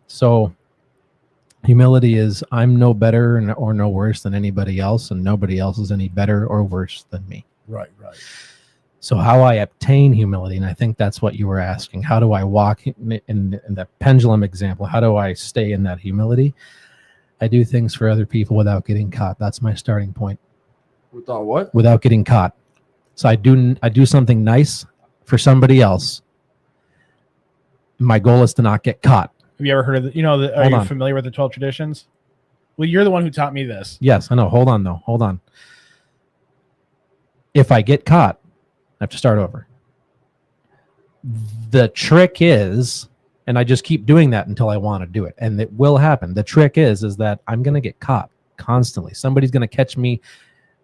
Speaker 2: So humility is I'm no better or no worse than anybody else, and nobody else is any better or worse than me.
Speaker 5: right.
Speaker 2: So how I obtain humility, and I think that's what you were asking, how do I walk in the pendulum example? How do I stay in that humility? I do things for other people without getting caught. That's my starting point.
Speaker 6: Without what?
Speaker 2: Without getting caught. So I do something nice for somebody else. My goal is to not get caught.
Speaker 1: Have you ever heard of are you familiar with the 12 traditions? Well, you're the one who taught me this.
Speaker 2: Yes, I know. Hold on. If I get caught, I have to start over. The trick is, and I just keep doing that until I want to do it, and it will happen. The trick is that I'm going to get caught constantly. Somebody's going to catch me.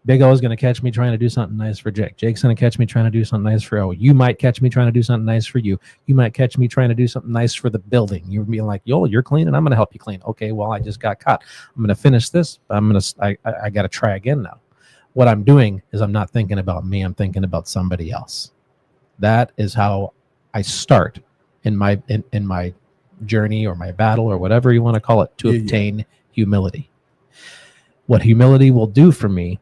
Speaker 2: Big O is going to catch me trying to do something nice for Jake. Jake's going to catch me trying to do something nice for O. You might catch me trying to do something nice for you. You might catch me trying to do something nice for the building. You're being like, yo, you're clean, and I'm going to help you clean. Okay, well, I just got caught. I'm going to finish this. I got to try again now. What I'm doing is I'm not thinking about me. I'm thinking about somebody else. That is how I start in my journey or my battle or whatever you want to call it to obtain humility. What humility will do for me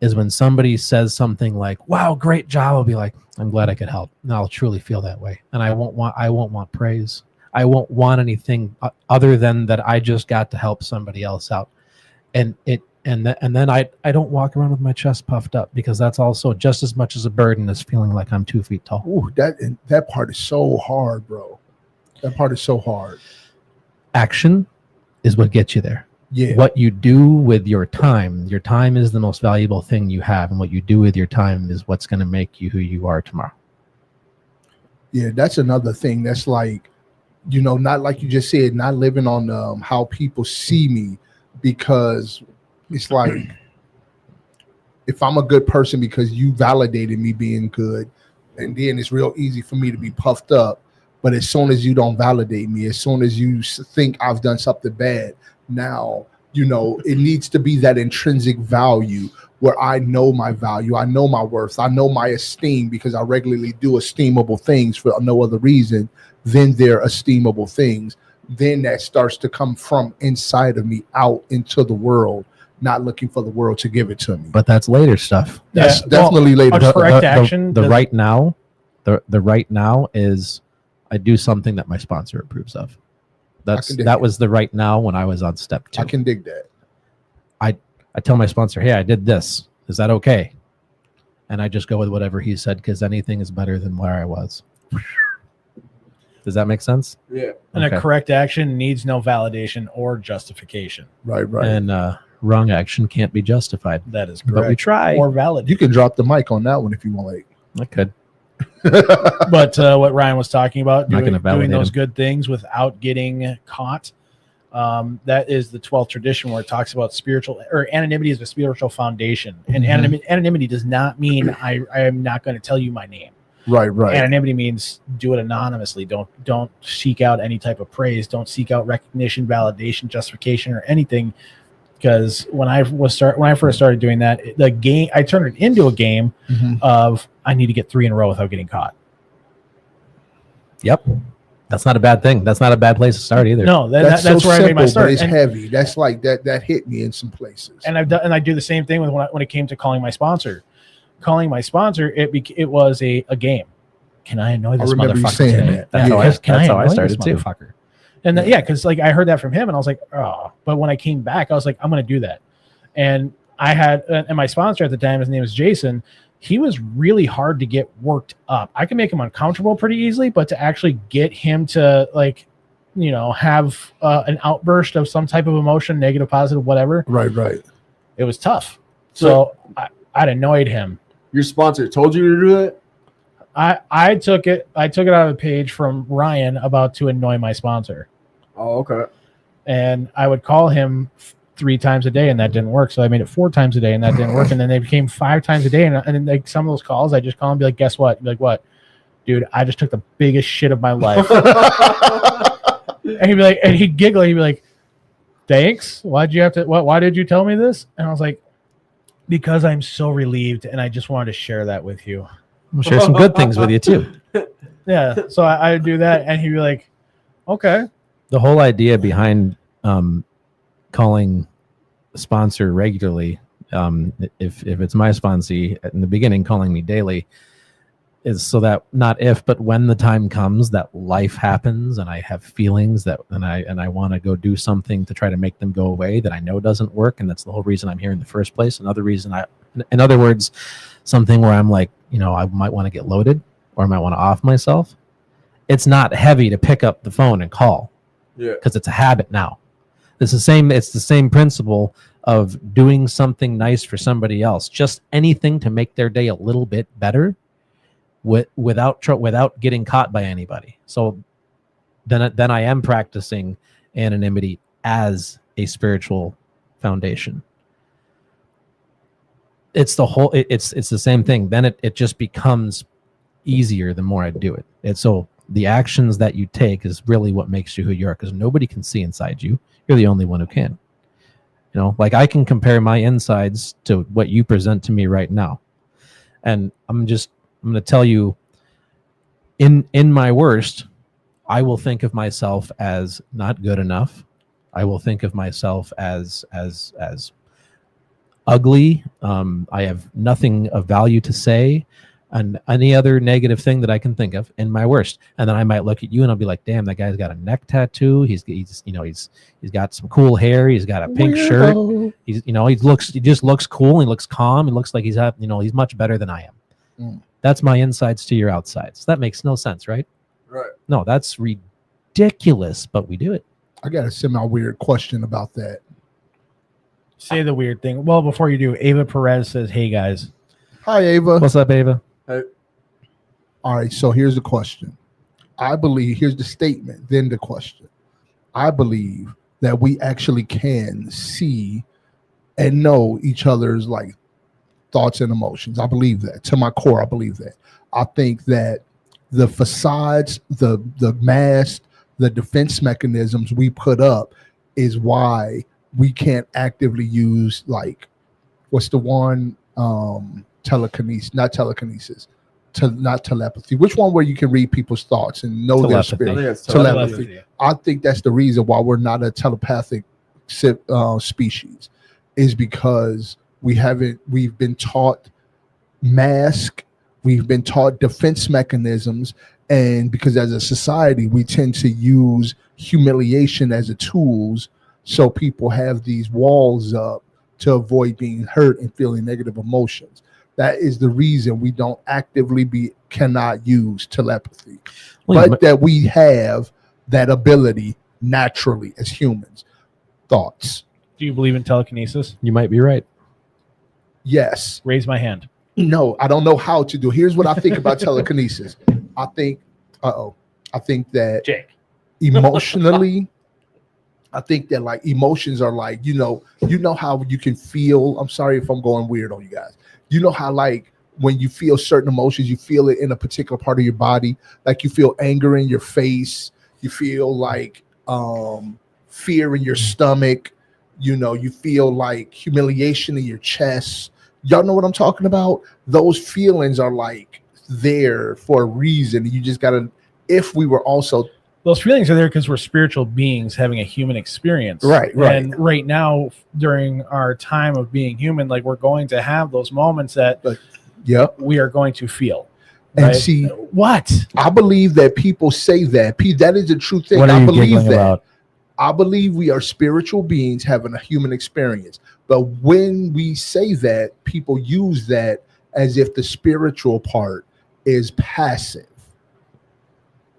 Speaker 2: is when somebody says something like, wow, great job, I'll be like, I'm glad I could help. And I'll truly feel that way. And I won't want praise. I won't want anything other than that I just got to help somebody else out. And then I don't walk around with my chest puffed up, because that's also just as much as a burden as feeling like I'm 2 feet tall.
Speaker 5: Ooh, that part is so hard, bro. That part is so hard.
Speaker 2: Action is what gets you there.
Speaker 5: Yeah.
Speaker 2: What you do with your time is the most valuable thing you have, and what you do with your time is what's going to make you who you are tomorrow.
Speaker 5: Yeah, that's another thing. That's like, not like you just said, not living on how people see me, because it's like, if I'm a good person because you validated me being good, and then it's real easy for me to be puffed up. But as soon as you don't validate me, as soon as you think I've done something bad, now, it needs to be that intrinsic value where I know my value, I know my worth, I know my esteem, because I regularly do esteemable things for no other reason than they're esteemable things. Then that starts to come from inside of me out into the world, not looking for the world to give it to me.
Speaker 2: But that's later stuff.
Speaker 5: That's definitely later.
Speaker 1: Correct action.
Speaker 2: The right now is I do something that my sponsor approves of. That was the right now when I was on step 2.
Speaker 5: I can dig that.
Speaker 2: I tell my sponsor, hey, I did this. Is that okay? And I just go with whatever he said, because anything is better than where I was. Does that make sense?
Speaker 6: Yeah.
Speaker 1: And a correct action needs no validation or justification.
Speaker 5: Right.
Speaker 2: And wrong action can't be justified.
Speaker 1: That is correct.
Speaker 2: But we try.
Speaker 1: Or valid.
Speaker 5: You can drop the mic on that one if you want.
Speaker 2: I could.
Speaker 1: But what Ryan was talking about, doing those
Speaker 2: him.
Speaker 1: good things without getting caught, that is the 12th tradition, where it talks about anonymity is a spiritual foundation. And anonymity does not mean I am not going to tell you my name.
Speaker 5: Right.
Speaker 1: Anonymity means do it anonymously. Don't seek out any type of praise. Don't seek out recognition, validation, justification, or anything. Because when I first started doing that, the game, I turned it into a game of I need to get 3 in a row without getting caught.
Speaker 2: Yep, that's not a bad thing. That's not a bad place to start either.
Speaker 1: No, that's
Speaker 5: so
Speaker 1: where I made my start.
Speaker 5: But it's heavy. That's like that hit me in some places.
Speaker 1: And I do the same thing when it came to calling my sponsor. Calling my sponsor, it was a game. Can I annoy this motherfucker today?
Speaker 2: That's how I started too.
Speaker 1: And because I heard that from him, and I was like, oh. But when I came back, I was like, I'm going to do that. And I had, and my sponsor at the time, his name was Jason. He was really hard to get worked up. I can make him uncomfortable pretty easily, but to actually get him to have an outburst of some type of emotion, negative, positive, whatever.
Speaker 5: Right.
Speaker 1: It was tough. So I'd annoyed him.
Speaker 6: Your sponsor told you to do it?
Speaker 1: I took it out of the page from Ryan about to annoy my sponsor.
Speaker 6: Oh, okay.
Speaker 1: And I would call him 3 times a day, and that didn't work. So I made it 4 times a day, and that didn't work. And then they became 5 times a day. And then like some of those calls, I just call and be like, guess what? Be like, what? Dude, I just took the biggest shit of my life. And he'd be like, and he'd giggle. He'd be like, thanks. Why did you tell me this? And I was like, because I'm so relieved, and I just wanted to share that with you.
Speaker 2: I'll share some good things with you too.
Speaker 1: Yeah. So I would do that, and he'd be like, okay.
Speaker 2: The whole idea behind calling a sponsor regularly, if it's my sponsee in the beginning, calling me daily, is so that not if, but when the time comes that life happens and I have feelings that and I want to go do something to try to make them go away that I know doesn't work, and that's the whole reason I'm here in the first place. Another reason in other words, something where I'm like, I might want to get loaded or I might want to off myself. It's not heavy to pick up the phone and call.
Speaker 6: Yeah.
Speaker 2: Because it's a habit now. It's the same principle of doing something nice for somebody else, just anything to make their day a little bit better without getting caught by anybody. So then I am practicing anonymity as a spiritual foundation. It's the same thing. Then it just becomes easier the more I do it. And so the actions that you take is really what makes you who you are, because nobody can see inside you. You're the only one who can. Like I can compare my insides to what you present to me right now. And I'm going to tell you, in my worst, I will think of myself as not good enough. I will think of myself as ugly. I have nothing of value to say, and any other negative thing that I can think of in my worst. And then I might look at you and I'll be like, damn, that guy's got a neck tattoo. He's got some cool hair. He's got a pink shirt. He just looks cool. He looks calm. He looks like he's much better than I am.
Speaker 5: Mm.
Speaker 2: That's my insides to your outsides. That makes no sense, right?
Speaker 6: Right.
Speaker 2: No, that's ridiculous, but we do it.
Speaker 5: I got a semi-weird question about that.
Speaker 1: Say the weird thing. Well, before you do, Ava Perez says, hey, guys.
Speaker 5: Hi, Ava.
Speaker 2: What's up, Ava?
Speaker 5: All right, so here's the question. Here's the statement, then the question. I believe that we actually can see and know each other's like thoughts and emotions. I believe that. To my core, I believe that. I think that the facades, the mask, the defense mechanisms we put up is why we can't actively use, like, what's the one, telekinesis, not telepathy. Which one where you can read people's thoughts and know their
Speaker 2: Telepathy.
Speaker 6: I think
Speaker 5: spirit?
Speaker 6: it's
Speaker 5: Telepathy. I think that's the reason why we're not a telepathic species, is because we've been taught mask, we've been taught defense mechanisms, and because as a society we tend to use humiliation as a tools, so people have these walls up to avoid being hurt and feeling negative emotions. That is the reason we don't cannot use telepathy, but that we have that ability naturally as humans. Thoughts?
Speaker 1: Do you believe in telekinesis?
Speaker 2: You might be right.
Speaker 5: Yes.
Speaker 1: Raise my hand.
Speaker 5: No, I don't know how to do. Here's what I think about telekinesis. I think that
Speaker 1: Jake.
Speaker 5: Emotionally, I think that like emotions are like, you know how you can feel. I'm sorry if I'm going weird on you guys. You know how like when you feel certain emotions, you feel it in a particular part of your body. Like you feel anger in your face. You feel like fear in your stomach. You feel like humiliation in your chest. Y'all know what I'm talking about? Those feelings are like there for a reason. You just gotta, if we were also,
Speaker 1: those feelings are there because we're spiritual beings having a human experience.
Speaker 5: Right.
Speaker 1: And right now, during our time of being human, like we're going to have those moments that we are going to feel.
Speaker 5: And
Speaker 1: right?
Speaker 5: see,
Speaker 1: what?
Speaker 5: I believe that people say that. That is a true thing.
Speaker 2: What are
Speaker 5: I
Speaker 2: you
Speaker 5: believe
Speaker 2: giggling
Speaker 5: that.
Speaker 2: about?
Speaker 5: I believe we are spiritual beings having a human experience. But when we say that, people use that as if the spiritual part is passive.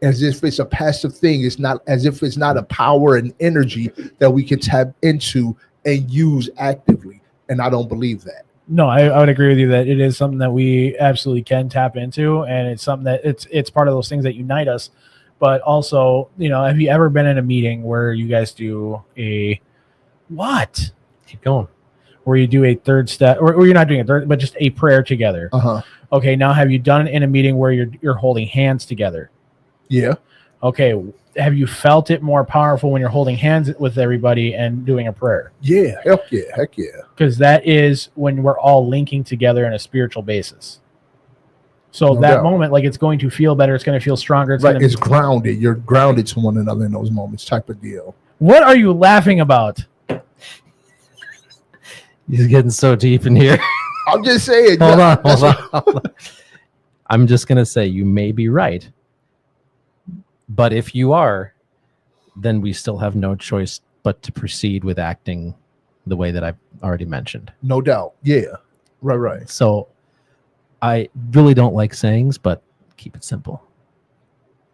Speaker 5: As if it's a passive thing. It's not, as if it's not a power and energy that we can tap into and use actively. And I don't believe that.
Speaker 1: No, I would agree with you that it is something that we absolutely can tap into, and it's something that it's part of those things that unite us. But also, have you ever been in a meeting where you guys do a what?
Speaker 2: Keep going.
Speaker 1: where you do a third step, or you're not doing a third, but just a prayer together. Okay, now have you done it in a meeting where you're holding hands together?
Speaker 5: Yeah.
Speaker 1: Okay, have you felt it more powerful when you're holding hands with everybody and doing a prayer?
Speaker 5: Yeah. Heck yeah.
Speaker 1: Because that is when we're all linking together on a spiritual basis. So
Speaker 5: No
Speaker 1: that
Speaker 5: doubt.
Speaker 1: moment, like, it's going to feel better. It's going to feel stronger.
Speaker 5: It's grounded. You're grounded to one another in those moments, type of deal.
Speaker 1: What are you laughing about?
Speaker 2: He's getting so deep in here.
Speaker 5: I'm just saying.
Speaker 2: Hold on. I'm just going to say you may be right. But if you are, then we still have no choice but to proceed with acting the way that I've already mentioned.
Speaker 5: No doubt. Yeah. Right.
Speaker 2: So I really don't like sayings, but keep it simple.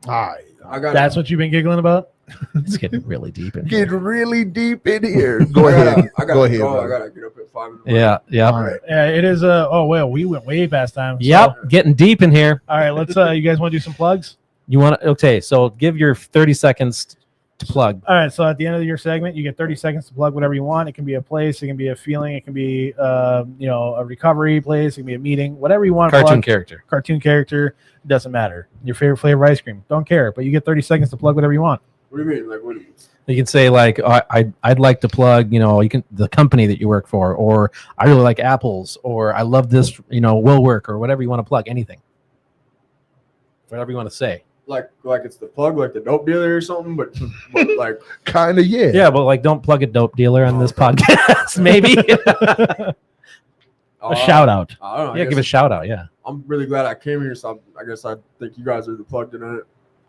Speaker 5: All right.
Speaker 1: That's what you've been giggling about?
Speaker 2: It's getting really deep in here.
Speaker 5: Get really deep in here. Go ahead. Go ahead.
Speaker 6: I
Speaker 5: Brother.
Speaker 6: gotta get up at 5 in the morning.
Speaker 2: Yeah.
Speaker 5: All right.
Speaker 1: Yeah, it is. Oh, well, we went way past time. So.
Speaker 2: Yep. Getting deep in here.
Speaker 1: All right, let's. You guys want to do some plugs?
Speaker 2: You want to? Okay. So give your 30 seconds to plug.
Speaker 1: All right. So at the end of your segment, you get 30 seconds to plug whatever you want. It can be a place. It can be a feeling. It can be, a recovery place. It can be a meeting. Whatever you want.
Speaker 2: Cartoon character.
Speaker 1: Cartoon character. Doesn't matter. Your favorite flavor of ice cream. Don't care. But you get 30 seconds to plug whatever you want.
Speaker 6: What do you mean? Like, what do you mean?
Speaker 2: You can say like, I'd like to plug, the company that you work for, or I really like apples, or I love this, will work, or whatever you want to plug, anything. Whatever you want to say.
Speaker 6: Like it's the plug, like the dope dealer or something, but like
Speaker 5: Kind of, yeah.
Speaker 2: Yeah, but like, don't plug a dope dealer on this podcast, maybe. A shout out.
Speaker 6: I don't know.
Speaker 2: Yeah, give a shout out. Yeah.
Speaker 6: I'm really glad I came here, so I guess I think you guys are the plugged in it.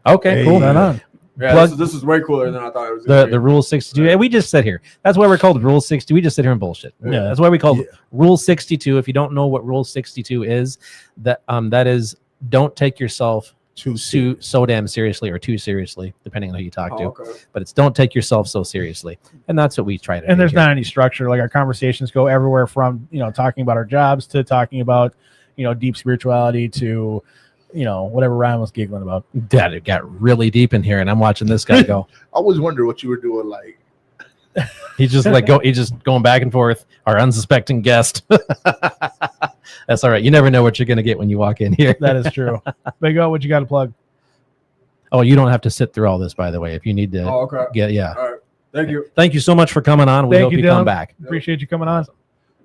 Speaker 2: Okay,
Speaker 5: Hey.
Speaker 2: cool.
Speaker 1: Right on.
Speaker 6: Yeah,
Speaker 2: Plug-
Speaker 6: this is way cooler than I thought it was. Gonna
Speaker 2: The
Speaker 6: be.
Speaker 2: Rule 62. Yeah, we just sit here. That's why we're called Rule 60. We just sit here and bullshit.
Speaker 1: Yeah.
Speaker 2: That's why we call
Speaker 5: Yeah.
Speaker 2: Rule 62. If you don't know what Rule 62 is, that is don't take yourself so damn seriously or too seriously, depending on who you talk to.
Speaker 6: Okay.
Speaker 2: But it's don't take yourself so seriously, and that's what we try to.
Speaker 1: And
Speaker 2: do
Speaker 1: there's
Speaker 2: here.
Speaker 1: not any structure. Like, our conversations go everywhere from, talking about our jobs to talking about, deep spirituality to, whatever Ryan was giggling about.
Speaker 2: Dad, it got really deep in here, and I'm watching this guy go.
Speaker 5: I was wondering what you were doing. Like,
Speaker 2: He's just going back and forth. Our unsuspecting guest. That's all right. You never know what you're going to get when you walk in here.
Speaker 1: That is true. Big O, what you got to plug?
Speaker 2: Oh, you don't have to sit through all this, by the way. If you need to
Speaker 6: Oh, okay.
Speaker 2: yeah.
Speaker 6: All right. Thank you.
Speaker 2: Thank you so much for coming on. We
Speaker 1: Thank
Speaker 2: hope
Speaker 1: you,
Speaker 2: you come
Speaker 1: Dylan.
Speaker 2: back.
Speaker 1: Appreciate you coming on.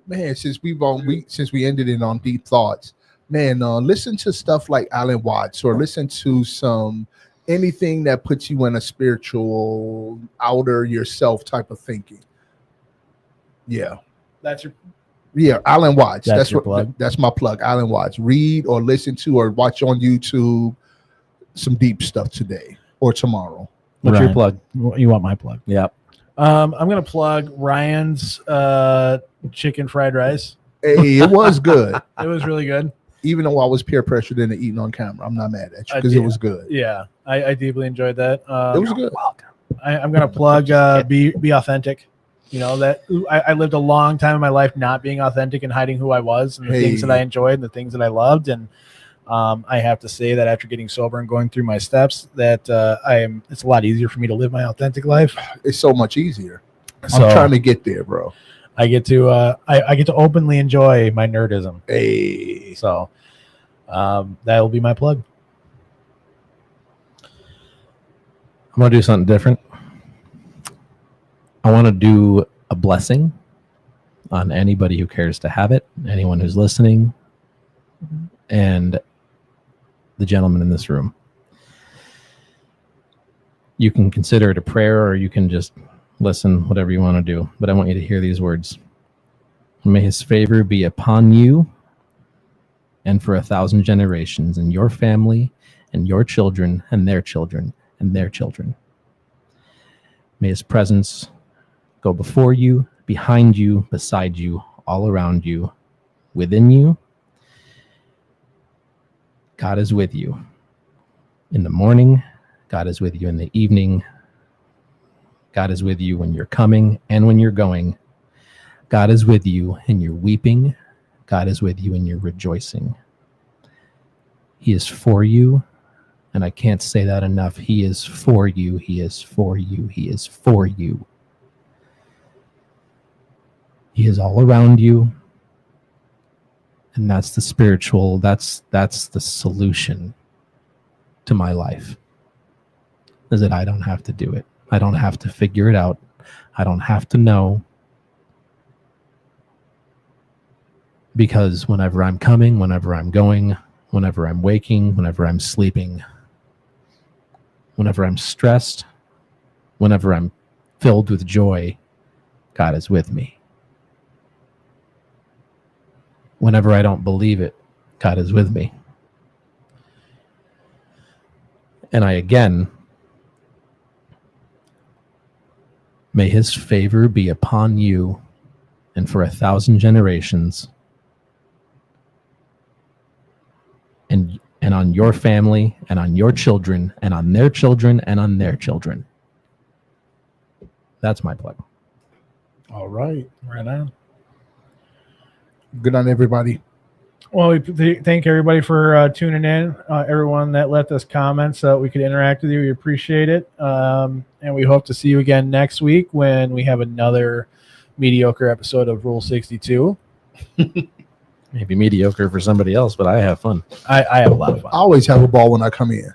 Speaker 5: man, since we ended it on deep thoughts, man, listen to stuff like Alan Watts, or listen to anything that puts you in a spiritual outer yourself type of thinking.
Speaker 1: That's your.
Speaker 5: Yeah, Alan Watts.
Speaker 1: That's your plug?
Speaker 5: That's my plug. Alan Watts. Read or listen to or watch on YouTube some deep stuff today or tomorrow.
Speaker 2: What's
Speaker 1: Ryan.
Speaker 2: your plug?
Speaker 1: You want my plug?
Speaker 2: Yep.
Speaker 1: I'm gonna plug Ryan's chicken fried rice.
Speaker 5: Hey, it was good.
Speaker 1: It was really good.
Speaker 5: Even though I was peer pressured into eating on camera, I'm not mad at you
Speaker 1: I
Speaker 5: because
Speaker 1: did.
Speaker 5: it was good.
Speaker 1: Yeah, I deeply enjoyed that.
Speaker 5: It was good.
Speaker 1: I'm gonna plug be authentic. That I lived a long time in my life not being authentic and hiding who I was and the things that I enjoyed and the things that I loved. And I have to say that after getting sober and going through my steps, that it's a lot easier for me to live my authentic life.
Speaker 5: It's so much easier.
Speaker 1: So
Speaker 5: I'm trying to get there, bro.
Speaker 1: I get to I get to openly enjoy my nerdism.
Speaker 5: Hey,
Speaker 1: So that will be my plug.
Speaker 2: I'm going to do something different. I want to do a blessing on anybody who cares to have it, anyone who's listening, and the gentleman in this room. You can consider it a prayer, or you can just listen, whatever you want to do. But I want you to hear these words. May his favor be upon you and for 1,000 generations, and your family and your children and their children and their children. May his presence go before you, behind you, beside you, all around you, within you. God is with you in the morning. God is with you in the evening. God is with you when you're coming and when you're going. God is with you in your weeping. God is with you in your rejoicing. He is for you, and I can't say that enough. He is for you. He is for you. He is for you. He is all around you. And that's the spiritual, that's the solution to my life. Is that I don't have to do it. I don't have to figure it out. I don't have to know. Because whenever I'm coming, whenever I'm going, whenever I'm waking, whenever I'm sleeping, whenever I'm stressed, whenever I'm filled with joy, God is with me. Whenever I don't believe it, God is with me. And I again, may his favor be upon you and for 1,000 generations, and on your family, and on your children, and on their children, and on their children. That's my plug.
Speaker 5: All right.
Speaker 1: Right on.
Speaker 5: Good night, everybody.
Speaker 1: Well, we thank everybody for tuning in. Everyone that left us comments so that we could interact with you, we appreciate it. And we hope to see you again next week when we have another mediocre episode of Rule 62.
Speaker 2: Maybe mediocre for somebody else, but I have fun.
Speaker 1: I have a lot of fun.
Speaker 5: I always have a ball when I come in.